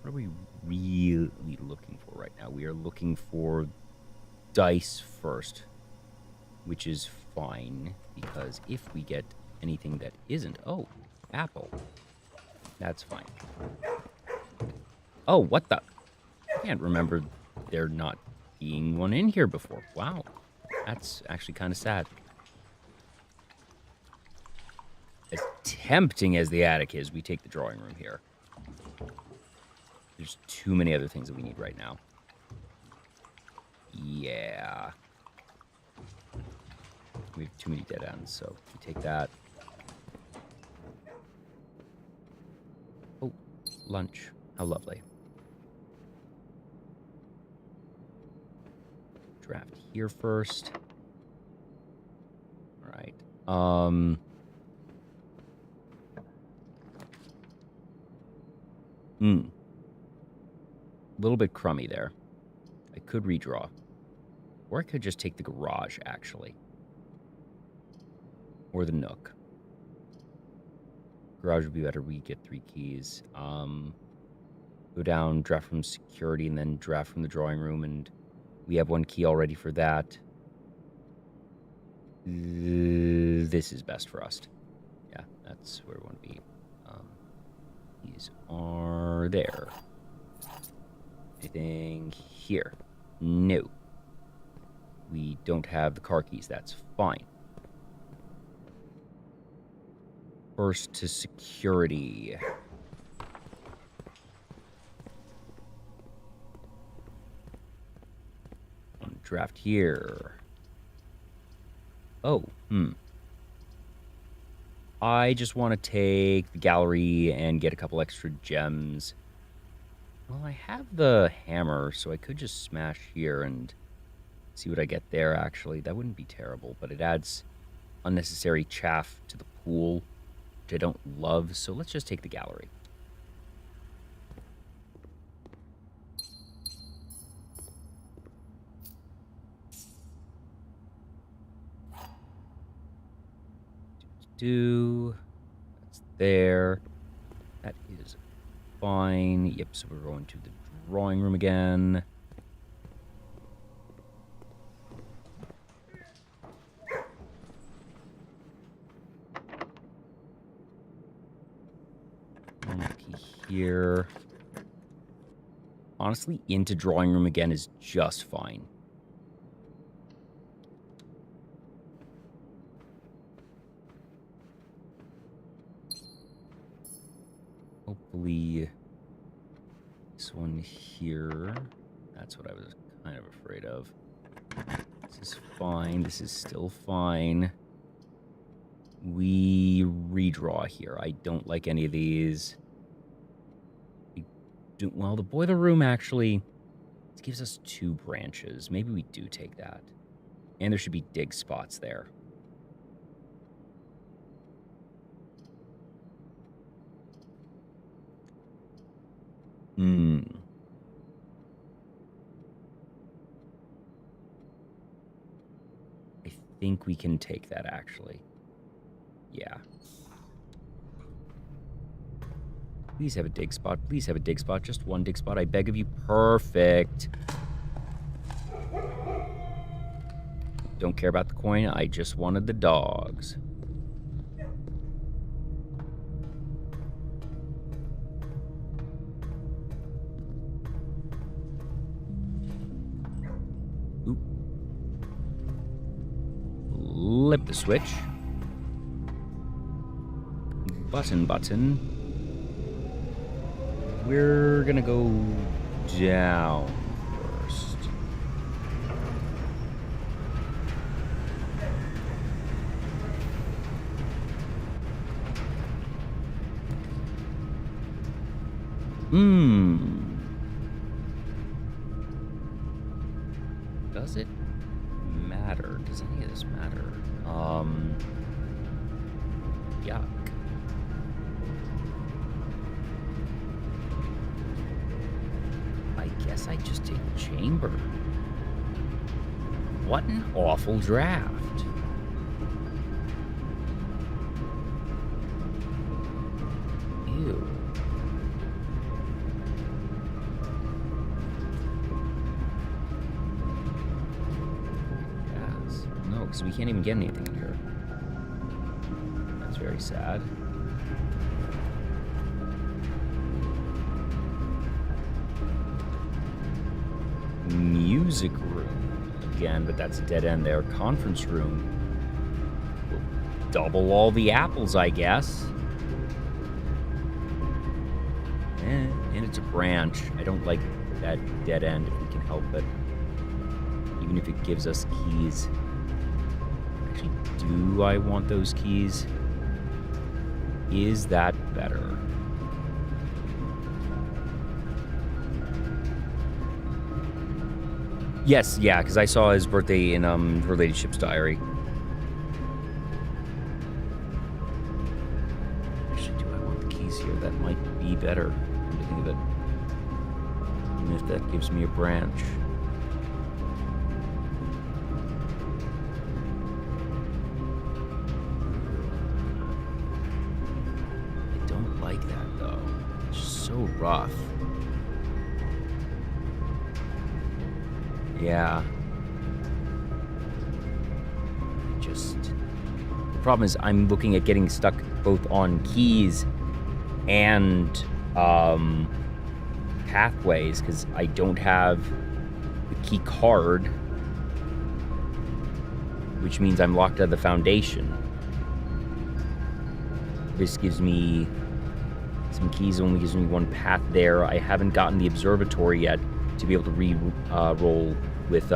What are we really looking for right now? We are looking for dice first, which is fine, because if we get anything that isn't... Oh, apple. That's fine. Oh, what the... I can't remember there not being one in here before. Wow. That's actually kind of sad. As tempting as the attic is, we take the drawing room here. There's too many other things that we need right now. Yeah. We have too many dead ends, so we take that. Oh, lunch. How lovely. Draft here first. All right. A little bit crummy there. I could redraw. Or I could just take the garage, actually. Or the nook. Garage would be better. We get 3 keys. Go down, draft from security, and then draft from the drawing room, and we have 1 key already for that. This is best for us. Yeah, that's where we want to be. These are there. Anything here? No. We don't have the car keys. That's fine. First to security. Draft here. Oh, I just want to take the gallery and get a couple extra gems. Well, I have the hammer, so I could just smash here and see what I get there, actually. That wouldn't be terrible, but it adds unnecessary chaff to the pool, which I don't love, so let's just take the gallery. That's there. That is fine. Yep, so we're going to the drawing room again. Here. Honestly, into drawing room again is just fine. Hopefully this one here. That's what I was kind of afraid of. This is fine. This is still fine. We redraw here. I don't like any of these. Well, the boiler room actually gives us 2 branches. Maybe we do take that. And there should be dig spots there. I think we can take that, actually. Yeah. Please have a dig spot. Please have a dig spot. Just 1 dig spot, I beg of you. Perfect. Don't care about the coin. I just wanted the dogs. Oop. Flip the switch. Button. We're gonna go down first. Does it matter? Does any of this matter? Yuck. I guess I just take the chamber. What an awful draft. Ew. Yes. No, because we can't even get anything in here. That's very sad. Music room again, but that's a dead end there. Conference room. We'll double all the apples, I guess. And it's a branch. I don't like that dead end if we can help it. Even if it gives us keys. Actually, do I want those keys? Is that better? Yes, yeah, because I saw his birthday in Her Ladyship's diary. Actually, do I want the keys here? That might be better. Come to think of it. Even if that gives me a branch. I don't like that though. It's just so rough. Yeah. The problem is I'm looking at getting stuck both on keys and pathways because I don't have the key card, which means I'm locked out of the foundation. This gives me some keys, only gives me one path there. I haven't gotten the observatory yet to be able to roll with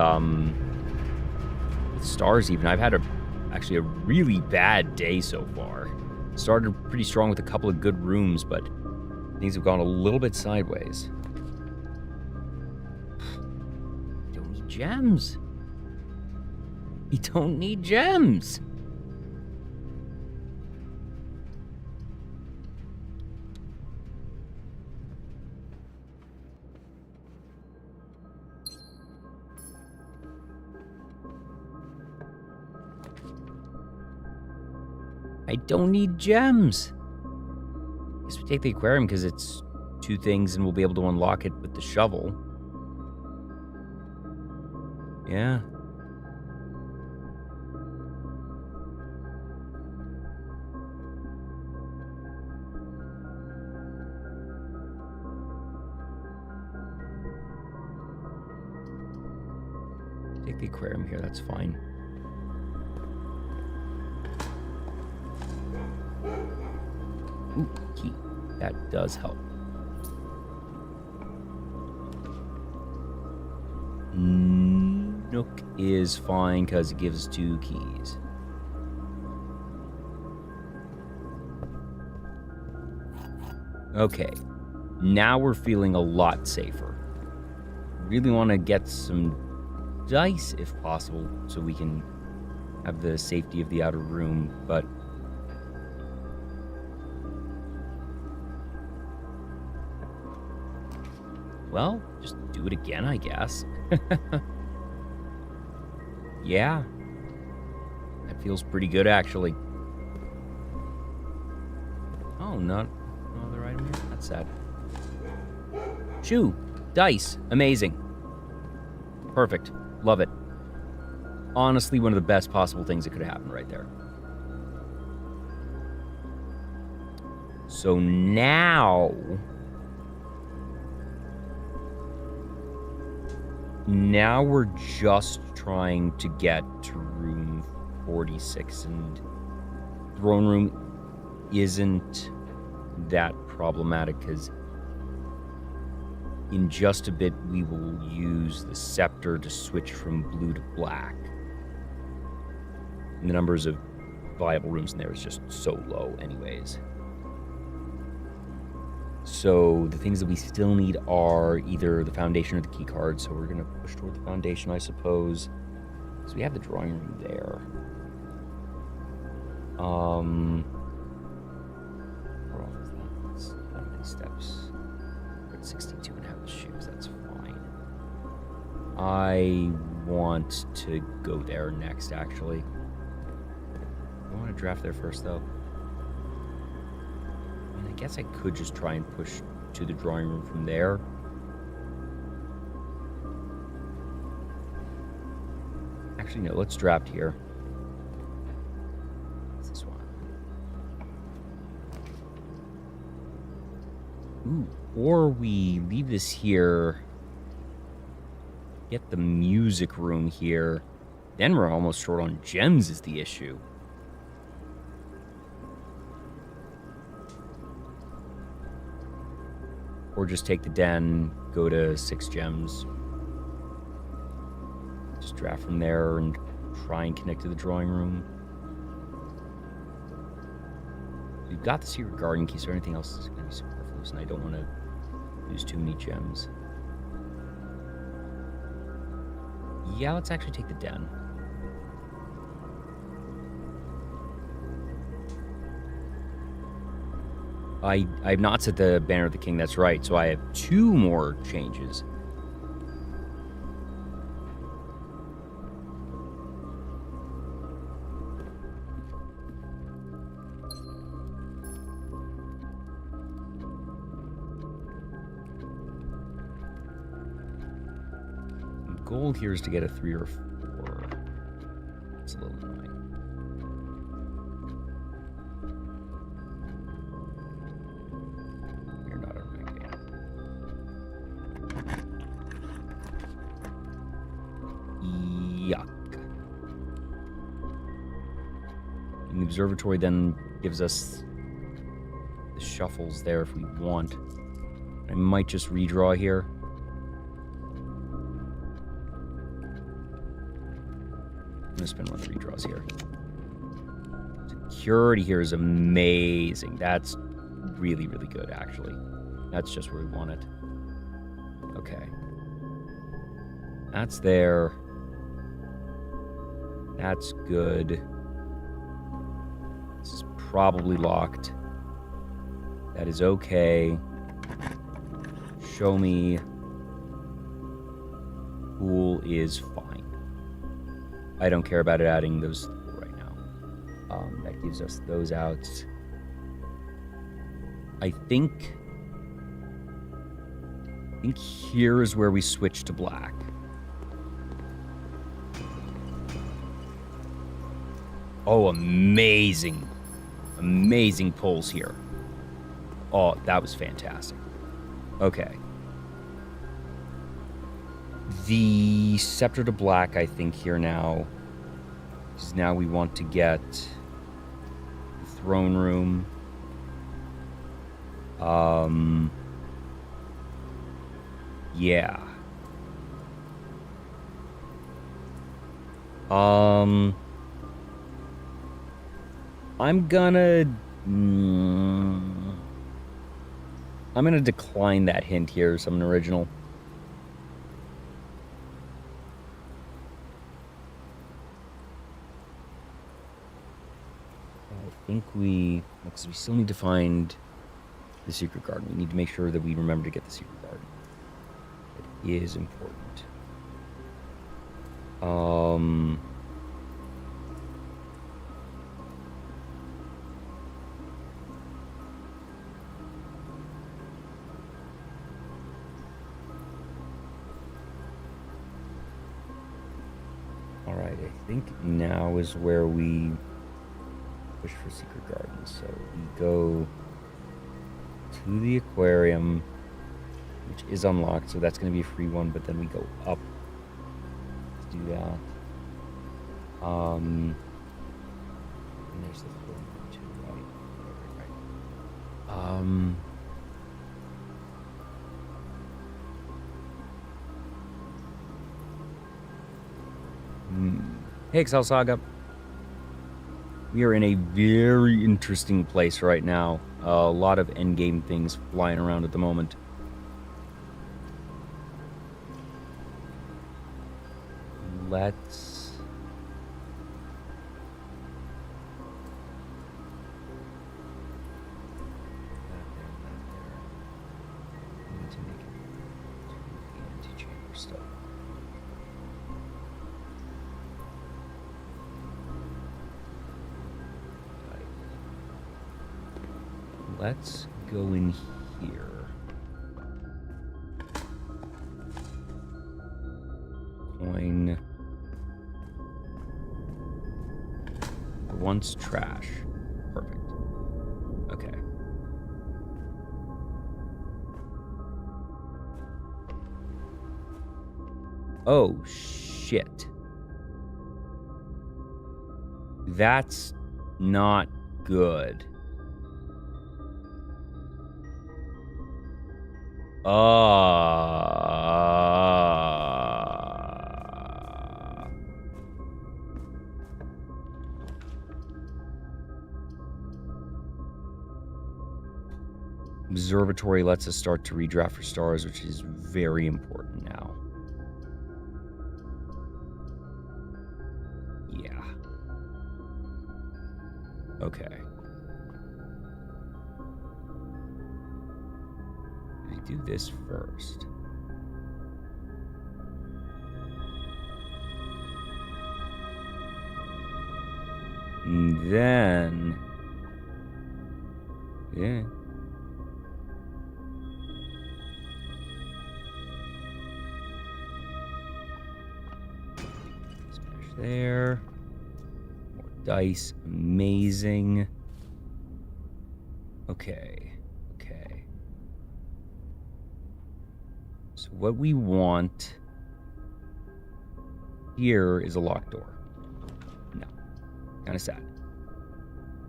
stars even. I've had actually a really bad day so far. Started pretty strong with a couple of good rooms, but things have gone a little bit sideways. You don't need gems. You don't need gems. I don't need gems. I guess we take the aquarium because it's 2 things and we'll be able to unlock it with the shovel. Yeah. Take the aquarium here, that's fine. Ooh, key. That does help. Nook is fine because it gives 2 keys. Okay. Now we're feeling a lot safer. Really want to get some dice if possible so we can have the safety of the outer room, but well, just do it again, I guess. Yeah. That feels pretty good, actually. Oh, no other item here? That's sad. Shoe. Dice. Amazing. Perfect. Love it. Honestly, one of the best possible things that could have happened right there. So now we're just trying to get to room 46, and throne room isn't that problematic because in just a bit we will use the scepter to switch from blue to black. And the numbers of viable rooms in there is just so low anyways. So the things that we still need are either the foundation or the key card. So we're going to push toward the foundation, I suppose. So we have the drawing room there. How off is that? That's not many steps. We're at 62 and have the shoes. That's fine. I want to go there next, actually. I want to draft there first, though. I guess I could just try and push to the drawing room from there. Actually, no, let's draft here. What's this one? Ooh, or we leave this here, get the music room here. Then we're almost short on gems is the issue. Or just take the den, go to 6 gems. Just draft from there and try and connect to the drawing room. We've got the secret garden key, so anything else is going to be superfluous, and I don't want to lose too many gems. Yeah, let's actually take the den. I've not set the Banner of the King, that's right, so I have 2 more changes. The goal here is to get a 3 or 4. It's a little annoying. You're not on my game. Yuck. And the observatory then gives us the shuffles there if we want. I might just redraw here. I'm gonna spend one of the redraws here. Security here is amazing. That's really, really good, actually. That's just where we want it. Okay. That's there. That's good. This is probably locked. That is okay. Show me. Pool is fine. I don't care about it adding those right now. That gives us those outs. I think here is where we switch to black. Oh, amazing. Amazing pulls here. Oh, that was fantastic. Okay. The scepter to black, I think, here now. Because now we want to get the throne room. Yeah. I'm gonna decline that hint here, something original. I think because we still need to find the secret garden. We need to make sure that we remember to get the secret garden. It is important. All right, I think now is where we push for secret gardens. So we go to the aquarium, which is unlocked, so that's going to be a free one, but then we go up to do that. And there's the floor too, right? Hey, Excel Saga. We are in a very interesting place right now. A lot of endgame things flying around at the moment. Let's... need to make it to the antechamber stuff. Let's go in here. Coin. Once trash. Perfect. Okay. Oh, shit. That's not good. Observatory lets us start to redraft for stars, which is very important now. Okay. We do this first. And then... yeah. Smash there. More dice. Amazing. Okay. Okay. So what we want here is a locked door. No. Kind of sad.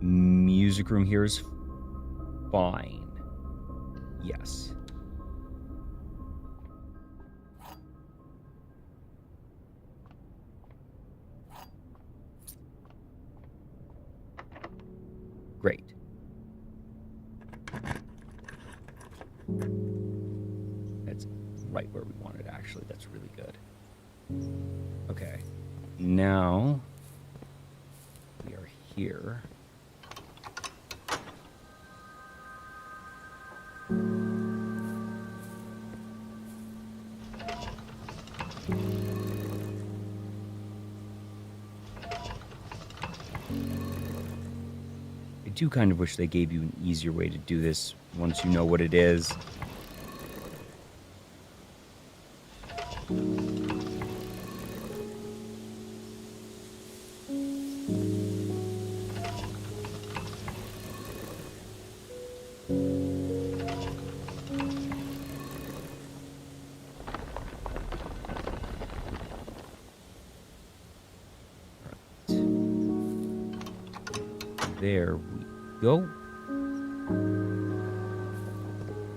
Music room here is fine. Yes. Great. That's right where we want it, actually. That's really good. Okay. Now, we are here. I do kind of wish they gave you an easier way to do this once you know what it is. There we go.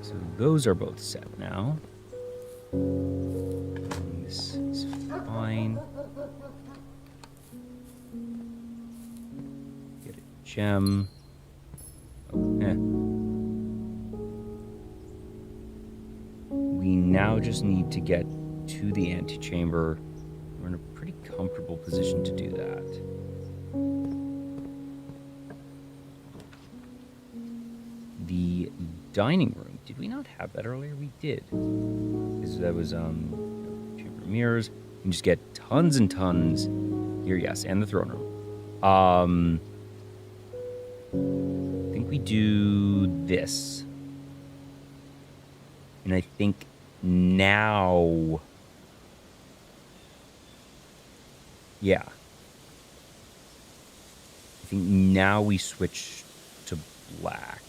So those are both set now. This is fine. Get a gem. Oh, We now just need to get to the antechamber. We're in a pretty comfortable position to do that. The dining room. Did we not have that earlier? We did. Because that was chamber of mirrors. You can just get tons and tons here, yes, and the throne room. I think we do this. And I think now, yeah. I think now we switch to black.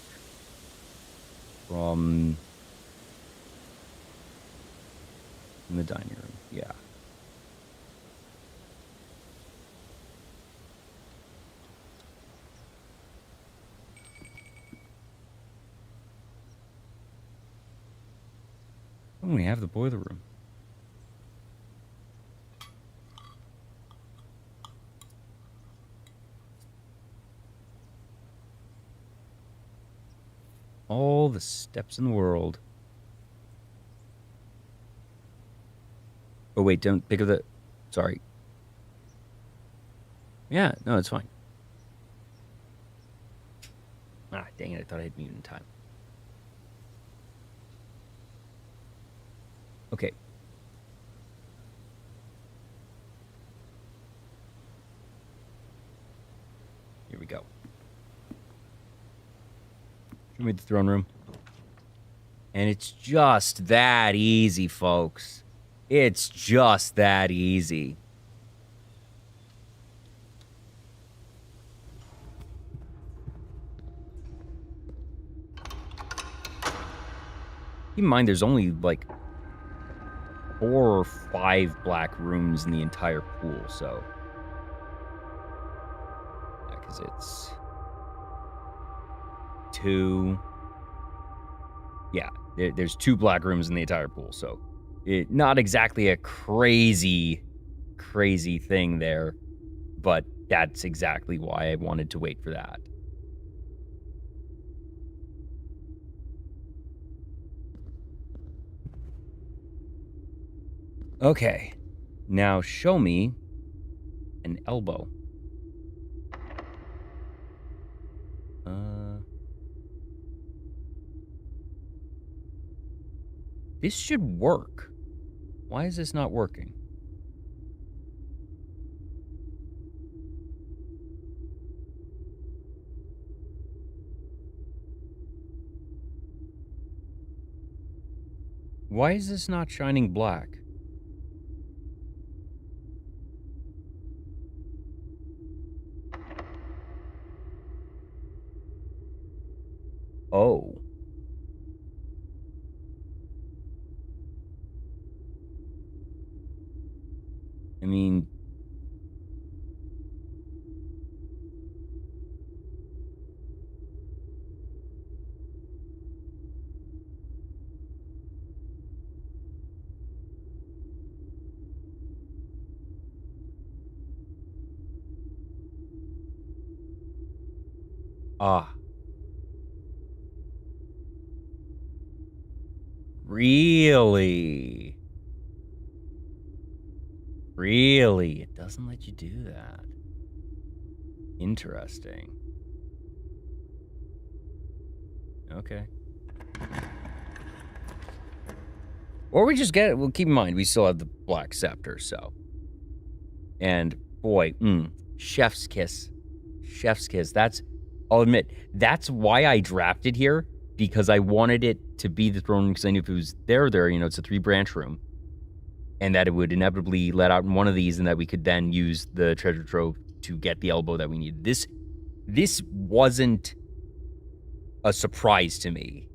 From the dining room, yeah. Oh, we have the boiler room. All the steps in the world. Oh, wait, don't pick up the... Sorry. Yeah, no, it's fine. Ah, dang it, I thought I had muted in time. Okay. Here we go. Show me the throne room. And it's just that easy, folks. It's just that easy. Keep in mind, there's only like 4 or 5 black rooms in the entire pool, so... yeah, because it's... 2... yeah, there's 2 black rooms in the entire pool, so... not exactly a crazy thing there, but that's exactly why I wanted to wait for that. Okay, now show me an elbow. This should work. Why is this not working? Why is this not shining black? Oh. I mean... Ah. Really? Really? It doesn't let you do that. Interesting. Okay. Or we just get it. Well, keep in mind, we still have the Black Scepter, so. And boy, chef's kiss. Chef's kiss. I'll admit, that's why I drafted here, because I wanted it to be the throne room, because I knew if it was there, it's a 3-branch room. And that it would inevitably let out in one of these, and that we could then use the treasure trove to get the elbow that we needed. This wasn't a surprise to me.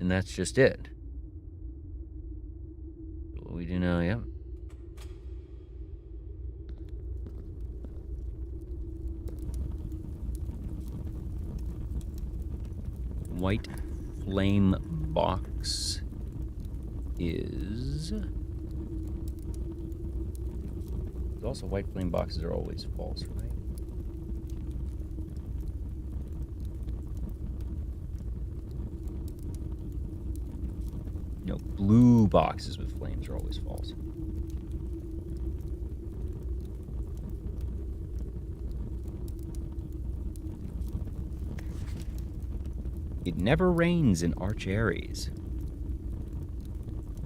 And that's just it. What we do now, yeah. White flame box is... Also, white flame boxes are always false, right? No, blue boxes with flames are always false. It never rains in Arch Aries.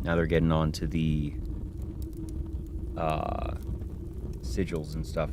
Now they're getting on to the sigils and stuff.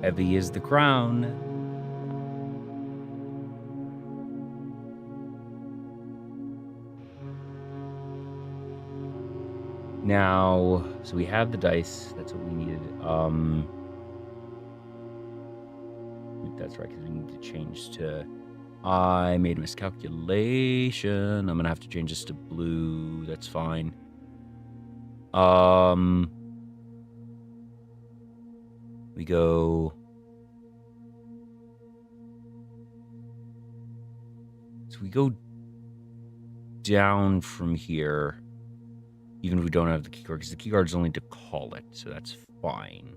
Heavy is the crown. Now, so we have the dice. That's what we needed. That's right, because we need to change to... I made a miscalculation. I'm gonna have to change this to blue. That's fine. We go... So we go down from here, even if we don't have the keycard, because the keycard is only to call it, so that's fine.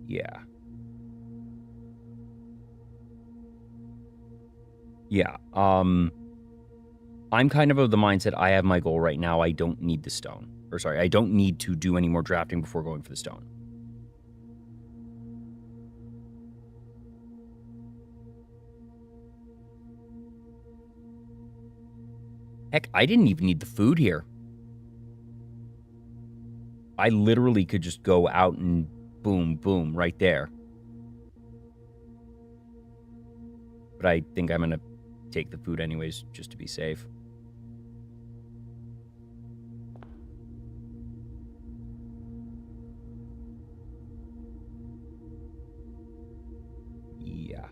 Yeah. Yeah, I'm kind of the mindset, I have my goal right now, I don't need the stone. Or sorry, I don't need to do any more drafting before going for the stone. Heck, I didn't even need the food here. I literally could just go out and boom, boom, right there. But I think I'm going to take the food anyways, just to be safe. Yeah.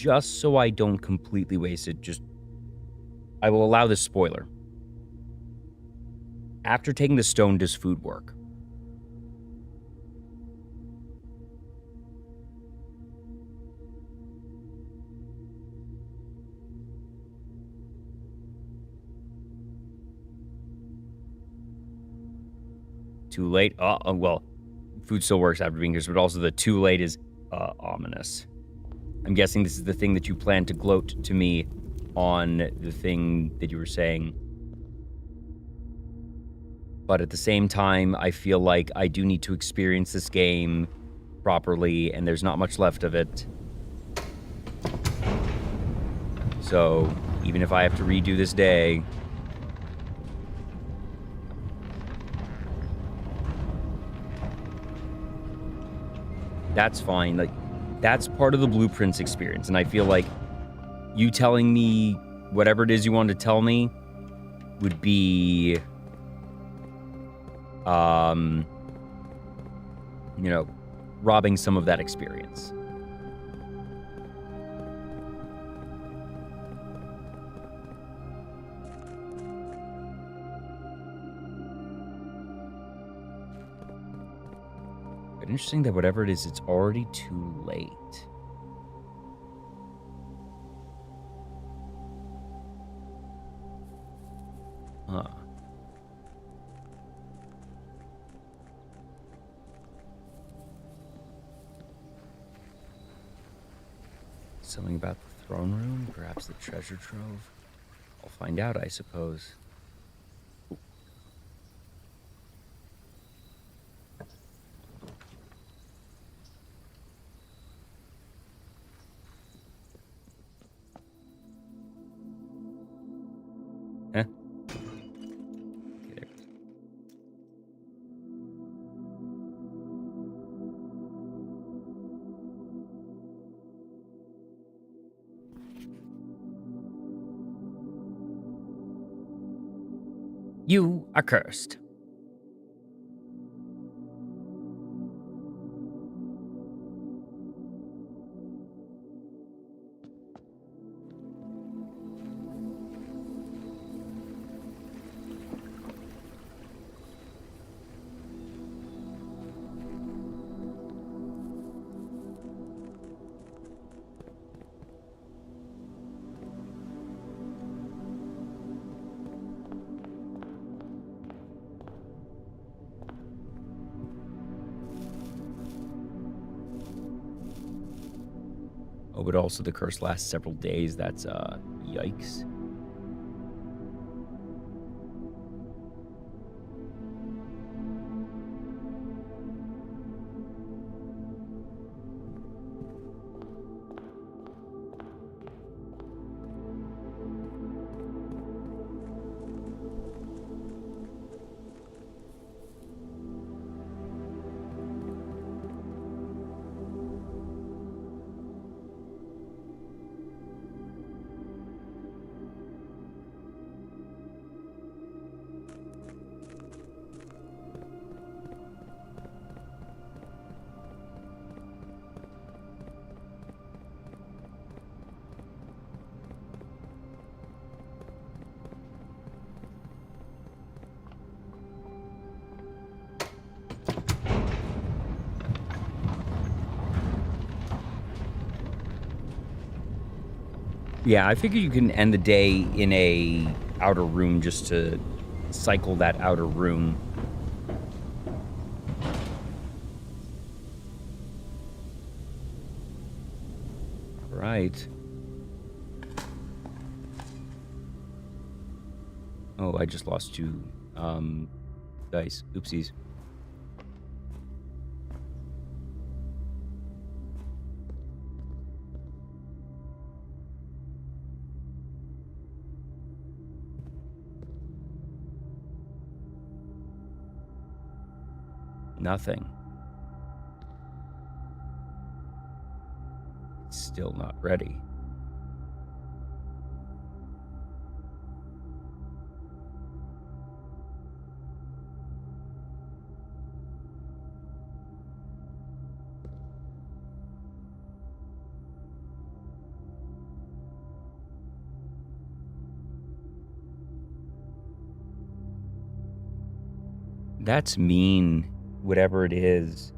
just so I don't completely waste it, I will allow this spoiler. After taking the stone, does food work? Too late? Well, food still works after being here, but also the too late is ominous. I'm guessing this is the thing that you plan to gloat to me on the thing that you were saying. But at the same time, I feel like I do need to experience this game properly, and there's not much left of it. So, even if I have to redo this day... that's fine. Like, that's part of the Blueprints experience, and I feel like you telling me whatever it is you wanted to tell me would be, robbing some of that experience. But interesting that whatever it is, it's already too late. Huh. Something about the throne room? Perhaps the treasure trove? I'll find out, I suppose. Huh? Okay. You are cursed. Oh, but also the curse lasts several days. That's, yikes. Yeah, I figure you can end the day in a outer room just to cycle that outer room. Right. Oh, I just lost 2 dice. Oopsies. Nothing. It's still not ready. That's mean, whatever it is.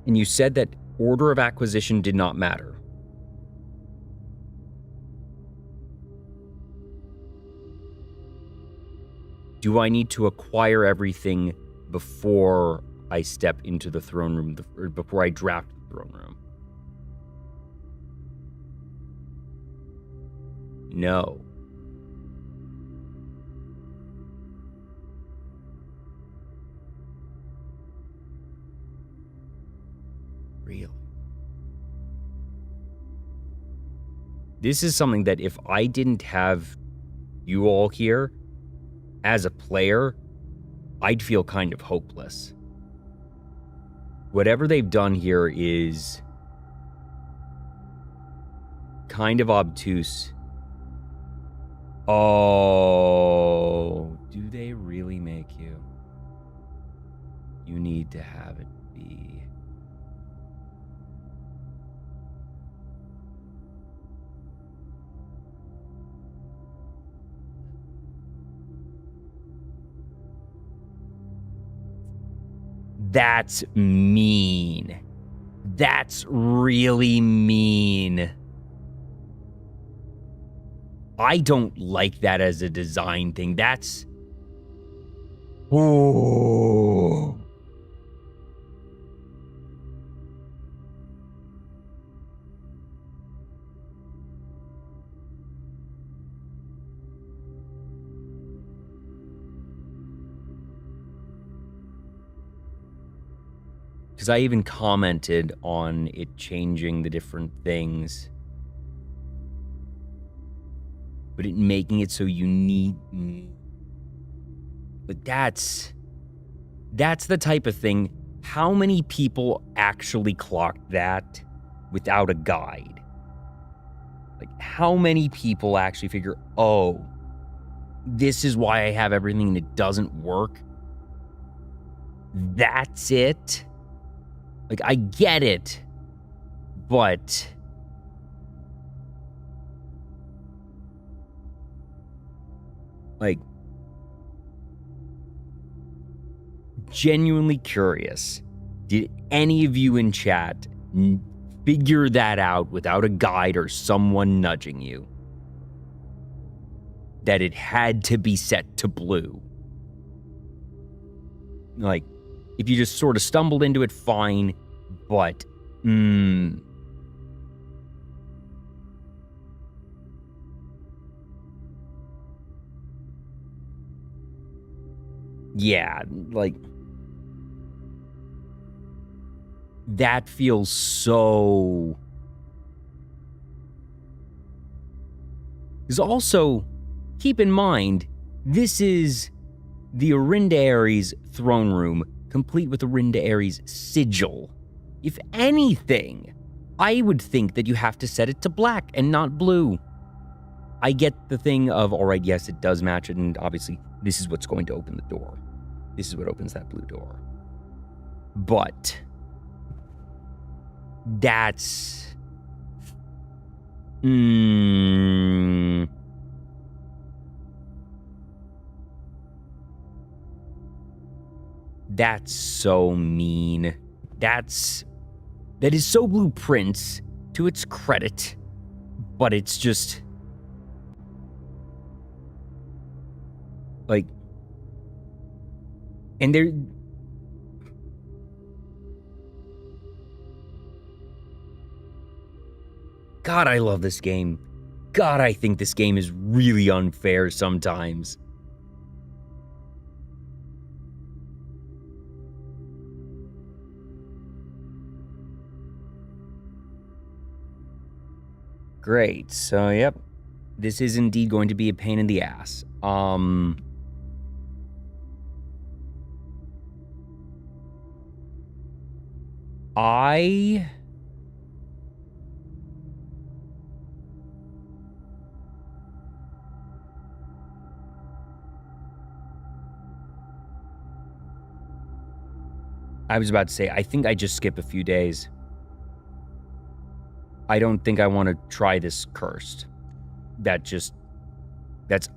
And you said that order of acquisition did not matter. Do I need to acquire everything before I step into the throne room, or before I draft the throne room? No. Really? This is something that if I didn't have you all here, as a player, I'd feel kind of hopeless. Whatever they've done here is kind of obtuse. Oh, do they really make you? You need to have it be. That's mean. That's really mean. I don't like that as a design thing. That's... Oh. Because I even commented on it changing the different things. But it making it so you need... But that's the type of thing. How many people actually clocked that without a guide? Like, how many people actually figure, oh, this is why I have everything and it doesn't work? That's it? Like, I get it, but... Like, genuinely curious, did any of you in chat figure that out without a guide or someone nudging you? That it had to be set to blue? Like, if you just sort of stumbled into it, fine, but, yeah, like, that feels so... Because also, keep in mind, this is the Orinda Ares throne room, complete with Orinda Ares' sigil. If anything, I would think that you have to set it to black and not blue. I get the thing of, all right, yes, it does match it, and obviously this is what's going to open the door. This is what opens that blue door. But that's... That's so mean. That is so Blueprints, to its credit, but it's just... Like... And they're... God, I love this game. God, I think this game is really unfair sometimes. Great, so yep. This is indeed going to be a pain in the ass. I was about to say, I think I just skip a few days. I don't think I want to try this cursed. That's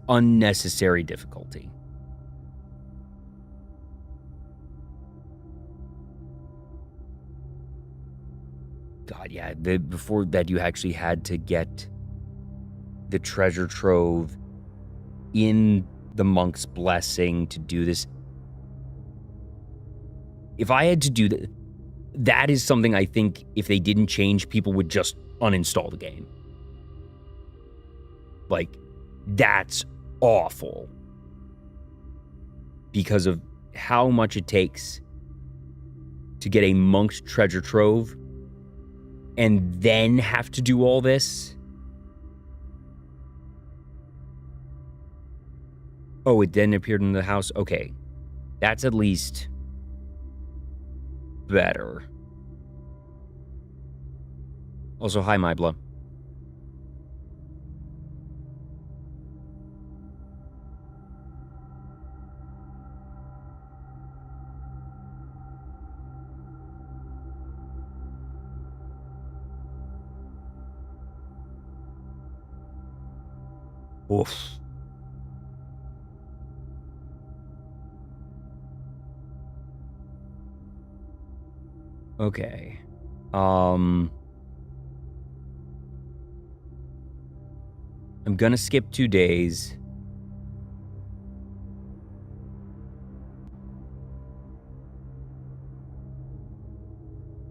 unnecessary difficulty. God, yeah. Before that, you actually had to get the treasure trove in the monk's blessing to do this. If I had to do that, that is something I think if they didn't change, people would just uninstall the game. Like, that's awful. Because of how much it takes to get a monk's treasure trove and then have to do all this. Oh, it then appeared in the house? Okay. That's at least better. Also, hi, Mybla. Oof. Okay. I'm gonna skip 2 days.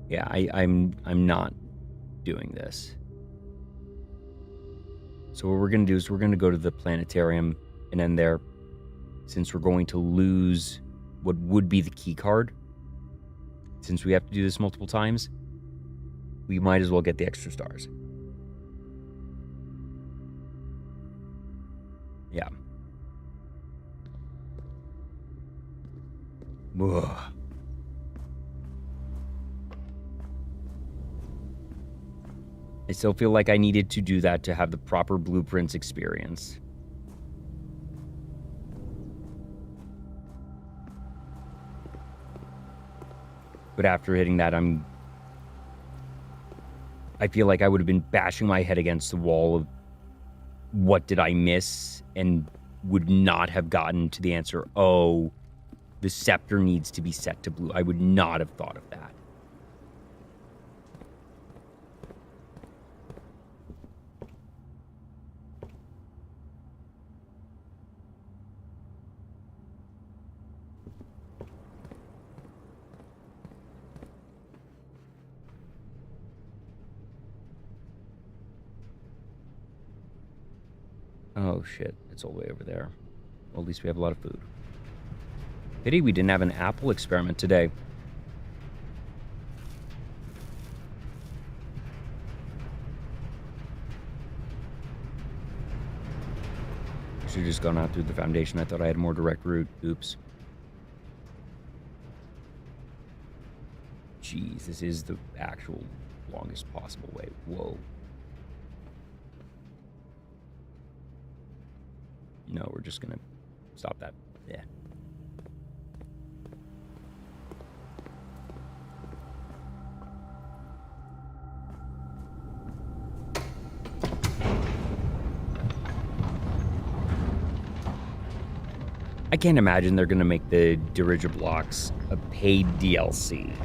Yeah, I'm not doing this. So what we're gonna do is we're gonna go to the planetarium and end there, since we're going to lose what would be the key card. Since we have to do this multiple times, we might as well get the extra stars. Yeah. Ugh. I still feel like I needed to do that to have the proper blueprints experience. But after hitting that, I feel like I would have been bashing my head against the wall of what did I miss, and would not have gotten to the answer, oh, the scepter needs to be set to blue. I would not have thought of that. Oh, shit. It's all the way over there. Well, at least we have a lot of food. Pity we didn't have an apple experiment today. Should have just gone out through the foundation. I thought I had a more direct route. Oops. Jeez, this is the actual longest possible way. Whoa. No, we're just gonna stop that. Yeah. I can't imagine they're gonna make the Dirigiblocks a paid DLC.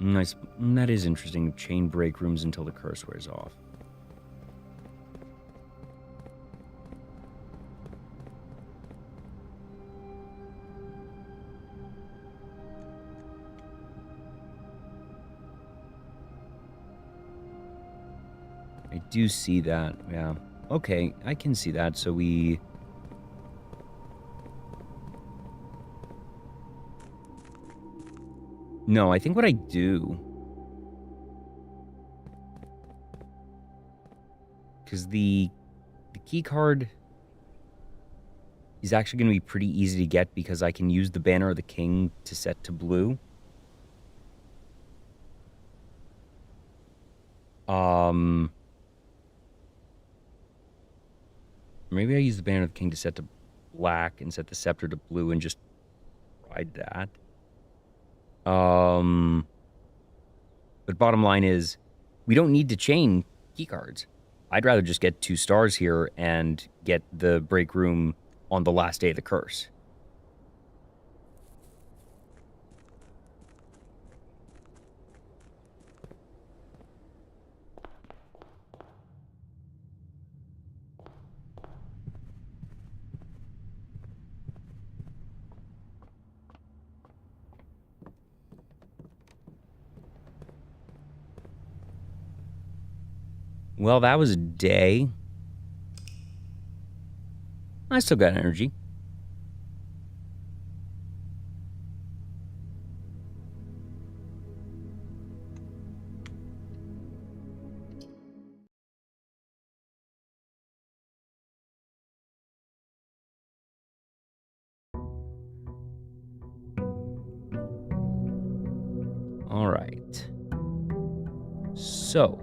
Nice. That is interesting. Chain break rooms until the curse wears off. I do see that. Yeah. Okay, I can see that. So we... No, I think what I do... Because the key card is actually going to be pretty easy to get because I can use the Banner of the King to set to blue. Maybe I use the Banner of the King to set to black and set the Scepter to blue and just ride that. But bottom line is, we don't need to chain key cards. I'd rather just get 2 stars here and get the break room on the last day of the curse. Well, that was a day. I still got energy. All right. So.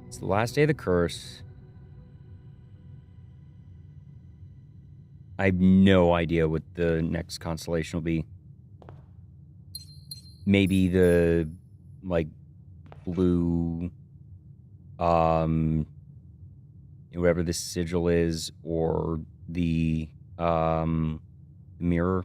It's the last day of the curse. I have no idea what the next constellation will be. Maybe the, like, blue, whatever the sigil is, or the, mirror.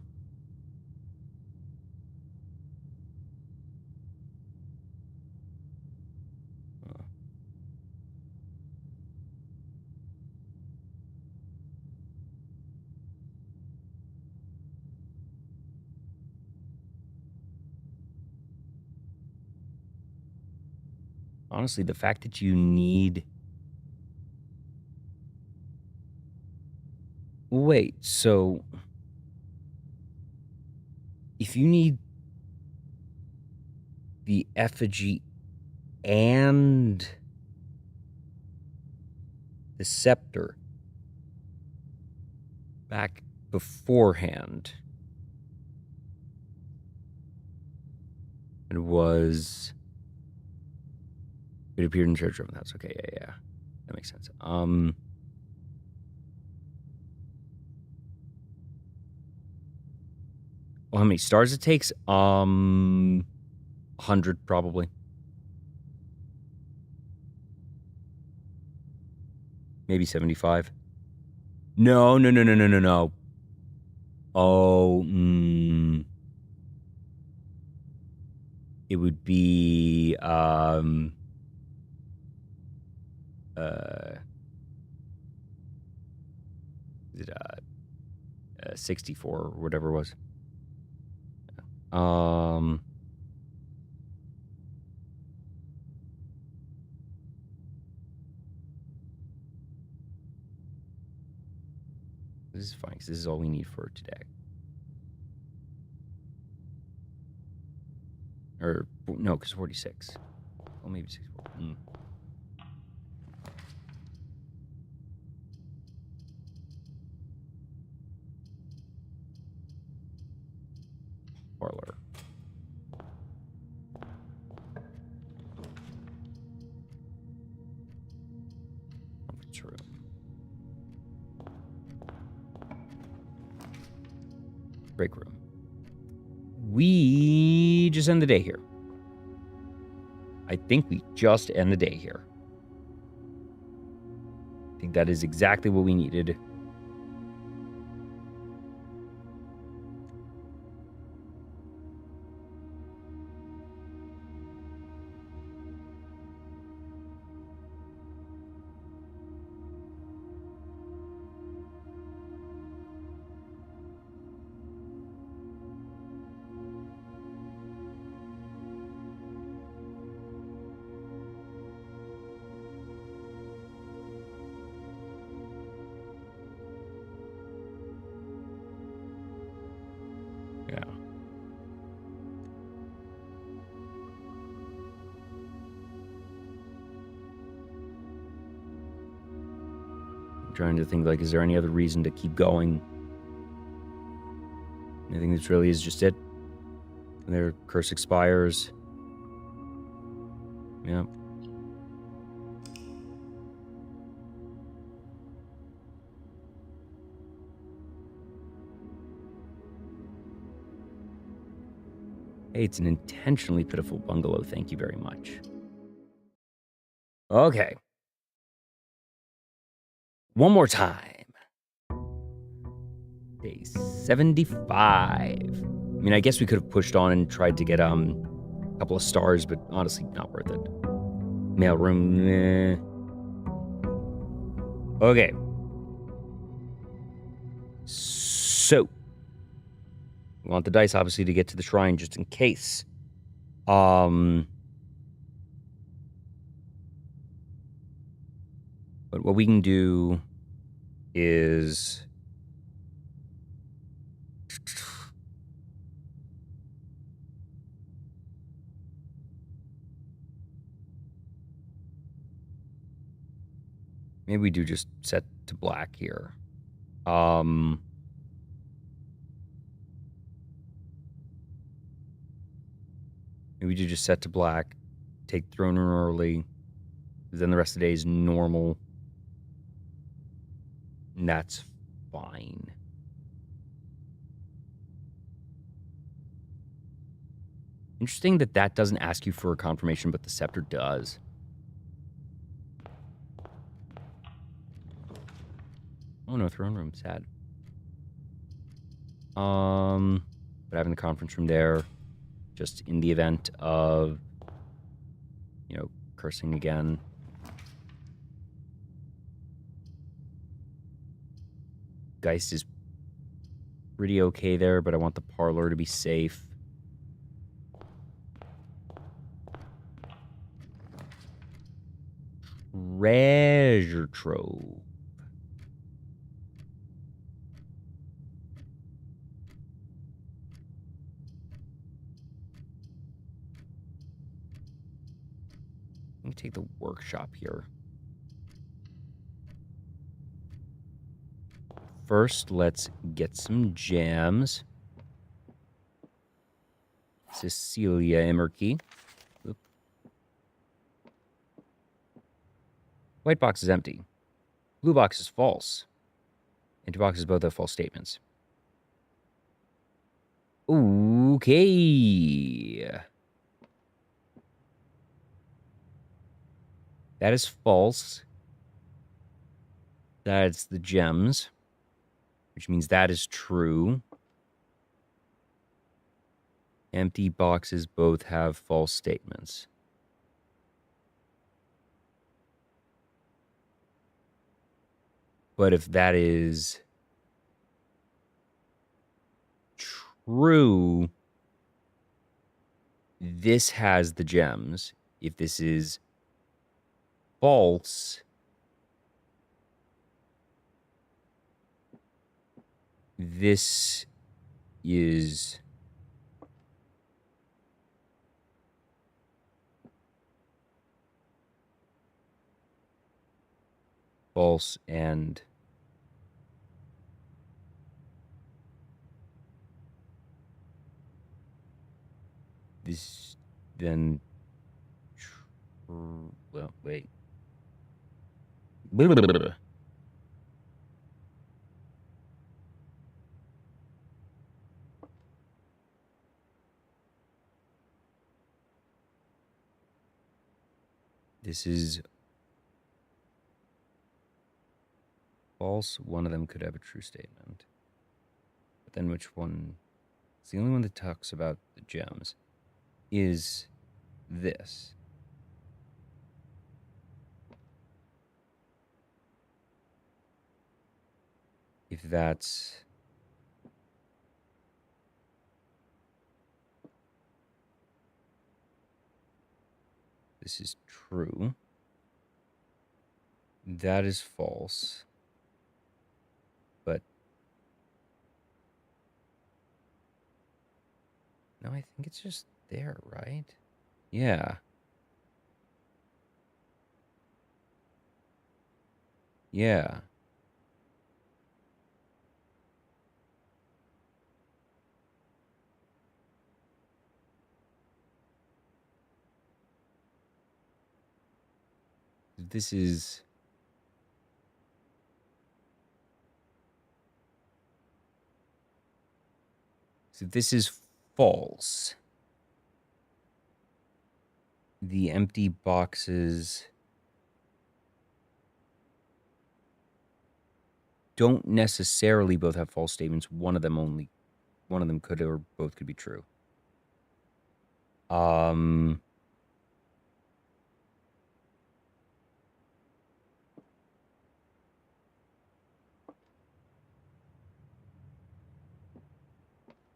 Honestly, the fact that you need... Wait, so... If you need the effigy and the scepter back beforehand, it was... It appeared in Church of House. Okay, yeah. That makes sense. Well, how many stars it takes? 100 probably. Maybe 75. No. Oh, it would be is it 64 or whatever it was. This is fine because this is all we need for today. Or no, because 46. Well, maybe 64. Parlor. Conference room. Break room. We just end the day here. I think we just end the day here. I think that is exactly what we needed. Yeah. I'm trying to think, like, is there any other reason to keep going? I think this really is just it. And their curse expires. Yeah. Hey, it's an intentionally pitiful bungalow. Thank you very much. Okay. One more time. Day 75. I mean, I guess we could have pushed on and tried to get a couple of stars, but honestly, not worth it. Mailroom, Okay. So, We want the dice, obviously, to get to the shrine just in case. But what we can do is... maybe we do just set to black here. Maybe we do just set to black, take throne room early, then the rest of the day is normal. And that's fine. Interesting that that doesn't ask you for a confirmation, but the scepter does. Oh no, throne room, sad. But having the conference room there, just in the event of, you know, cursing again. Geist is pretty okay there, but I want the parlor to be safe. Treasure trove. Let me take the workshop here. First, let's get some jams. Cecilia Emerke. Oop. White box is empty. Blue box is false. And two boxes both have false statements. Okay. That is false. That's the gems, which means that is true. Empty boxes both have false statements. But if that is true, this has the gems. If this is false, this is false and this then true. Well, wait. Blah, blah, blah, blah. This is false. One of them could have a true statement. But then which one? It's the only one that talks about the gems. Is this. If that's... this is true. That is false. But no, I think it's just there, right? Yeah. Yeah. This is... so this is false. The empty boxes don't necessarily both have false statements. One of them could, or both could be true.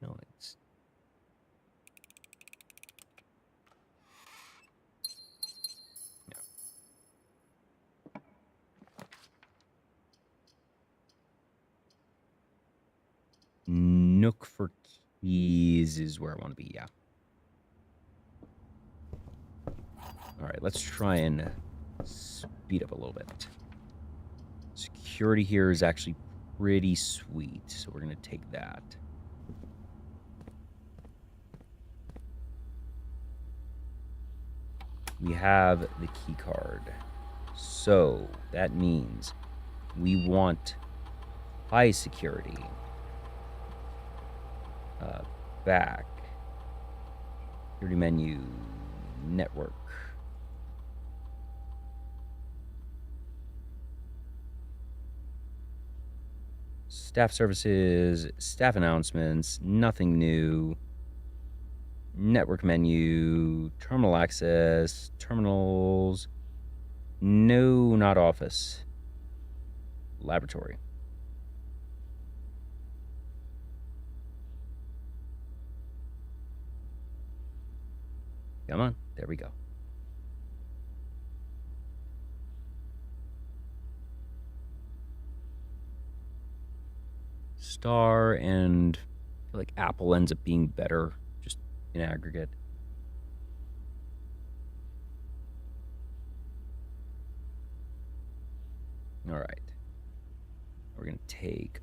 No, Nook for keys is where I want to be, yeah. All right, let's try and speed up a little bit. Security here is actually pretty sweet, so we're going to take that. We have the key card. So that means we want high security. Back. Security menu. Network. Staff services. Staff announcements. Nothing new. Network menu. Terminal access. Terminals. No, not office. Laboratory. Come on. There we go. Star, and I feel like Apple ends up being better just in aggregate. All right. We're going to take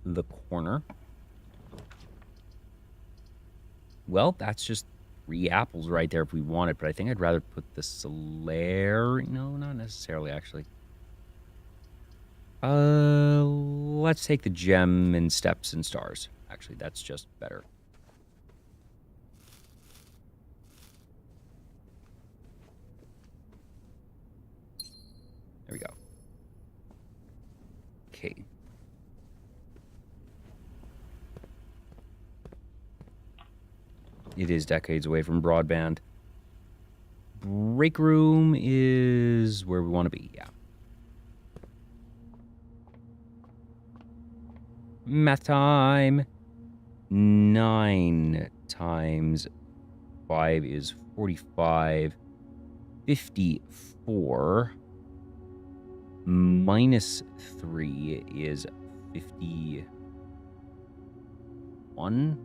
the corner. Well, that's just 3 apples right there if we want it, but I think I'd rather put the Solare. No, not necessarily, actually. Let's take the gem and steps and stars. Actually, that's just better. There we go. Okay. It is decades away from broadband. Break room is where we want to be, yeah. Math time. 9 times 5 is 45. 54. Minus 3 is 51.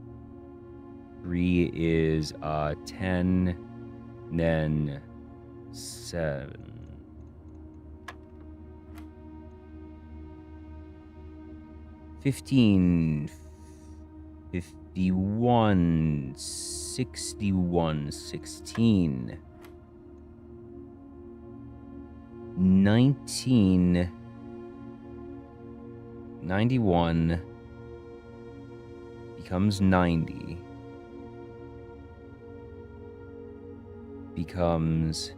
3 is 10. And then 7. 15, 51, 61, 16, 19, 91, becomes 90, becomes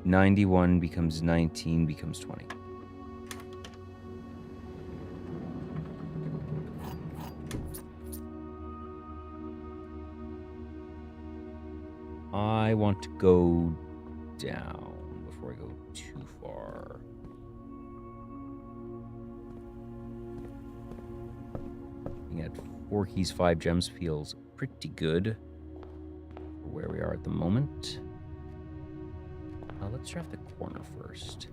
91, becomes 19, becomes 20. I want to go down before I go too far. Being at 4 keys, 5 gems feels pretty good for where we are at the moment. Let's draft the corner first.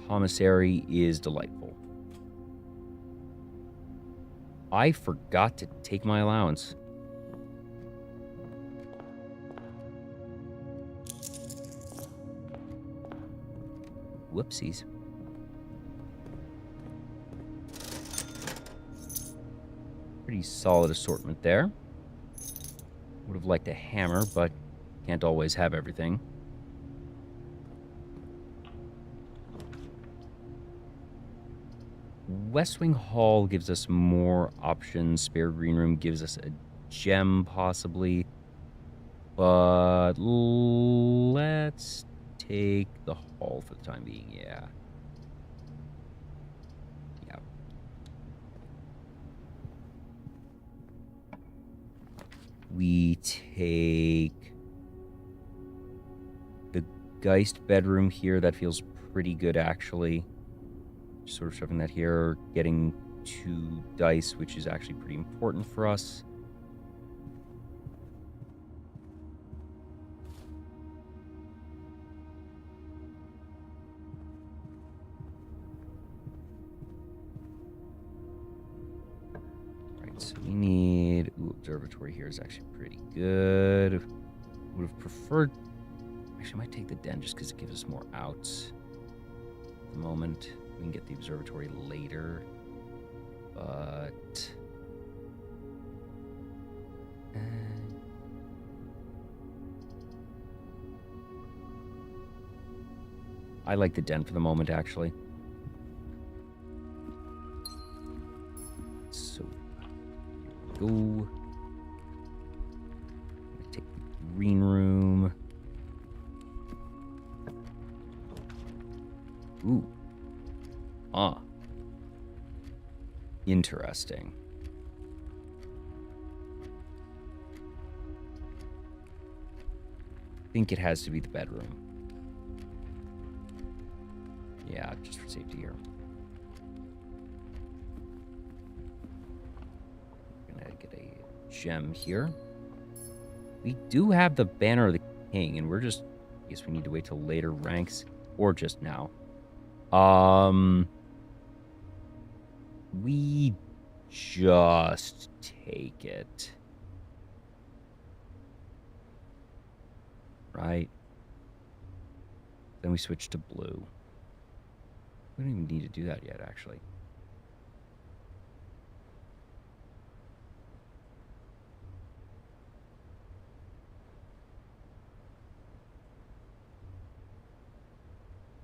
Commissary is delightful. I forgot to take my allowance. Whoopsies. Pretty solid assortment there. Would have liked a hammer, but can't always have everything. West Wing Hall gives us more options. Spare Green Room gives us a gem, possibly. But let's take the hall for the time being, yeah. Yeah. We take the Geist bedroom here. That feels pretty good, actually. Just sort of shoving that here. Getting 2 dice, which is actually pretty important for us. so we need... Ooh, observatory here is actually pretty good. Would have preferred... Actually, I might take the den just because it gives us more outs. At the moment, we can get the observatory later. But... I like the den for the moment, actually. So, go. I'm gonna take the green room. Ooh. Ah. Interesting. I think it has to be the bedroom. Yeah, just for safety here. Gonna get a gem here. We do have the Banner of the King, and we're just... I guess we need to wait till later ranks, or just now. We just take it. Right? Then we switch to blue. We don't even need to do that yet, actually.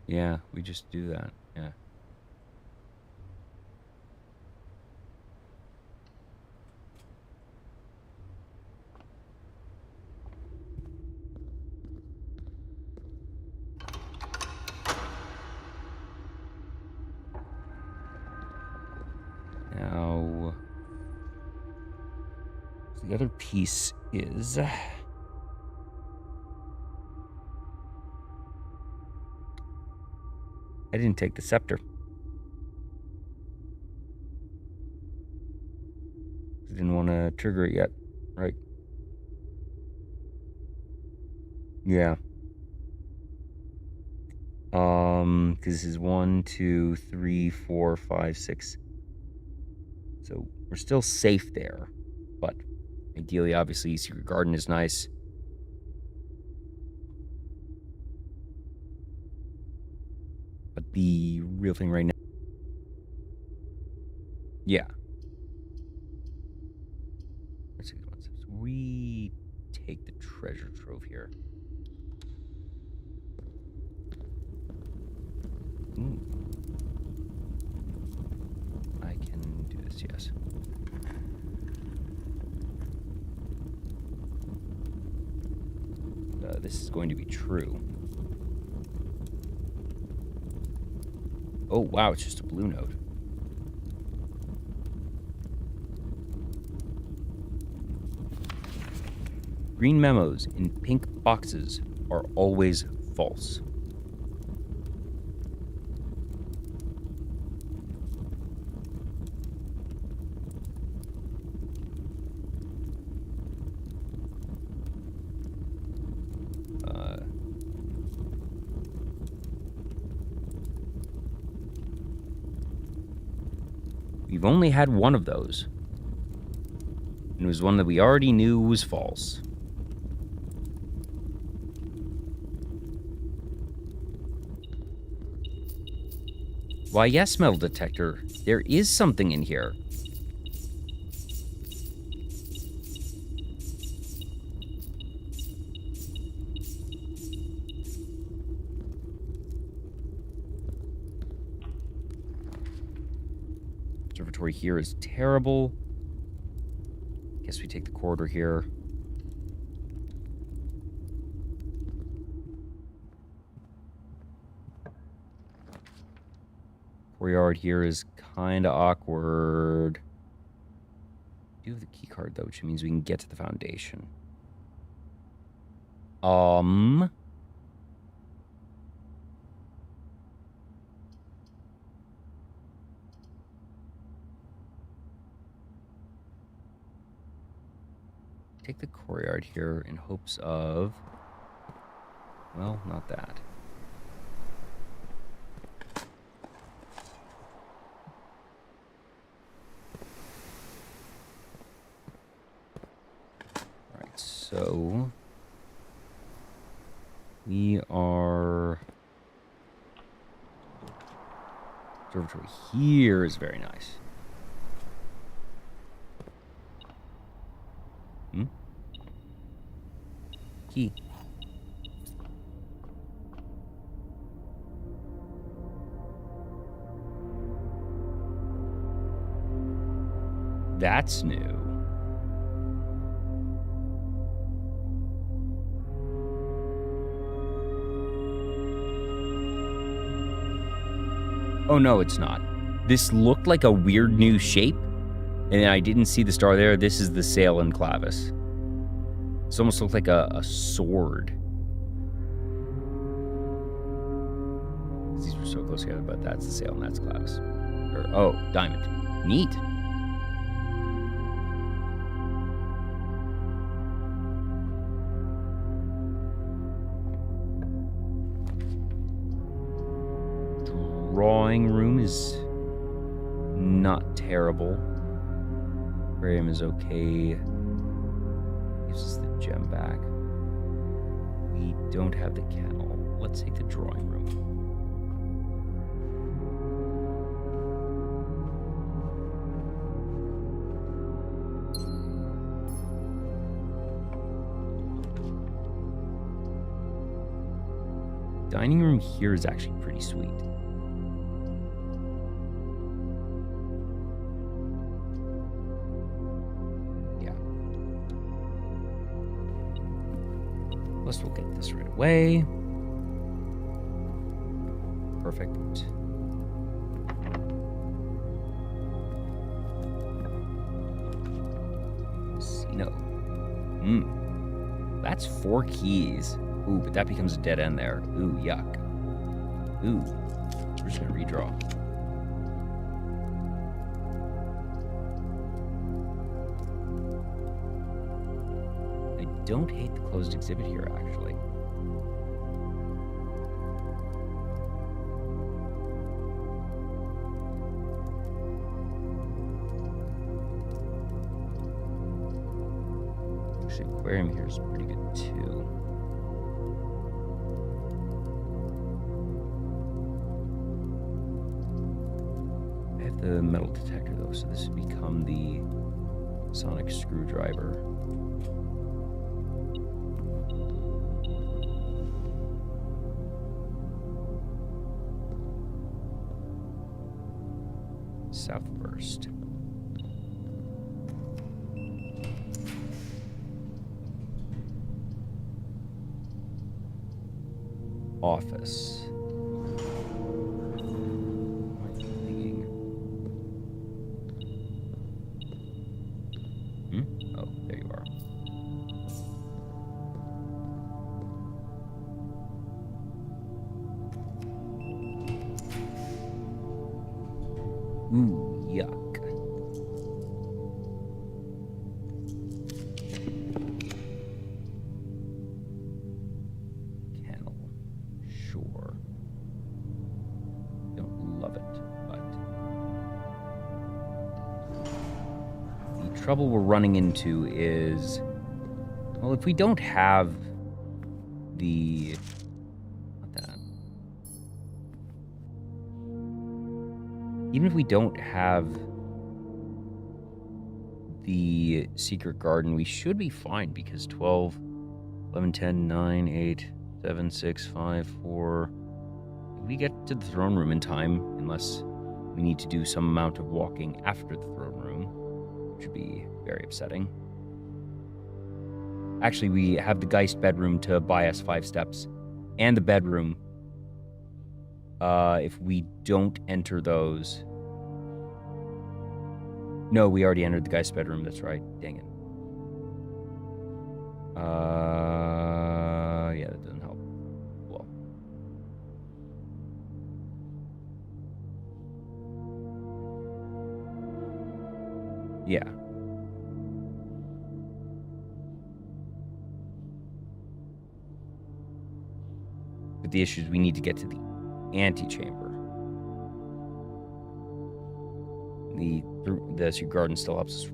Yeah, we just do that. Yeah. Now, the other piece is... I didn't take the scepter. I didn't want to trigger it yet, right? Yeah. Because this is 1, 2, 3, 4, 5, 6. So we're still safe there, but ideally, obviously, Secret Garden is nice. But the real thing right now... Yeah. Let's see the ones. We take the treasure trove here. Ooh. I can do this, yes. This is going to be true. Oh, wow, it's just a blue node. Green memos in pink boxes are always false. We've only had one of those. And it was one that we already knew was false. Why, yes, metal detector. There is something in here. Observatory here is terrible. Guess we take the corridor here. Courtyard here is kind of awkward. We do have the key card though, which means we can get to the foundation. Take the courtyard here in hopes of... Well, not that. So we are... Observatory here is very nice. Key. That's new. Oh, no, it's not. This looked like a weird new shape, and I didn't see the star there. This is the sail and clavis. This almost looked like a sword. These were so close together, but that's the sail and that's clavis. Oh, diamond. Neat. Drawing room is not terrible. Aquarium is okay. Gives us the gem back. We don't have the kennel. Let's take the drawing room. Dining room here is actually pretty sweet. Plus, we'll get this right away. Perfect. Casino. That's 4 keys. Ooh, but that becomes a dead end there. Ooh, yuck. Ooh. We're just gonna redraw. Don't hate the closed exhibit here, actually. Actually, aquarium here is pretty good, too. I have the metal detector, though, so this would become the sonic screwdriver. Southburst. Office. Oh, there you are. Ooh, yuck. Kennel. Sure. Don't love it, but... the trouble we're running into is... well, if we don't have the... even if we don't have the secret garden, we should be fine because 12, 11, 10, 9, 8, 7, 6, 5, 4... we get to the throne room in time, unless we need to do some amount of walking after the throne room, which would be very upsetting. Actually, we have the Geist bedroom to buy us 5 steps, and the bedroom. If we don't enter those... no, we already entered the Geist bedroom, that's right. Dang it. Yeah, that doesn't help. Well. Yeah. But the issue is we need to get to the antechamber. The secret garden still helps us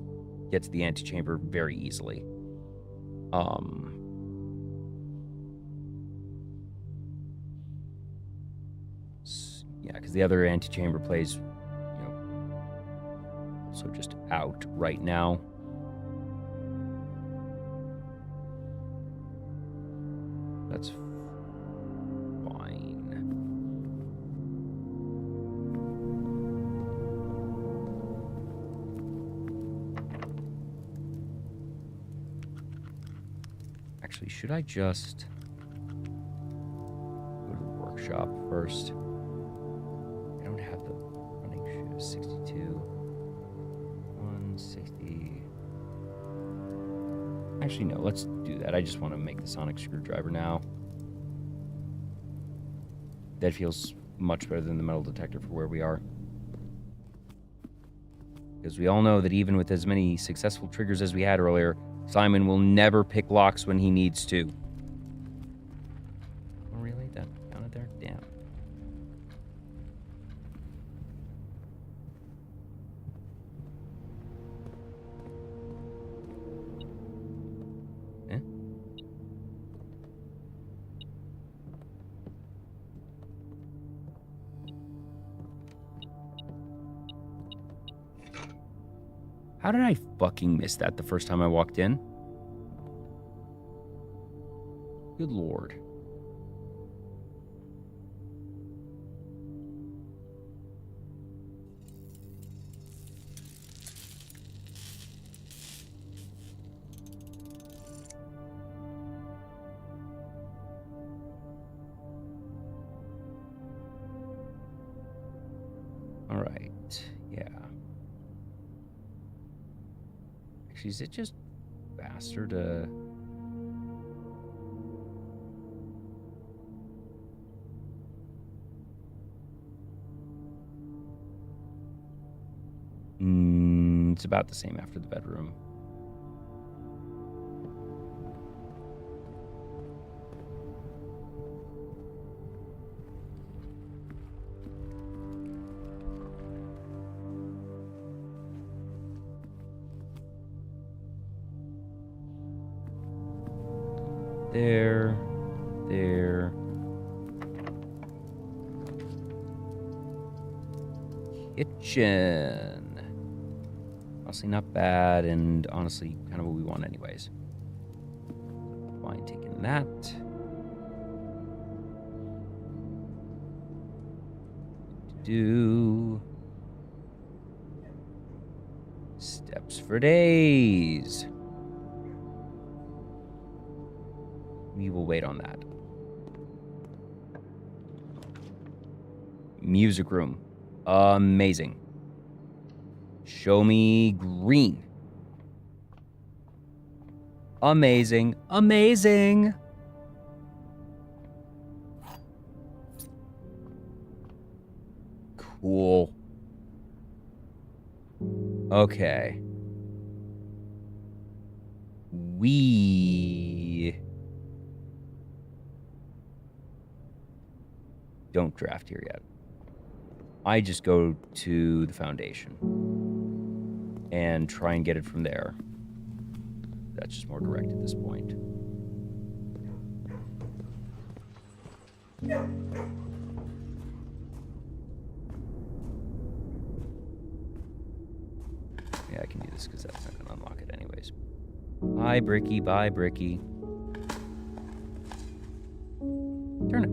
get to the antechamber very easily. Yeah, because the other antechamber plays, also just out right now. That's fine. Actually, should I just go to the workshop first? I don't have the running shift. 62, 160. Actually, no, let's do that. I just want to make the sonic screwdriver now. That feels much better than the metal detector for where we are. Because we all know that even with as many successful triggers as we had earlier, Simon will never pick locks when he needs to. Oh, really? That counted there? Damn. Eh? How did I fucking miss that the first time I walked in? Good lord. All right. Yeah. Actually, is it just faster to... It's about the same after the bedroom. There. Kitchen. Honestly, not bad, and honestly, kind of what we want anyways. Fine, taking that. Do steps for days. We will wait on that. Music room. Amazing. Show me green. Amazing. Amazing. Cool. Okay. We don't draft here yet. I just go to the foundation and try and get it from there. That's just more direct at this point. Yeah, I can do this because that's not going to unlock it anyways. Bye, Bricky. Bye, Bricky. Turn it.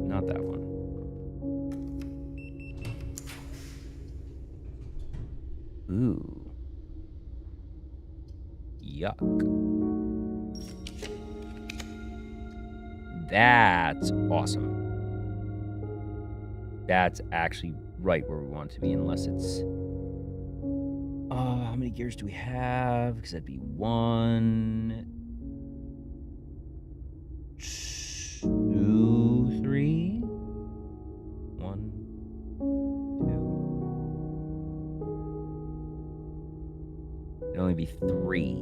Not that one. Ooh. Yuck. That's awesome. That's actually right where we want to be, unless it's... how many gears do we have? Because that'd be 1, 2, 3. 1, 2. It'd only be 3.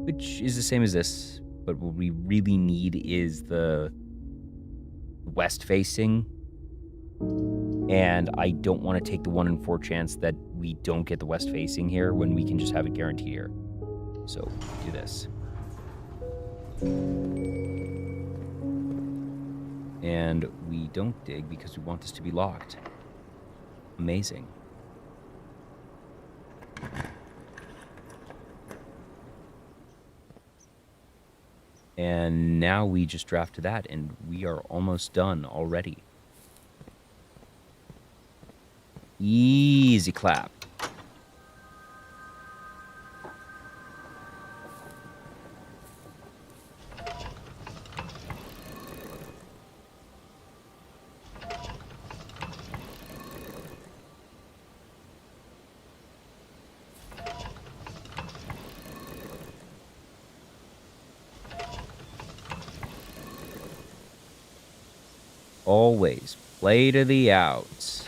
Which is the same as this, but what we really need is the west facing. And I don't want to take the 1 in 4 chance that we don't get the west facing here when we can just have it guaranteed here. So do this. And we don't dig because we want this to be locked. Amazing. And now we just draft to that, and we are almost done already. Easy clap. Always play to the outs.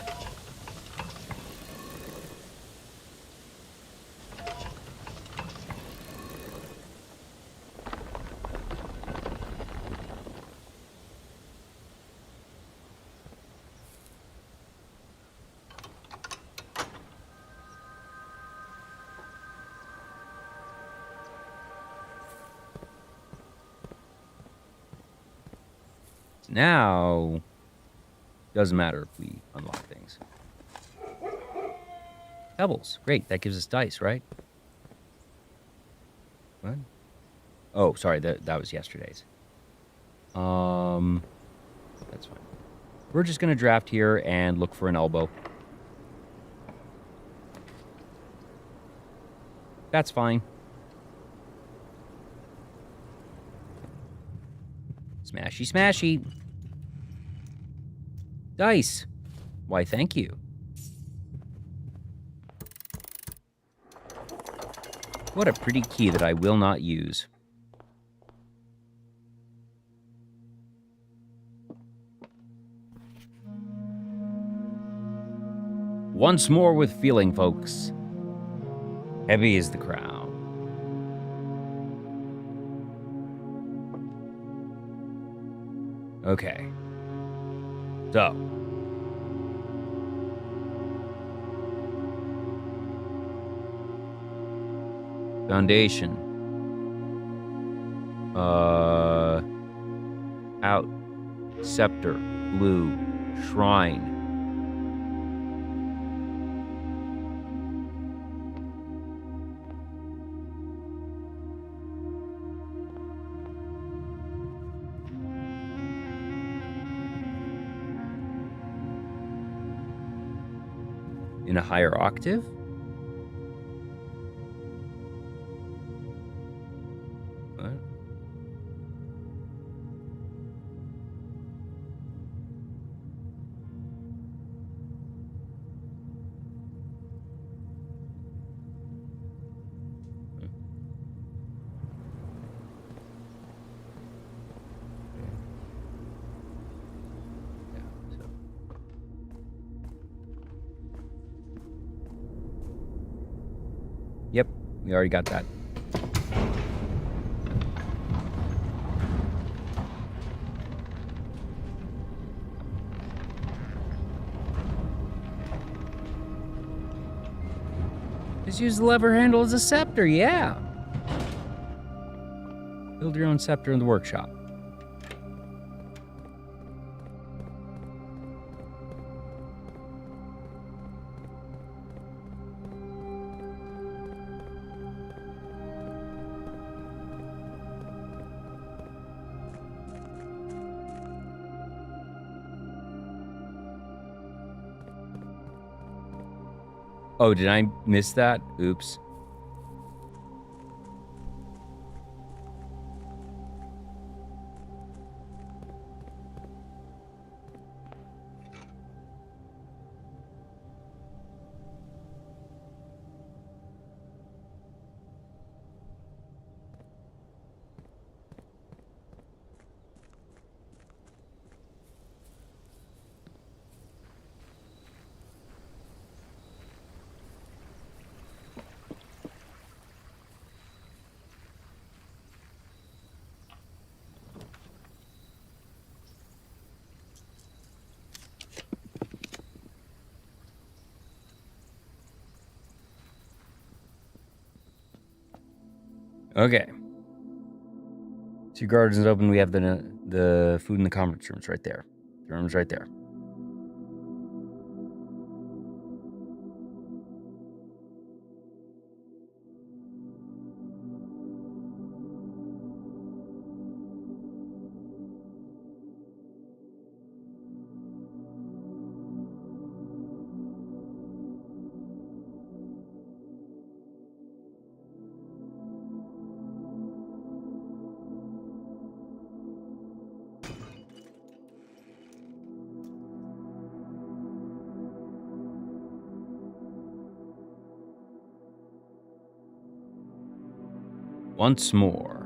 Now, doesn't matter if we unlock things. Pebbles, great. That gives us dice, right? What? Oh, sorry. That was yesterday's. That's fine. We're just gonna draft here and look for an elbow. That's fine. Smashy, smashy. Dice. Why, thank you. What a pretty key that I will not use. Once more with feeling, folks. Heavy is the crown. Okay. So. Foundation. Out. Scepter. Blue. Shrine. In a higher octave? What? Yep, we already got that. Just use the lever handle as a scepter, yeah. Build your own scepter in the workshop. Oh, did I miss that? Oops. Okay. So your garden's open. We have the food in the conference rooms right there. The room's right there. Once more.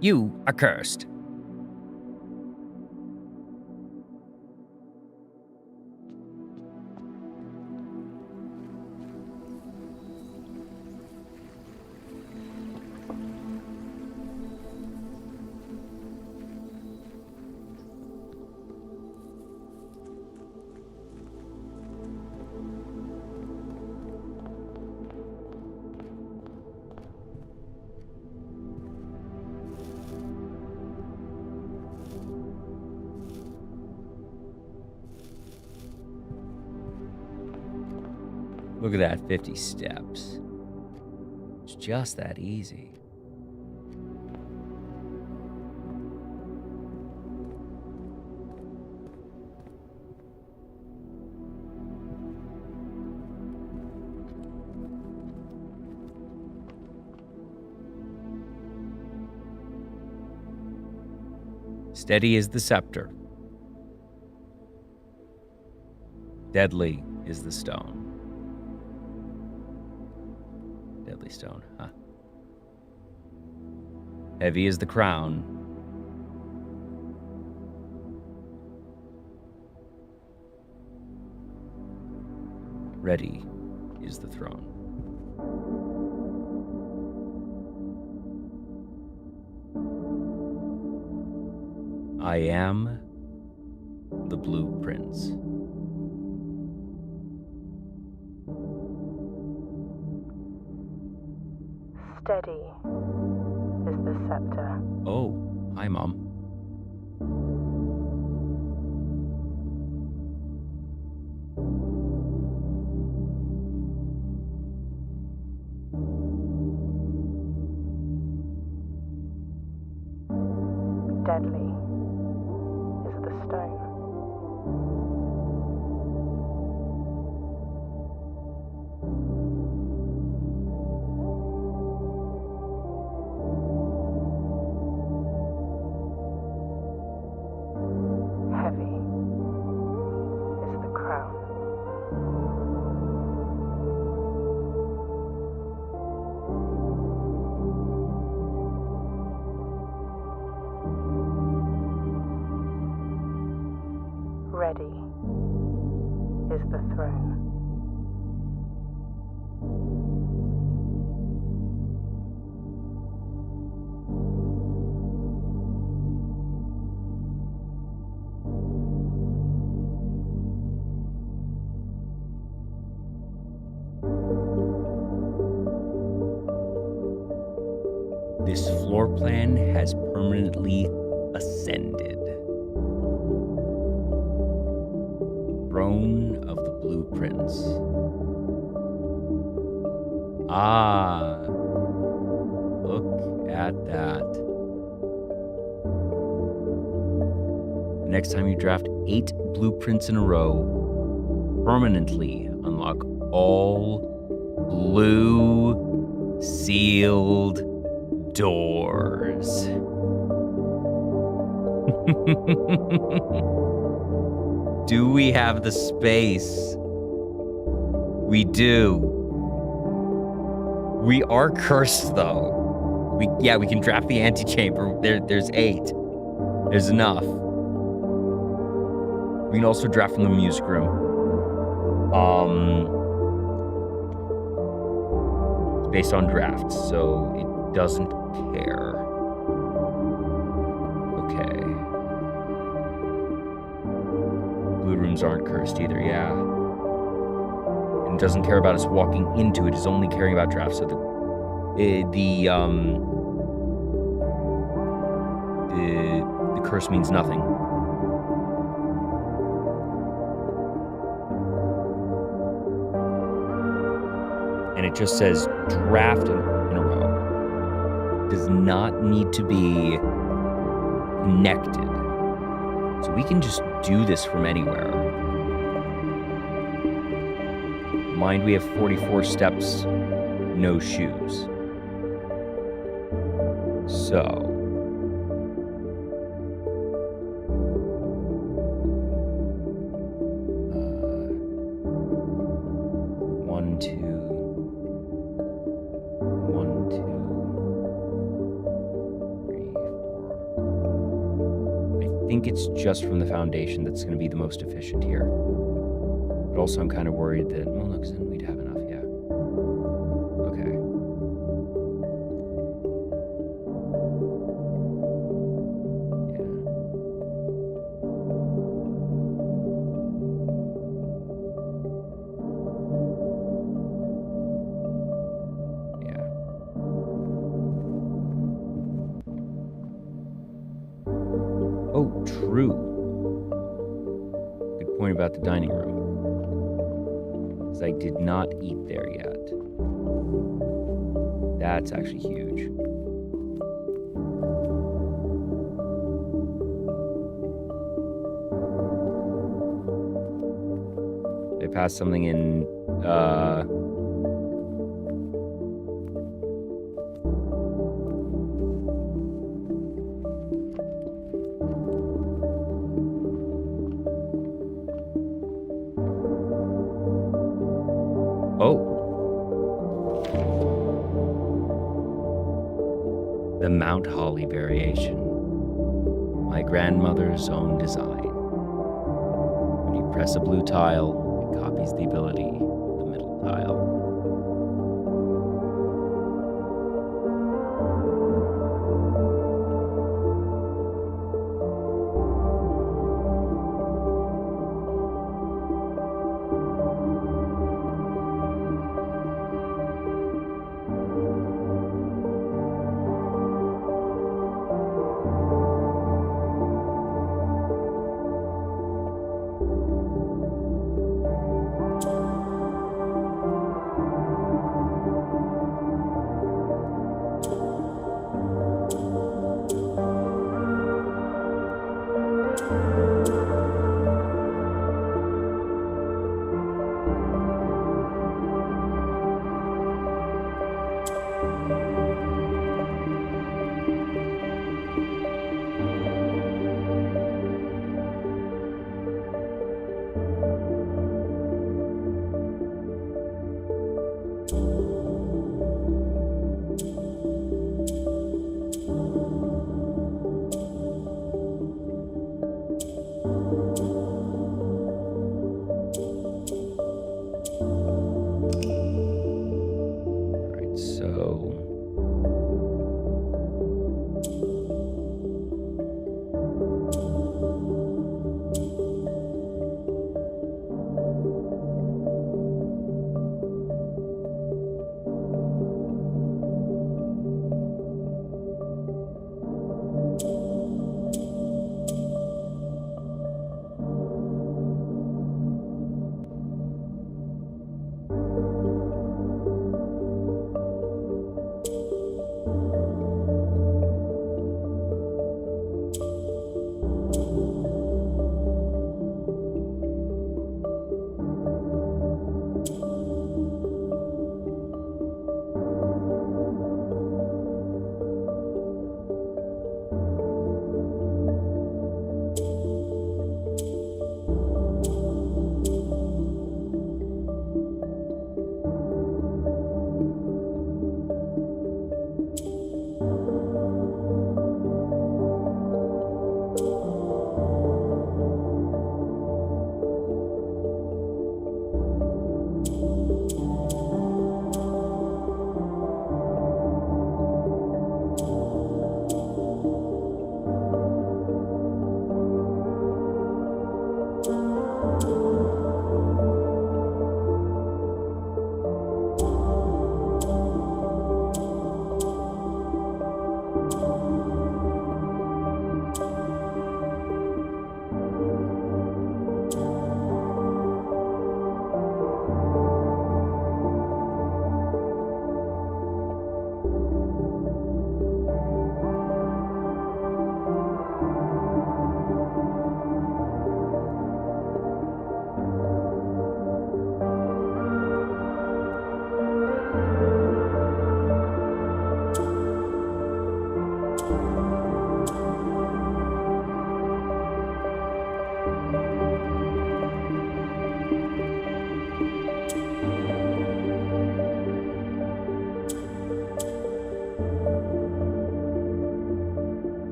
You are cursed. Look at that, 50 steps. It's just that easy. Steady is the scepter. Deadly is the stone. Deadly stone, huh? Heavy is the crown. Ready is the throne. I am the Blue Prince. Steady is the scepter. Oh, hi, Mom. Deadly is the stone. Heavy is the crown. Ready is the throne. This floor plan has permanently ascended. Throne of the Blue Prince. Ah, look at that. Next time you draft 8 blueprints in a row, permanently unlock all blue sealed doors. Do we have the space? We do. We are cursed, though. We can draft the antechamber. There's 8. There's enough. We can also draft from the music room. It's based on drafts, so it doesn't care. Okay. Blue rooms aren't cursed either, yeah. and doesn't care about us walking into it, is only caring about drafts. So the curse means nothing. And it just says draft in a row. Does not need to be connected. So we can just do this from anywhere. Mind, we have 44 steps, no shoes. So. One, two. One, two. 3, 4. I think it's just from the foundation that's going to be the most efficient here. But also I'm kind of worried that, well, no, because then we'd have enough, yeah. Okay. Yeah. Oh, true. Good point about the dining room. Because I did not eat there yet. That's actually huge. They passed something in, oh. The Mount Holly variation. My grandmother's own design. When you press a blue tile, it copies the ability of the middle tile.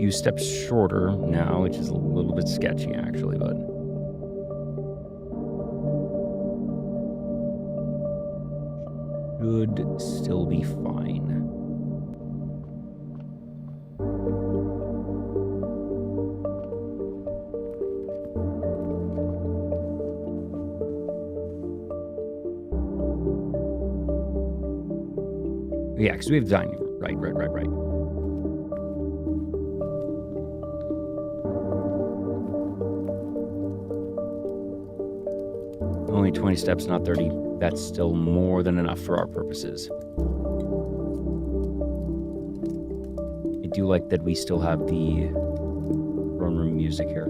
few steps shorter now, which is a little bit sketchy actually, but should still be fine. Yeah, because we have the dining room. Right. Only 20 steps, not 30. That's still more than enough for our purposes. I do like that we still have the throne room music here.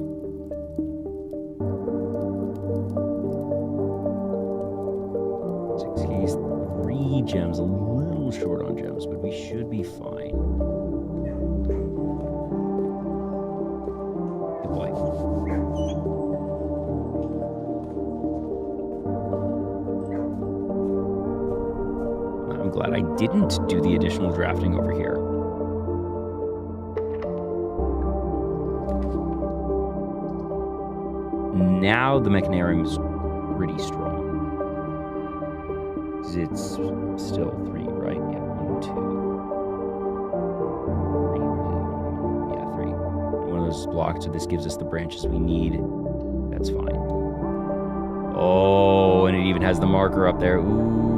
6 keys, 3 gems, a little short on gems, but we should be fine. Good boy. I'm glad I didn't do the additional drafting over here. Now the mechanarium is pretty strong. It's still 3, right? Yeah, 1, 2, 3. Yeah, 3. One of those is blocked, so this gives us the branches we need. That's fine. Oh, and it even has the marker up there. Ooh.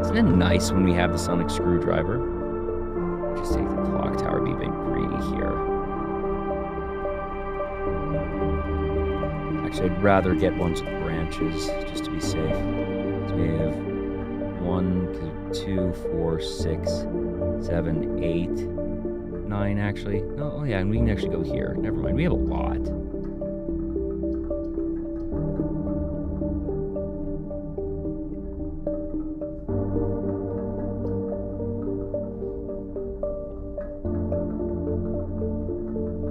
Isn't it nice when we have the sonic screwdriver? Just take the clock tower, be a bit greedy here. Actually, I'd rather get ones with branches, just to be safe. So we have 1, 2, 4, 6, 7, 8, 9, actually. Oh, yeah, and we can actually go here. Never mind, we have a lot.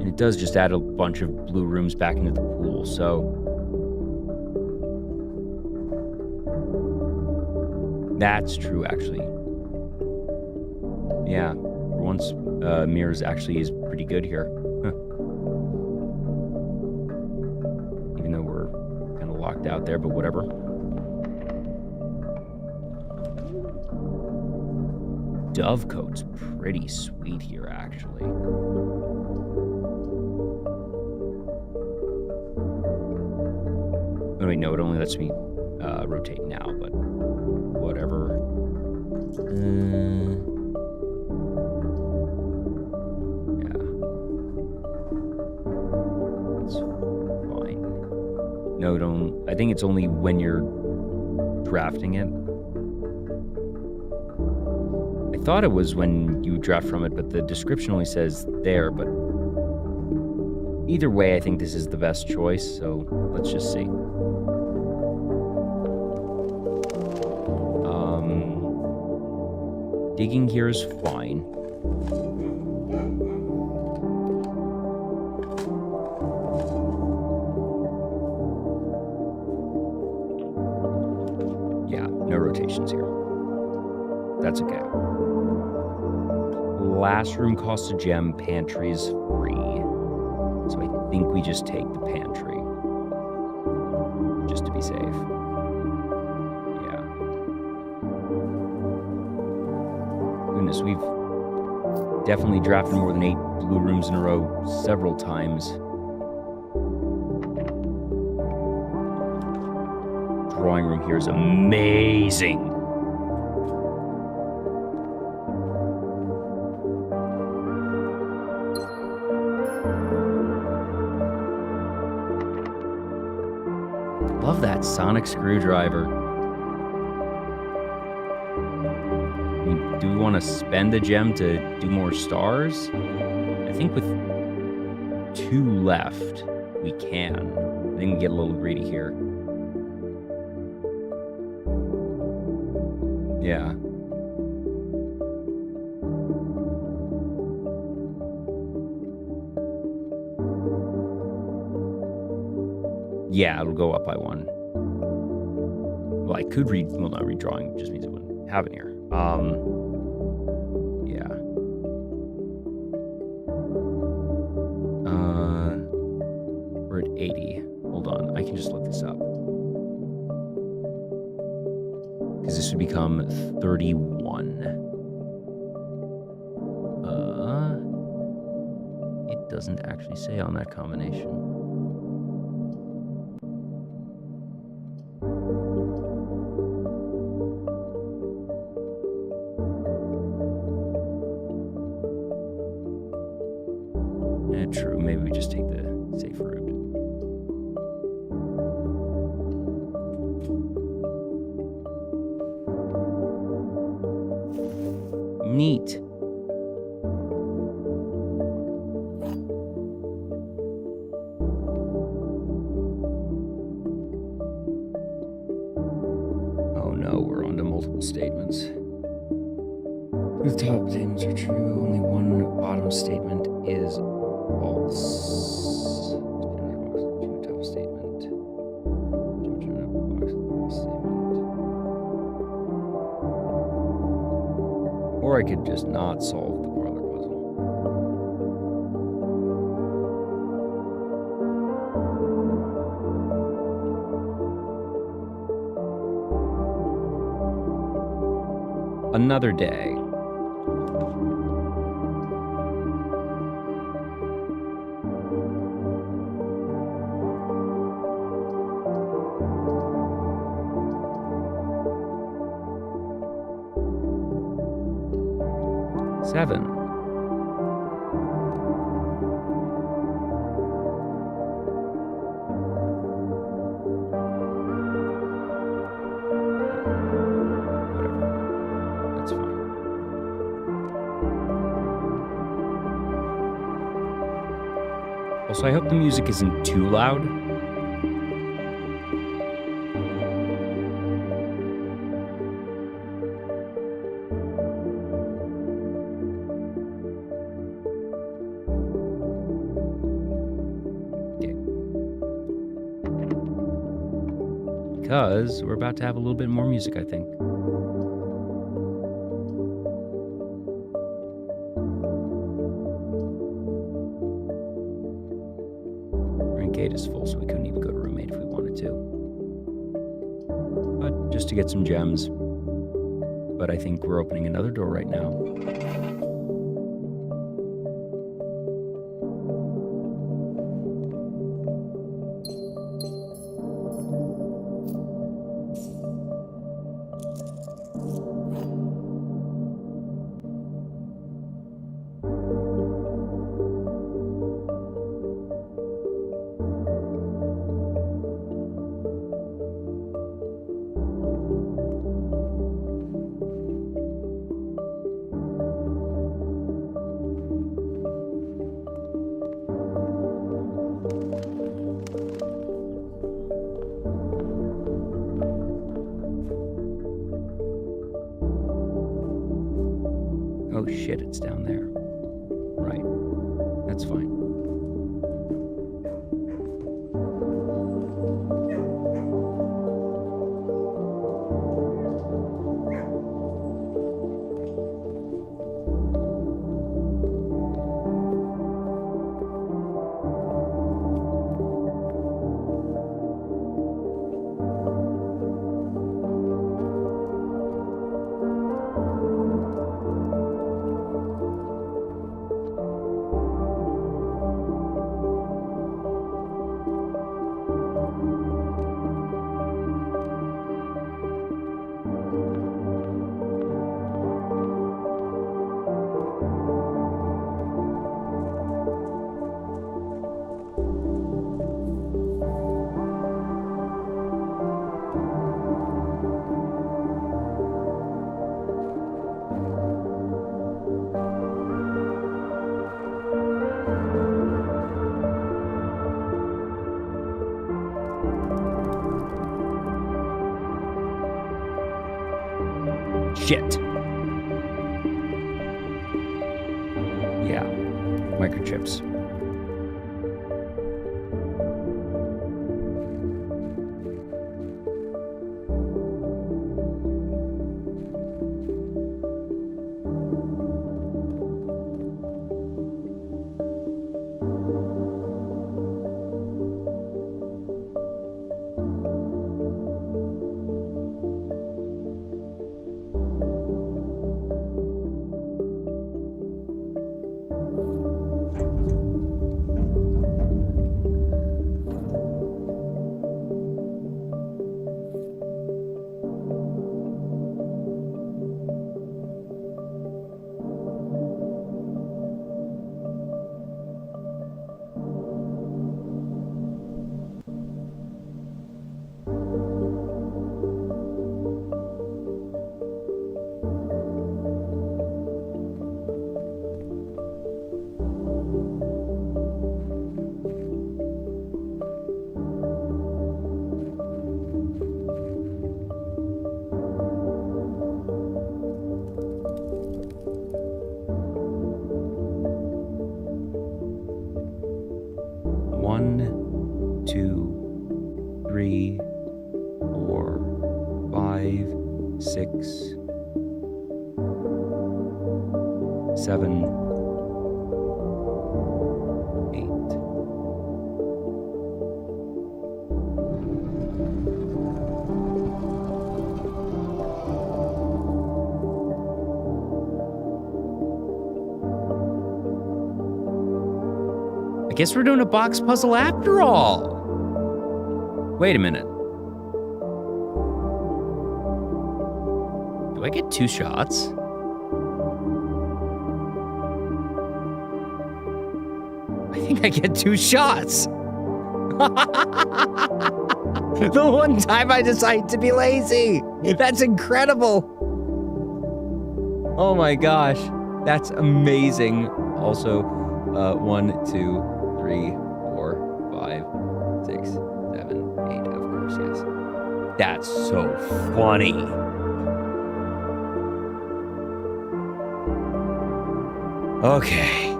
It does just add a bunch of blue rooms back into the pool, so that's true, actually. Yeah, for once, mirrors actually is pretty good here. Huh. Even though we're kind of locked out there, but whatever. Dovecoat's pretty sweet here, actually. Oh, wait, no, it only lets me rotate now, but whatever. Yeah. It's fine. No, don't. I think it's only when you're drafting it. I thought it was when you draft from it, but the description only says there, but either way, I think this is the best choice, so let's just see. Digging here is fine. Yeah, no rotations here. That's okay. Last room costs a gem, pantry is free. So I think we just take the pantry. Just to be safe. Yeah. Goodness, we've definitely drafted more than 8 blue rooms in a row several times. Drawing room here is amazing. Love that sonic screwdriver. I mean, do we want to spend a gem to do more stars? I think with 2 left, we can. I think we get a little greedy here. Yeah. Yeah, it'll go up by 1. Well, I could read, well, not redrawing, just means it wouldn't have an ear. Yeah. We're at 80. Hold on, I can just look this up. Because this would become 31. It doesn't actually say on that combination. True, maybe we just take the safe route. Neat. Oh no, we're on to multiple statements. The top statements are true, only one bottom statement is false. Top statement. Or I could just not solve the boiler puzzle. Another day. Seven. Whatever. That's fine. Also, I hope the music isn't too loud. Because we're about to have a little bit more music, I think. Our gate is full, so we couldn't even go to roommate if we wanted to. But just to get some gems. But I think we're opening another door right now. Oh shit, it's down there. Right. That's fine. Shit. Yeah, microchips. 2, 3, 4, 5, 6, 7, 8. I guess we're doing a box puzzle after all. Wait a minute. Do I get 2 shots? I think I get 2 shots. The one time I decide to be lazy. That's incredible. Oh my gosh. That's amazing. Also, 1, 2, 3, 4, 5, 6, 7, 8. Of course, yes. That's so funny. Okay.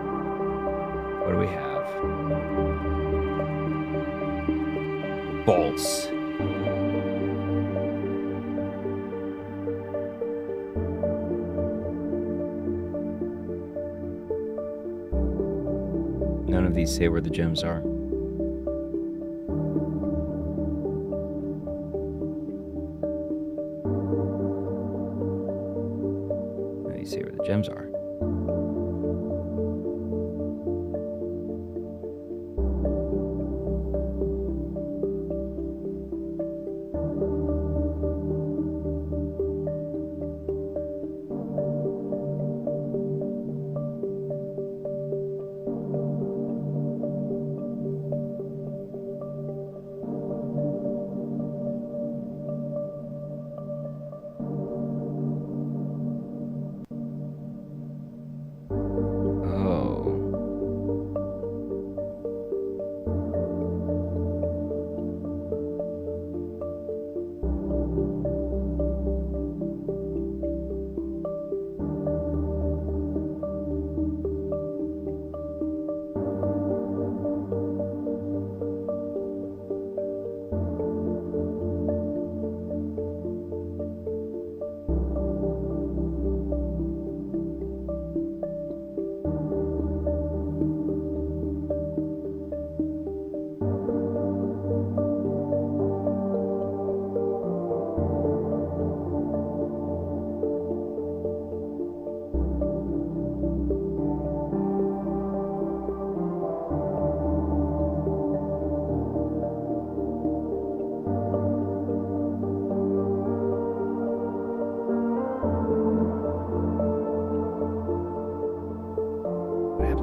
What do we have? Bolts. None of these say where the gems are. None of these say where the gems are.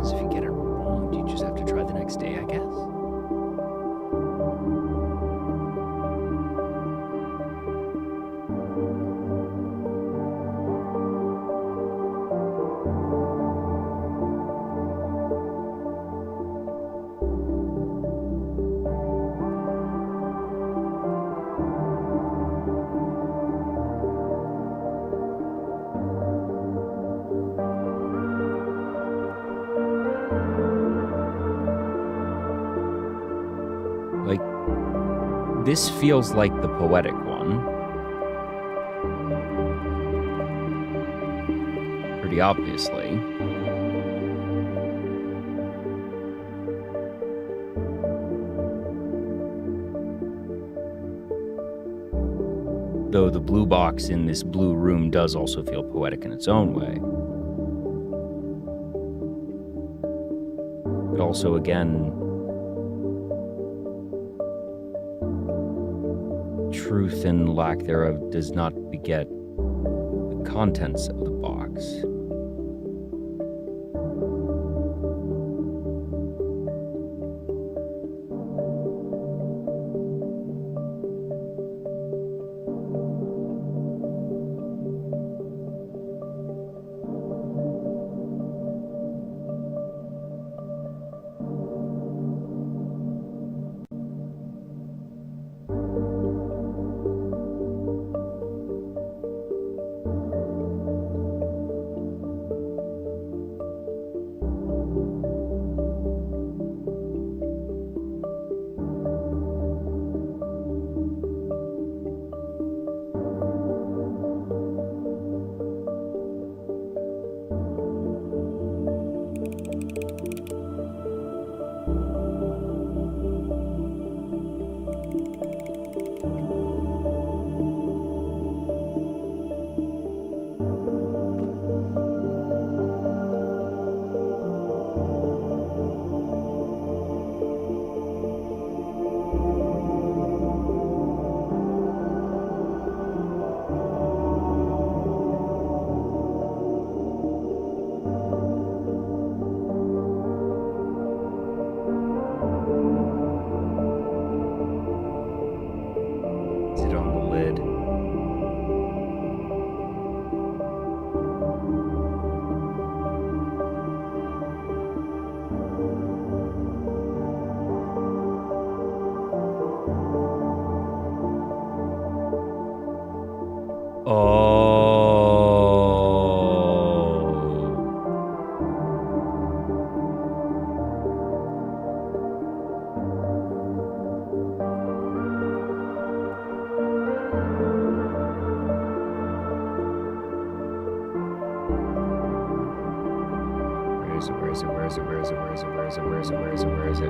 If you get it wrong, you just have to try the next day, I guess. This feels like the poetic one. Pretty obviously. Though the blue box in this blue room does also feel poetic in its own way. But also, again, truth and lack thereof does not beget the contents of the box. is it? Where is it? Where is it? Where is it? Where is it? Where is it?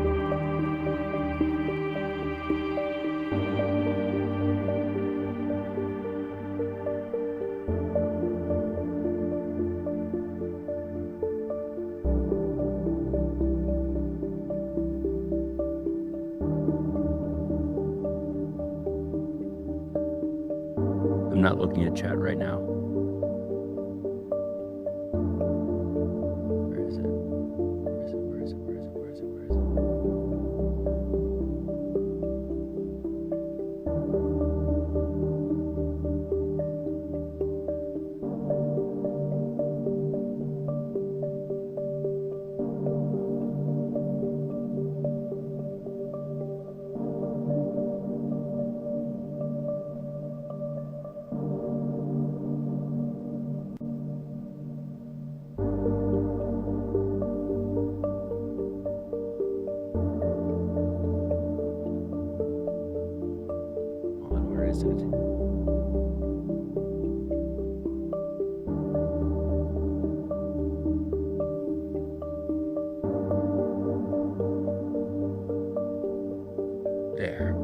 I'm not looking at chat right now. Where is it? Where is it? Where is it? Where is it? Where is it? Where is it? There.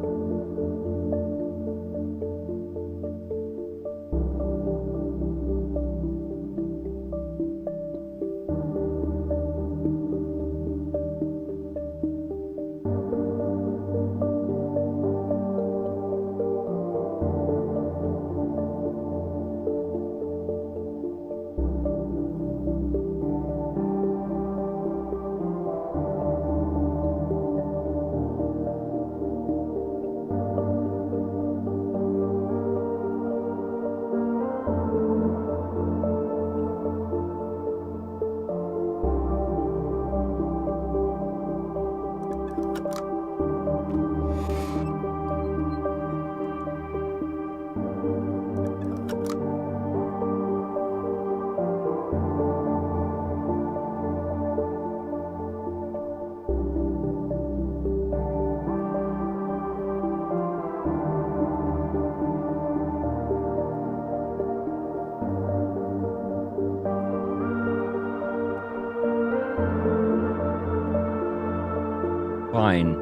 Fine,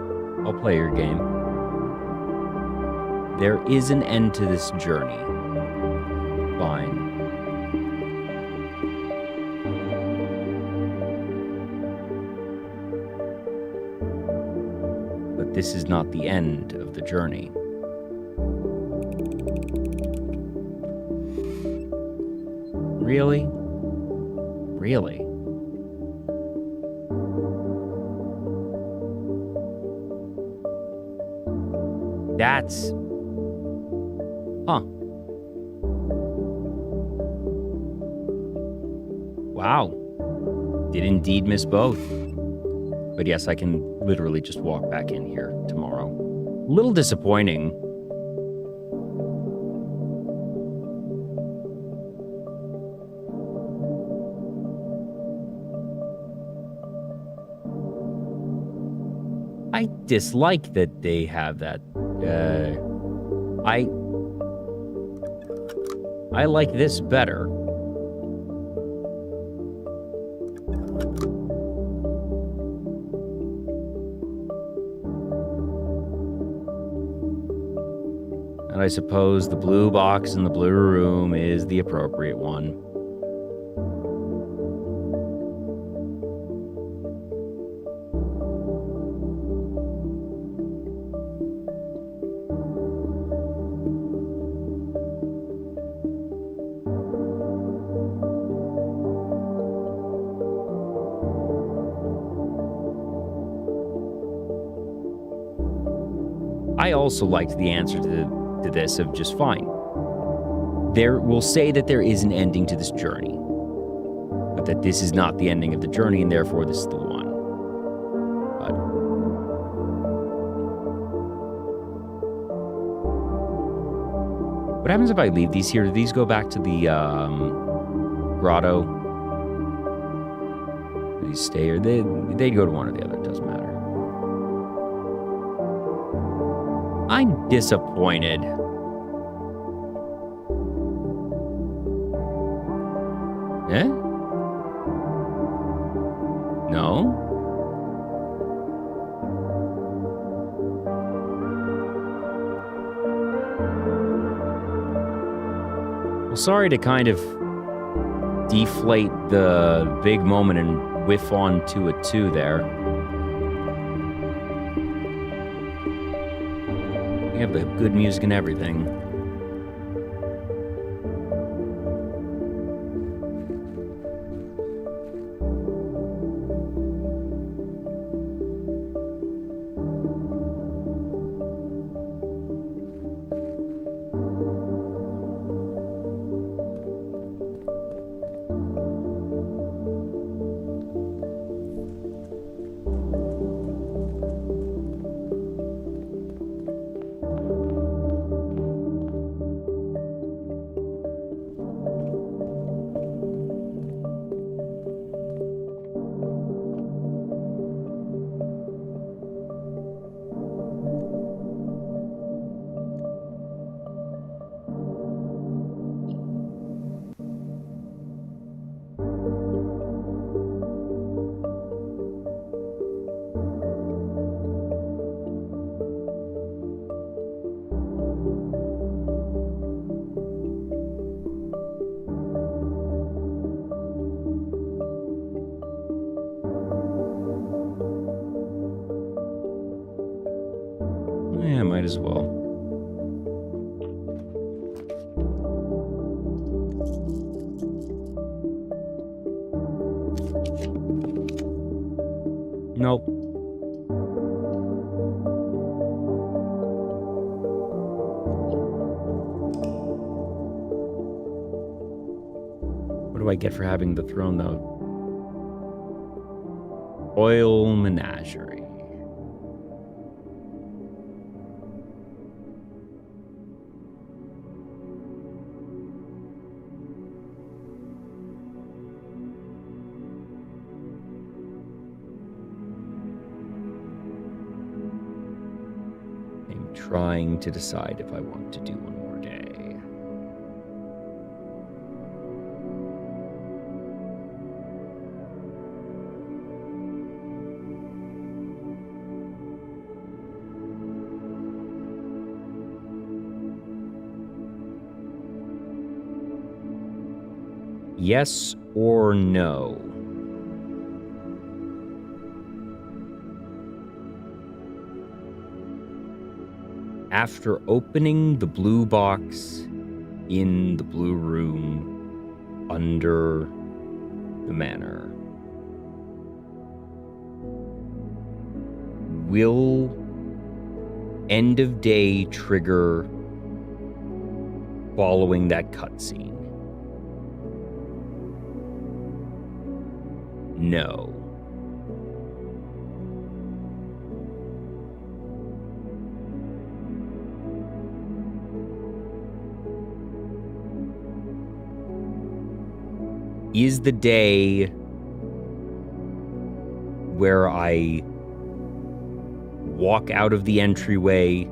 I'll play your game. There is an end to this journey. Fine. But this is not the end of the journey. Really? Really? That's... Huh. Wow. Did indeed miss both. But yes, I can literally just walk back in here tomorrow. A little disappointing. I dislike that they have that. I like this better. And I suppose the blue box in the blue room is the appropriate one. I also liked the answer to this of just fine. There will say that there is an ending to this journey, but that this is not the ending of the journey, and therefore this is the one. But what happens if I leave these here? Do these go back to the grotto? Do these stay, or they'd go to one or the other? It doesn't matter. I'm disappointed. Eh? No? Well, sorry to kind of deflate the big moment and whiff onto it too there. We have the good music and everything. Yeah, might as well. Nope. What do I get for having the throne, though? Oil Menagerie. I'm trying to decide if I want to do one more day. Yes or no? After opening the blue box in the blue room under the manor, will end of day trigger following that cutscene? No. Is the day where I walk out of the entryway,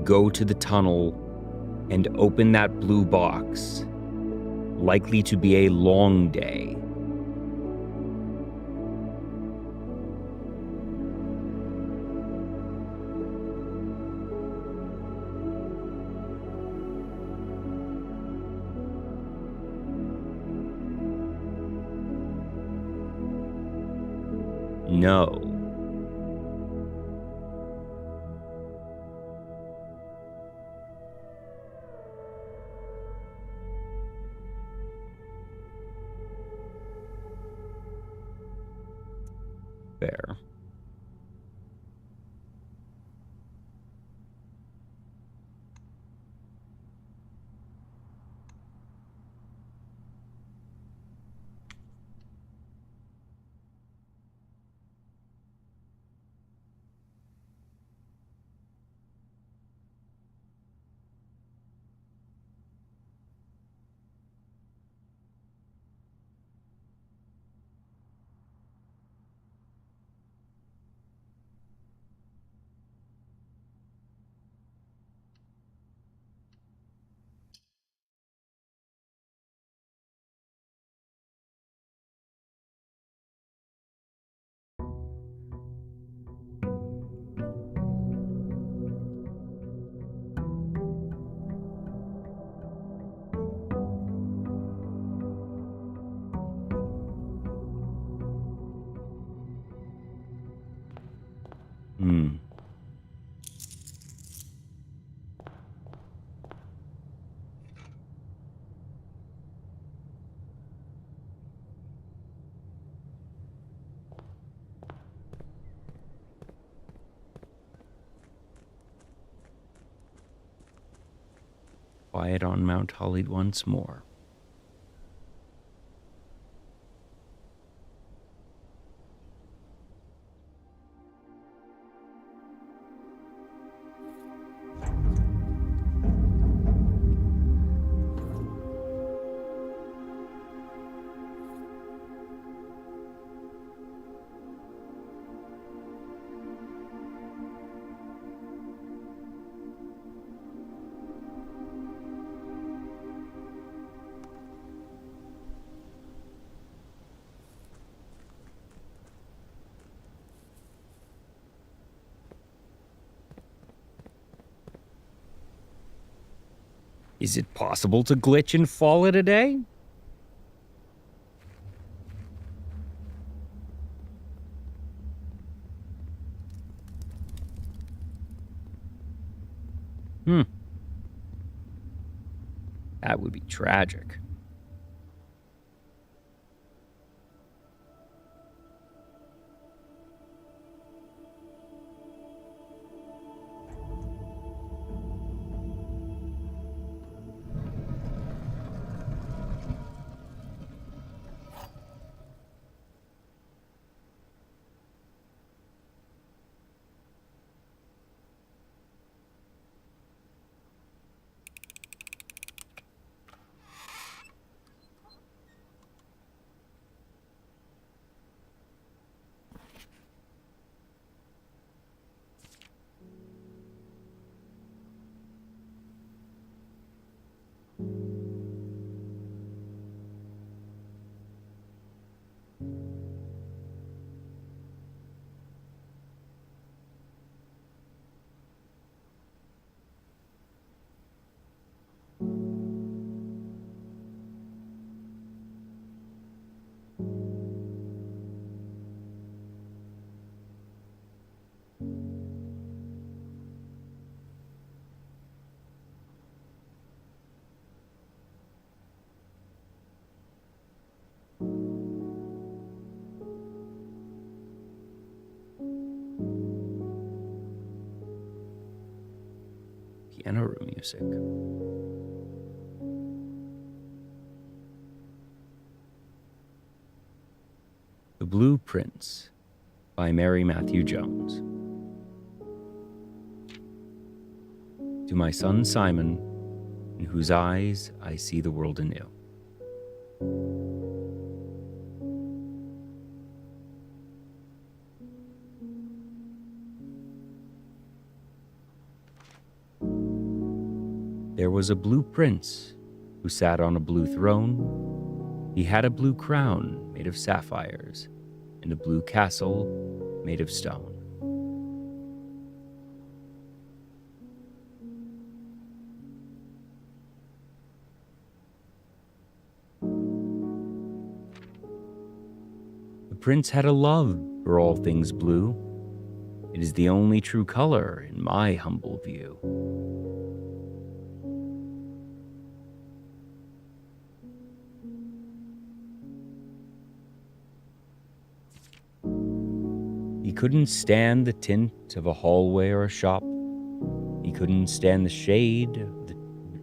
go to the tunnel, and open that blue box likely to be a long day? No. Fair. Quiet on Mount Holly once more. Is it possible to glitch and fall it a day? That would be tragic. Piano room music. The Blue Prince by Mary Matthew Jones. To my son Simon, in whose eyes I see the world anew. There was a blue prince who sat on a blue throne. He had a blue crown made of sapphires and a blue castle made of stone. The prince had a love for all things blue. It is the only true color in my humble view. He couldn't stand the tint of a hallway or a shop. He couldn't stand the shade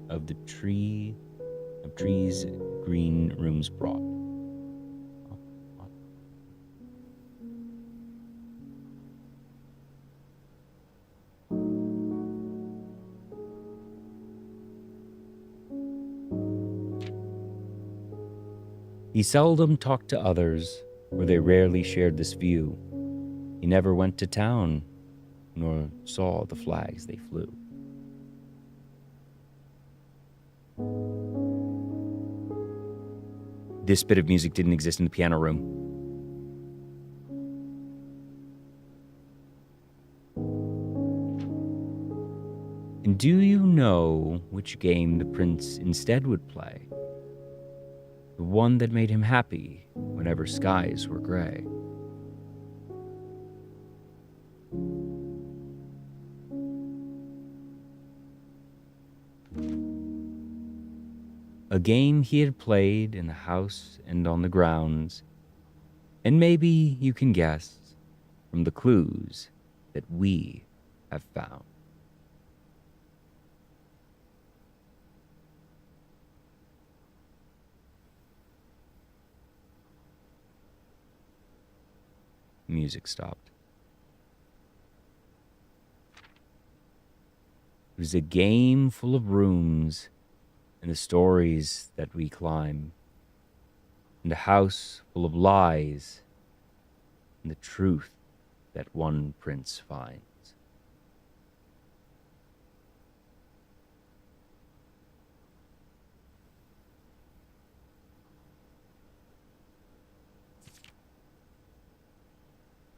of the trees green rooms brought. He seldom talked to others, for they rarely shared this view. He never went to town, nor saw the flags they flew. This bit of music didn't exist in the piano room. And do you know which game the prince instead would play? The one that made him happy whenever skies were gray. A game he had played in the house and on the grounds, and maybe you can guess from the clues that we have found. Music stopped. It was a game full of rooms and the stories that we climb, and a house full of lies and the truth that one prince finds.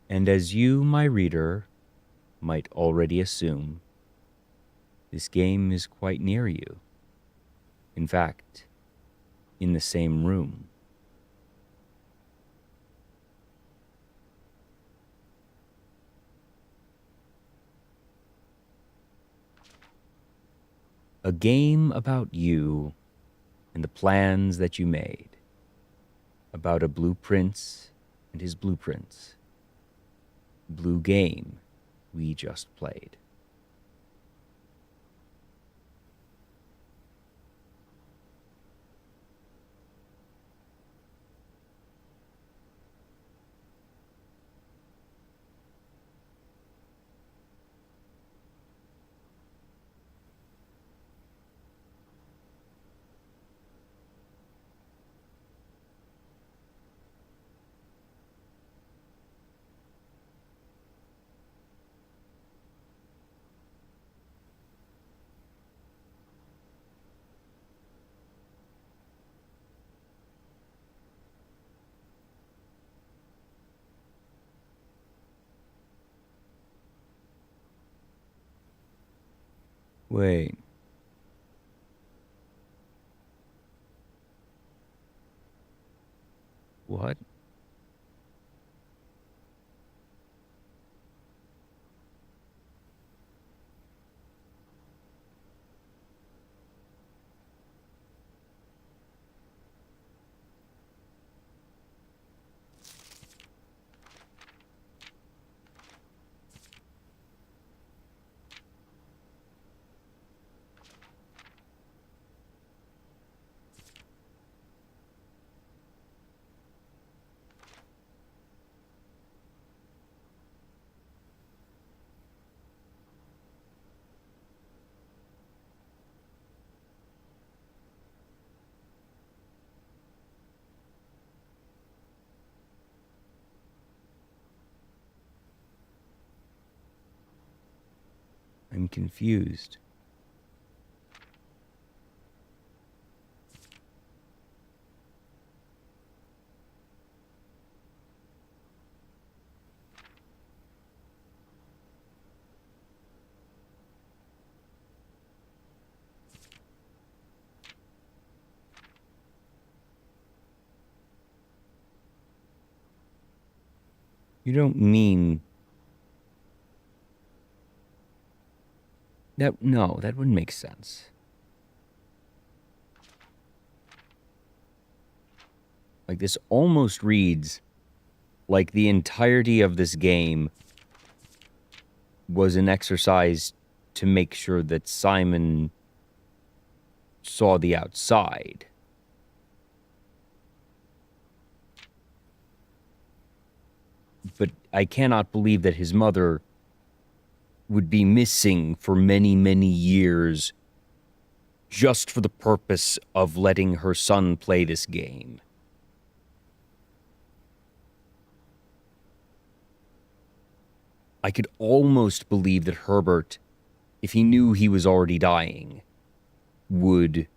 And as you, my reader, might already assume, this game is quite near you. In fact, in the same room. A game about you and the plans that you made. About a blue prince and his blueprints. Blue game we just played. Wait. What? I'm confused. You don't mean that? No, that wouldn't make sense. Like, this almost reads like the entirety of this game was an exercise to make sure that Simon saw the outside. But I cannot believe that his mother would be missing for many, many years just for the purpose of letting her son play this game. I could almost believe that Herbert, if he knew he was already dying, would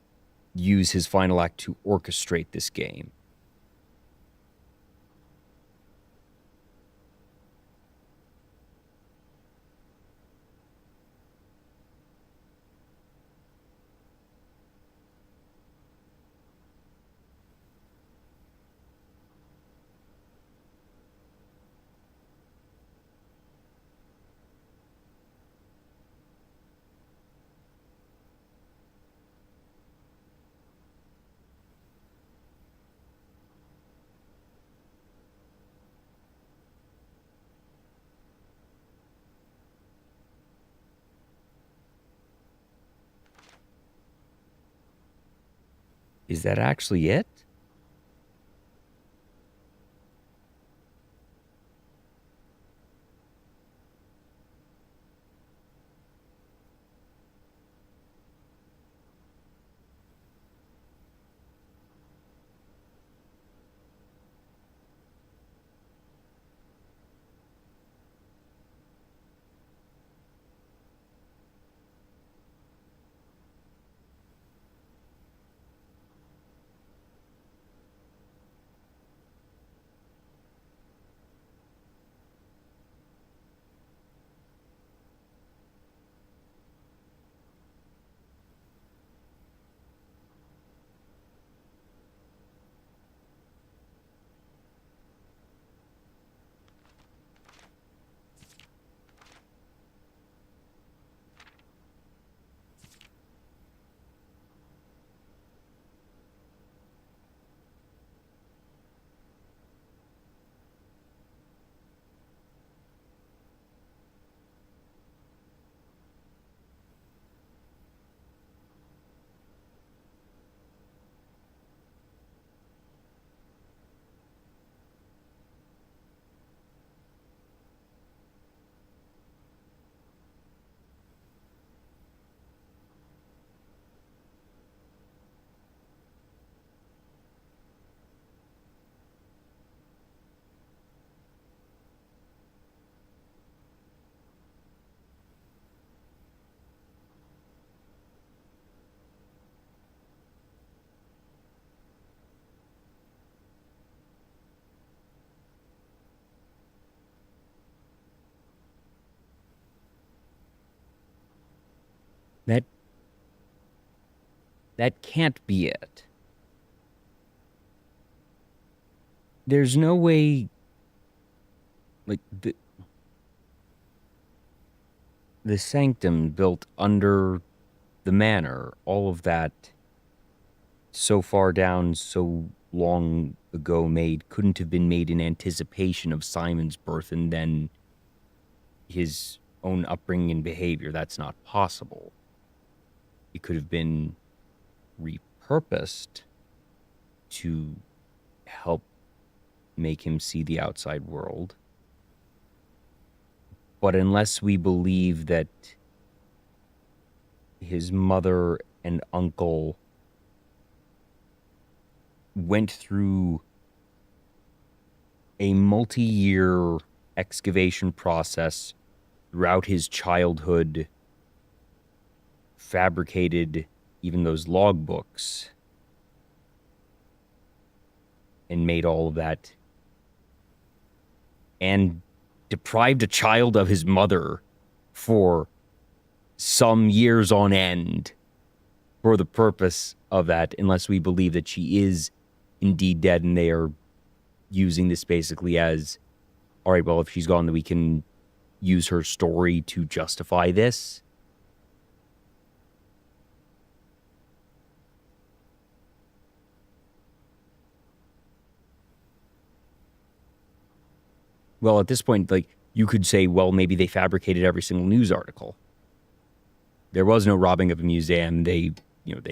use his final act to orchestrate this game. Is that actually it? That can't be it. There's no way, like, the sanctum built under the manor, all of that so far down, so long ago made, couldn't have been made in anticipation of Simon's birth and then his own upbringing and behavior. That's not possible. It could have been repurposed to help make him see the outside world. But unless we believe that his mother and uncle went through a multi-year excavation process throughout his childhood, fabricated even those logbooks, and made all of that, and deprived a child of his mother for some years on end for the purpose of that, unless we believe that she is indeed dead and they are using this basically as, all right, well, if she's gone, then we can use her story to justify this. Well, at this point, like, you could say, well, maybe they fabricated every single news article. There was no robbing of a museum. They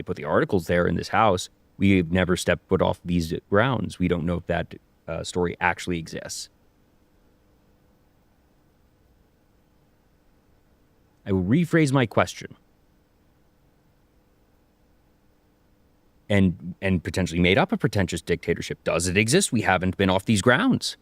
put the articles there in this house. We've never stepped foot off these grounds. We don't know if that story actually exists. I will rephrase my question. And potentially made up a pretentious dictatorship. Does it exist? We haven't been off these grounds.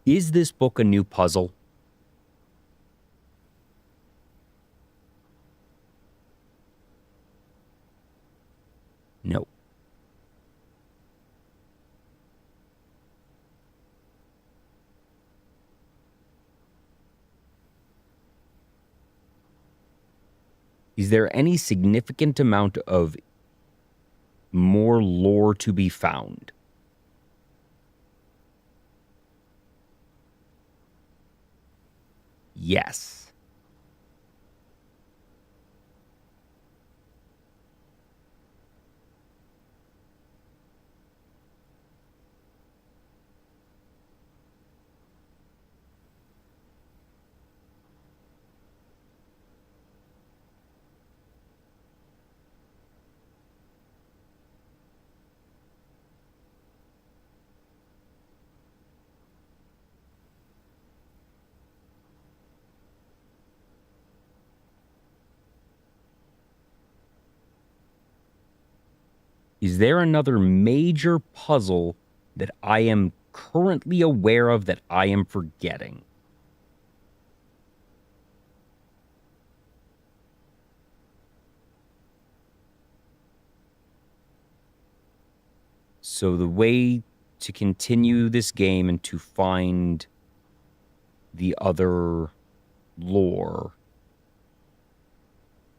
Is this book a new puzzle? No. Is there any significant amount of more lore to be found? Yes. Is there another major puzzle that I am currently aware of that I am forgetting? So the way to continue this game and to find the other lore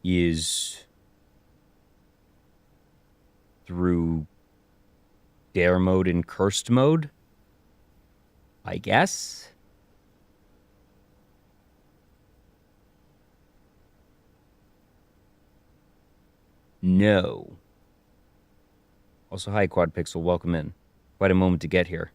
is through dare mode and cursed mode, I guess. No. Also, hi, Quad Pixel. Welcome in. Quite a moment to get here.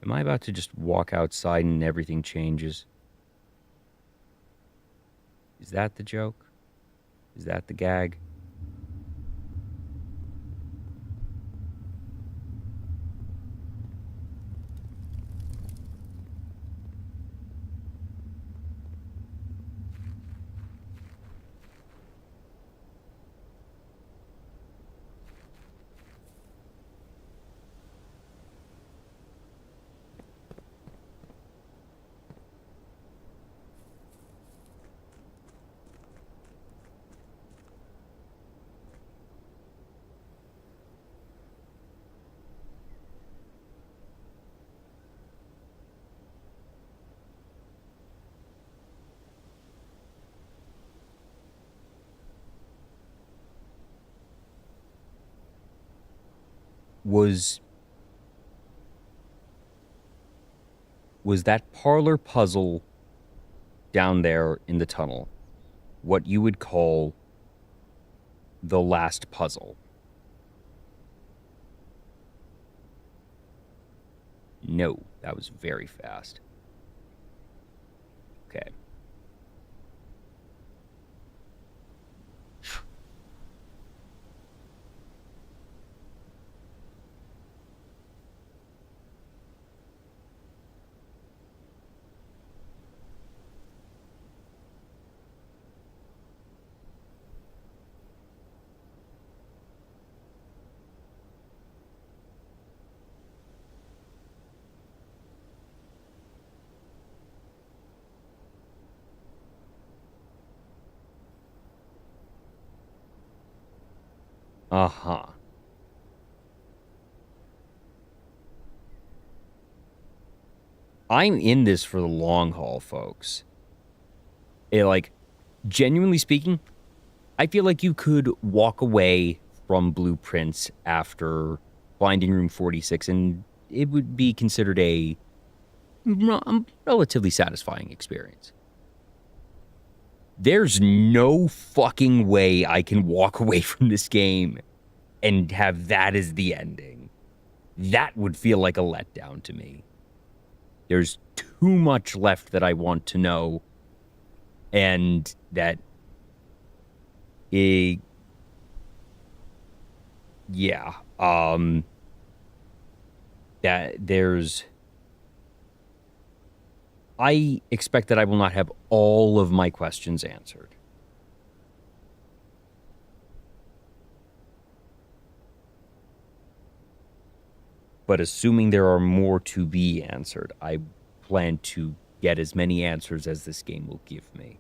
Am I about to just walk outside and everything changes? Is that the joke? Is that the gag? Was that parlor puzzle down there in the tunnel what you would call the last puzzle? No, that was very fast. Okay. Uh-huh. I'm in this for the long haul, folks. Genuinely speaking, I feel like you could walk away from Blueprints after finding room 46 and it would be considered a relatively satisfying experience. There's no fucking way I can walk away from this game and have that as the ending. That would feel like a letdown to me. There's too much left that I want to know, and that that there's... I expect that I will not have all of my questions answered. But assuming there are more to be answered, I plan to get as many answers as this game will give me.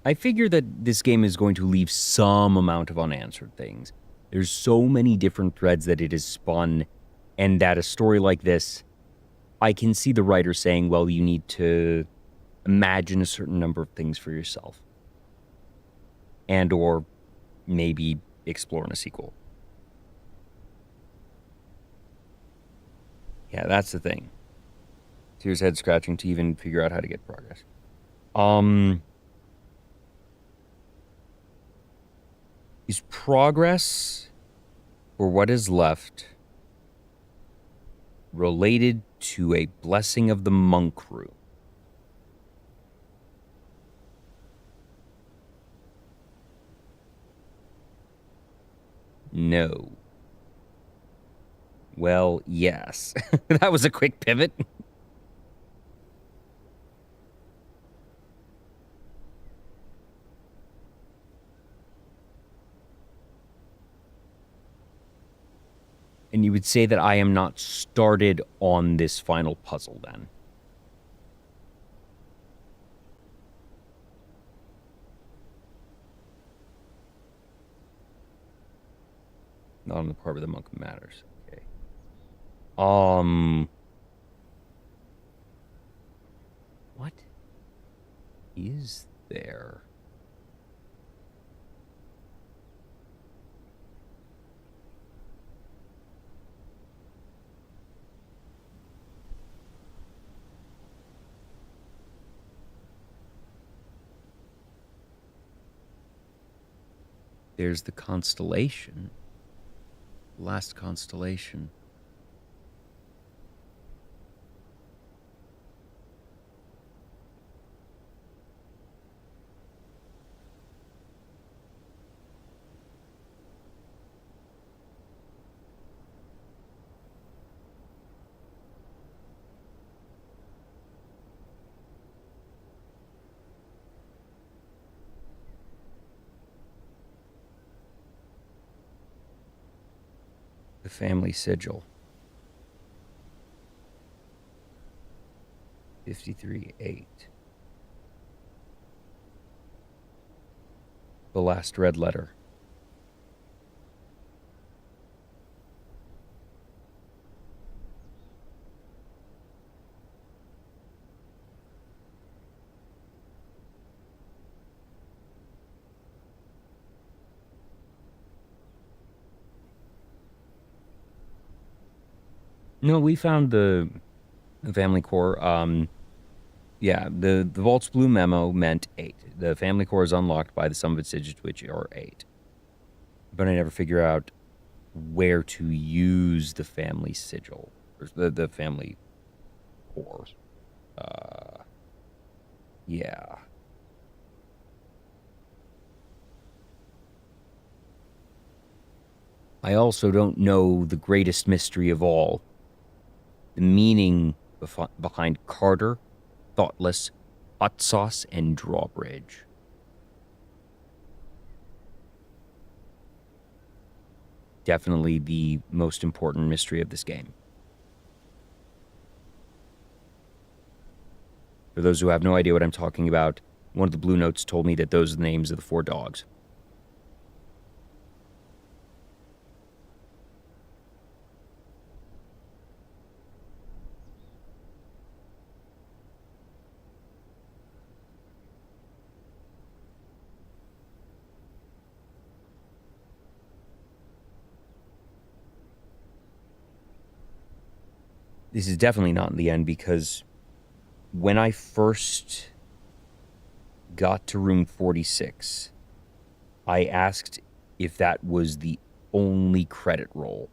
I figure that this game is going to leave some amount of unanswered things. There's so many different threads that it has spun, and that a story like this I can see the writer saying, well, you need to imagine a certain number of things for yourself. And or maybe explore in a sequel. Yeah, that's the thing. Tears head scratching to even figure out how to get progress. Is progress, or what is left, related to a blessing of the monk room? No. Well, yes. That was a quick pivot. And you would say that I am not started on this final puzzle then. Not on the part where the monk matters. Okay. What is there? There's the constellation. Last constellation. The family sigil. 53-8. The last red letter. No, we found the family core. Yeah, the Vault's blue memo meant 8. The family core is unlocked by the sum of its digits, which are 8. But I never figure out where to use the family sigil, or the family core. Yeah. I also don't know the greatest mystery of all. The meaning behind Carter, Thoughtless, Hot Sauce, and Drawbridge. Definitely the most important mystery of this game. For those who have no idea what I'm talking about, one of the blue notes told me that those are the names of the 4 dogs. This is definitely not in the end, because when I first got to room 46, I asked if that was the only credit roll,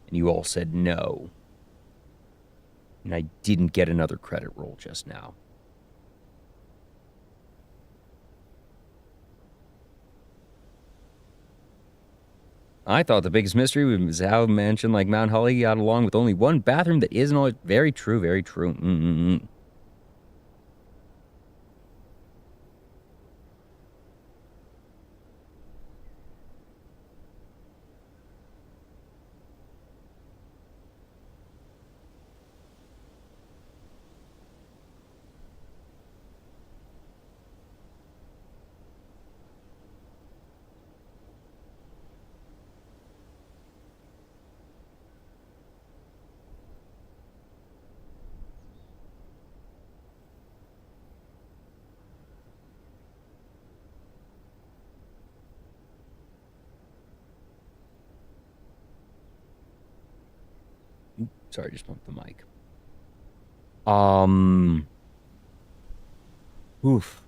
and you all said no. And I didn't get another credit roll just now. I thought the biggest mystery was how a mansion like Mount Holly got along with only one bathroom that isn't always... Very true, very true. Sorry, I just bumped the mic. Oof.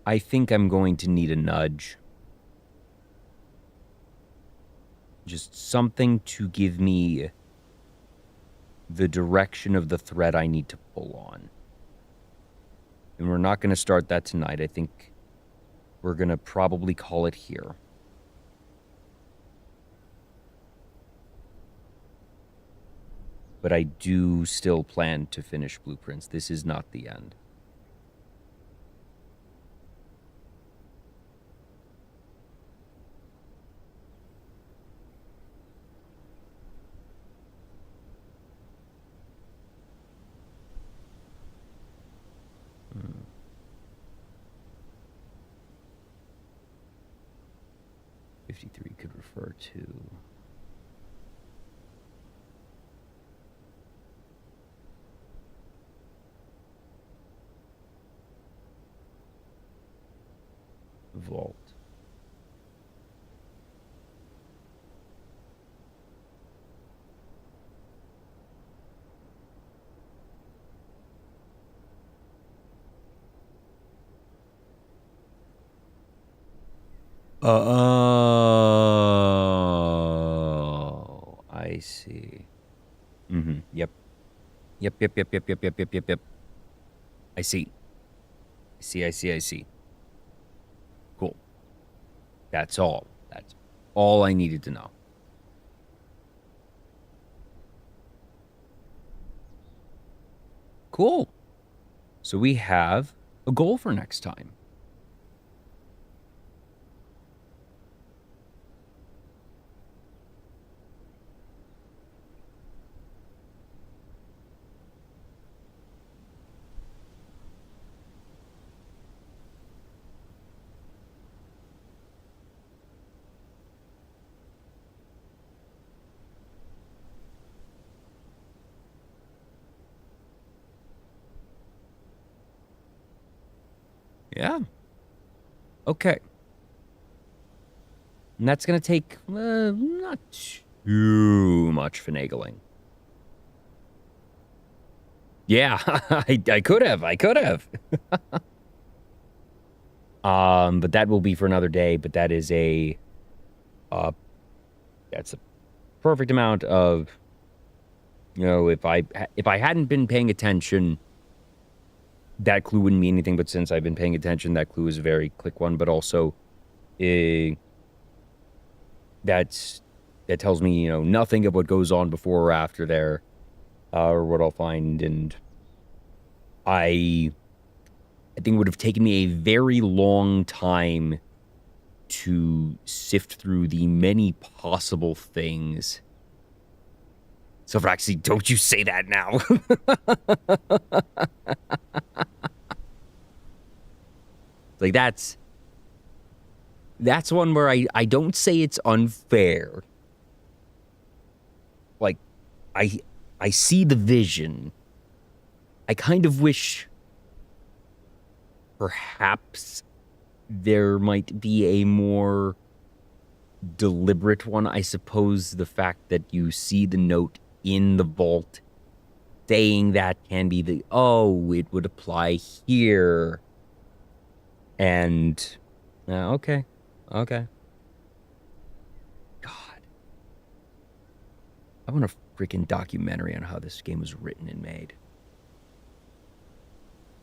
I think I'm going to need a nudge. Just something to give me the direction of the thread I need to pull on. And we're not going to start that tonight. I think we're going to probably call it here. But I do still plan to finish Blueprints. This is not the end. Hmm. '53 could refer to... vault. Oh, I see. Yep. Yep. I see. I see. Cool. That's all. That's all I needed to know. Cool. So we have a goal for next time. Yeah. Okay. And that's going to take not too much finagling. Yeah, I could have. But that will be for another day. But that is that's a perfect amount of, if I hadn't been paying attention, that clue wouldn't mean anything. But since I've been paying attention, that clue is a very quick one. But also, that tells me, nothing of what goes on before or after there, or what I'll find. And I think it would have taken me a very long time to sift through the many possible things. So, actually, don't you say that now. Like, that's one where I don't say it's unfair. Like, I see the vision. I kind of wish perhaps there might be a more deliberate one. I suppose the fact that you see the note in the vault saying that can be it would apply here. And, okay. God. I want a freaking documentary on how this game was written and made.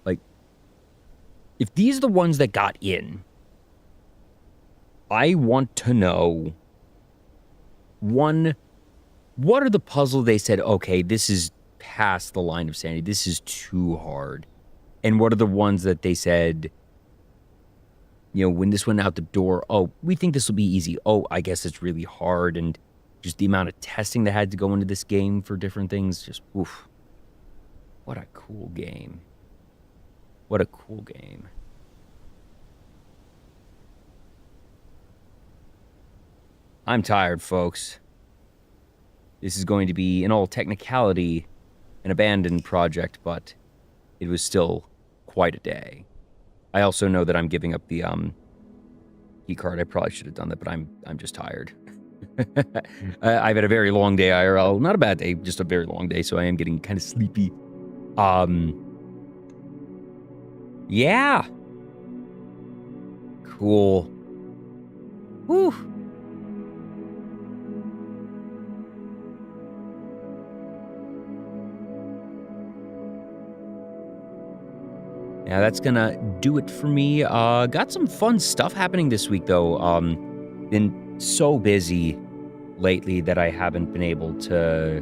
Like, if these are the ones that got in, I want to know, one, what are the puzzles they said, okay, this is past the line of sanity, this is too hard? And what are the ones that they said, when this went out the door, we think this will be easy. I guess it's really hard. And Just the amount of testing that had to go into this game for different things. Just, oof. What a cool game. What a cool game. I'm tired, folks. This is going to be, in all technicality, an abandoned project, but it was still quite a day. I also know that I'm giving up the key card. I probably should have done that, but I'm just tired. I've had a very long day IRL. Not a bad day, just a very long day, so I am getting kind of sleepy. Yeah. Cool. Whew. Yeah, that's gonna do it for me. Got some fun stuff happening this week, though. Been so busy lately that I haven't been able to,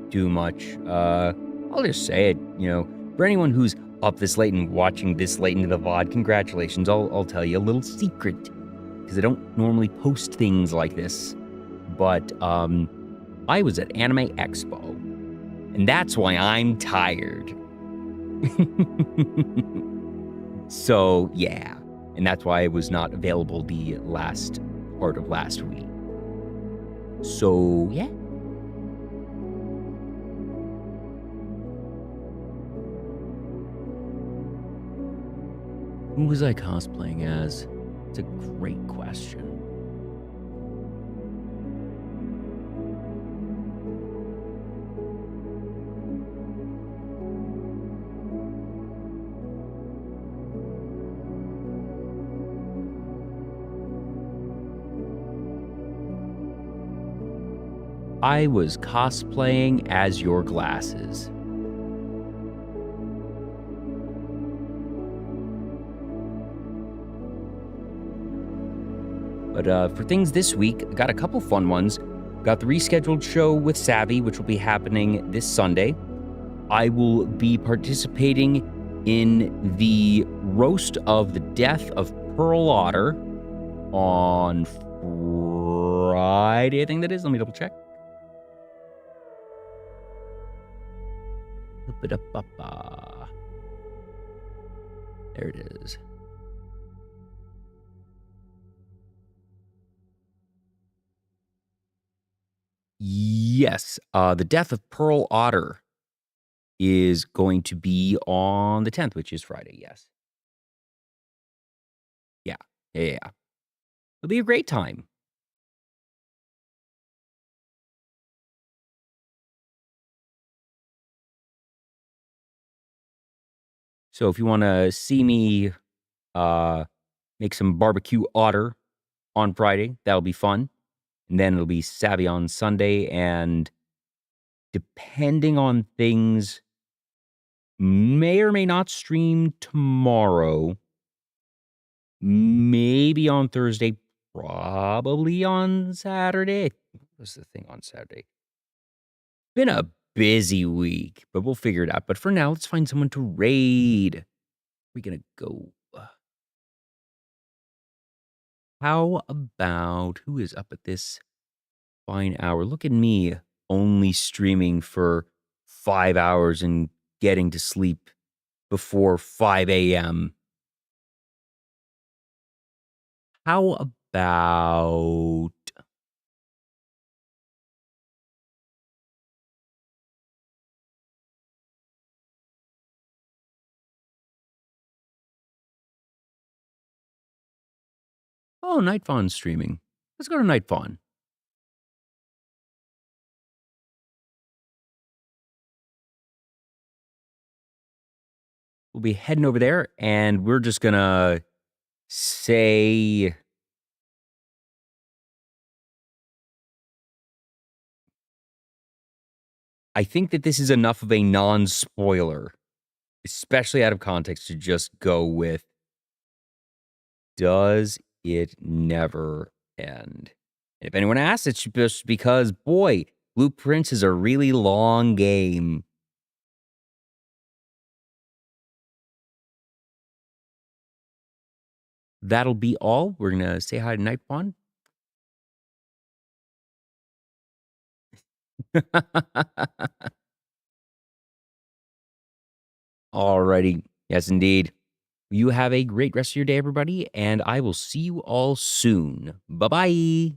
do much. I'll just say it, for anyone who's up this late and watching this late into the VOD, congratulations. I'll tell you a little secret, because I don't normally post things like this, but, I was at Anime Expo, and that's why I'm tired. So, yeah. And that's why I was not available the last part of last week. So, yeah. Who was I cosplaying as? It's a great question. I was cosplaying as your glasses. But for things this week, I got a couple fun ones. Got the rescheduled show with Savvy, which will be happening this Sunday. I will be participating in the roast of the death of Pearl Otter on Friday, I think that is. Let me double check. There it is. Yes, the death of Pearl Otter is going to be on the 10th, which is Friday, yes. Yeah. It'll be a great time. So if you want to see me make some barbecue otter on Friday, that'll be fun. And then it'll be Savvy on Sunday, and depending on things, may or may not stream tomorrow. Maybe on Thursday, probably on Saturday. What was the thing on Saturday? Been a busy week, but we'll figure it out. But for now, let's find someone to raid. We're gonna go. How about who is up at this fine hour? Look at me only streaming for 5 hours and getting to sleep before 5 a.m. How about Night Fawn streaming? Let's go to Night Fawn. We'll be heading over there, and we're just gonna say I think that this is enough of a non-spoiler, especially out of context, to just go with, does it never end? And if anyone asks, it's just because, boy, Blueprints is a really long game. That'll be all. We're going to say hi to Nightfawn. Alrighty. Yes, indeed. You have a great rest of your day, everybody, and I will see you all soon. Bye bye.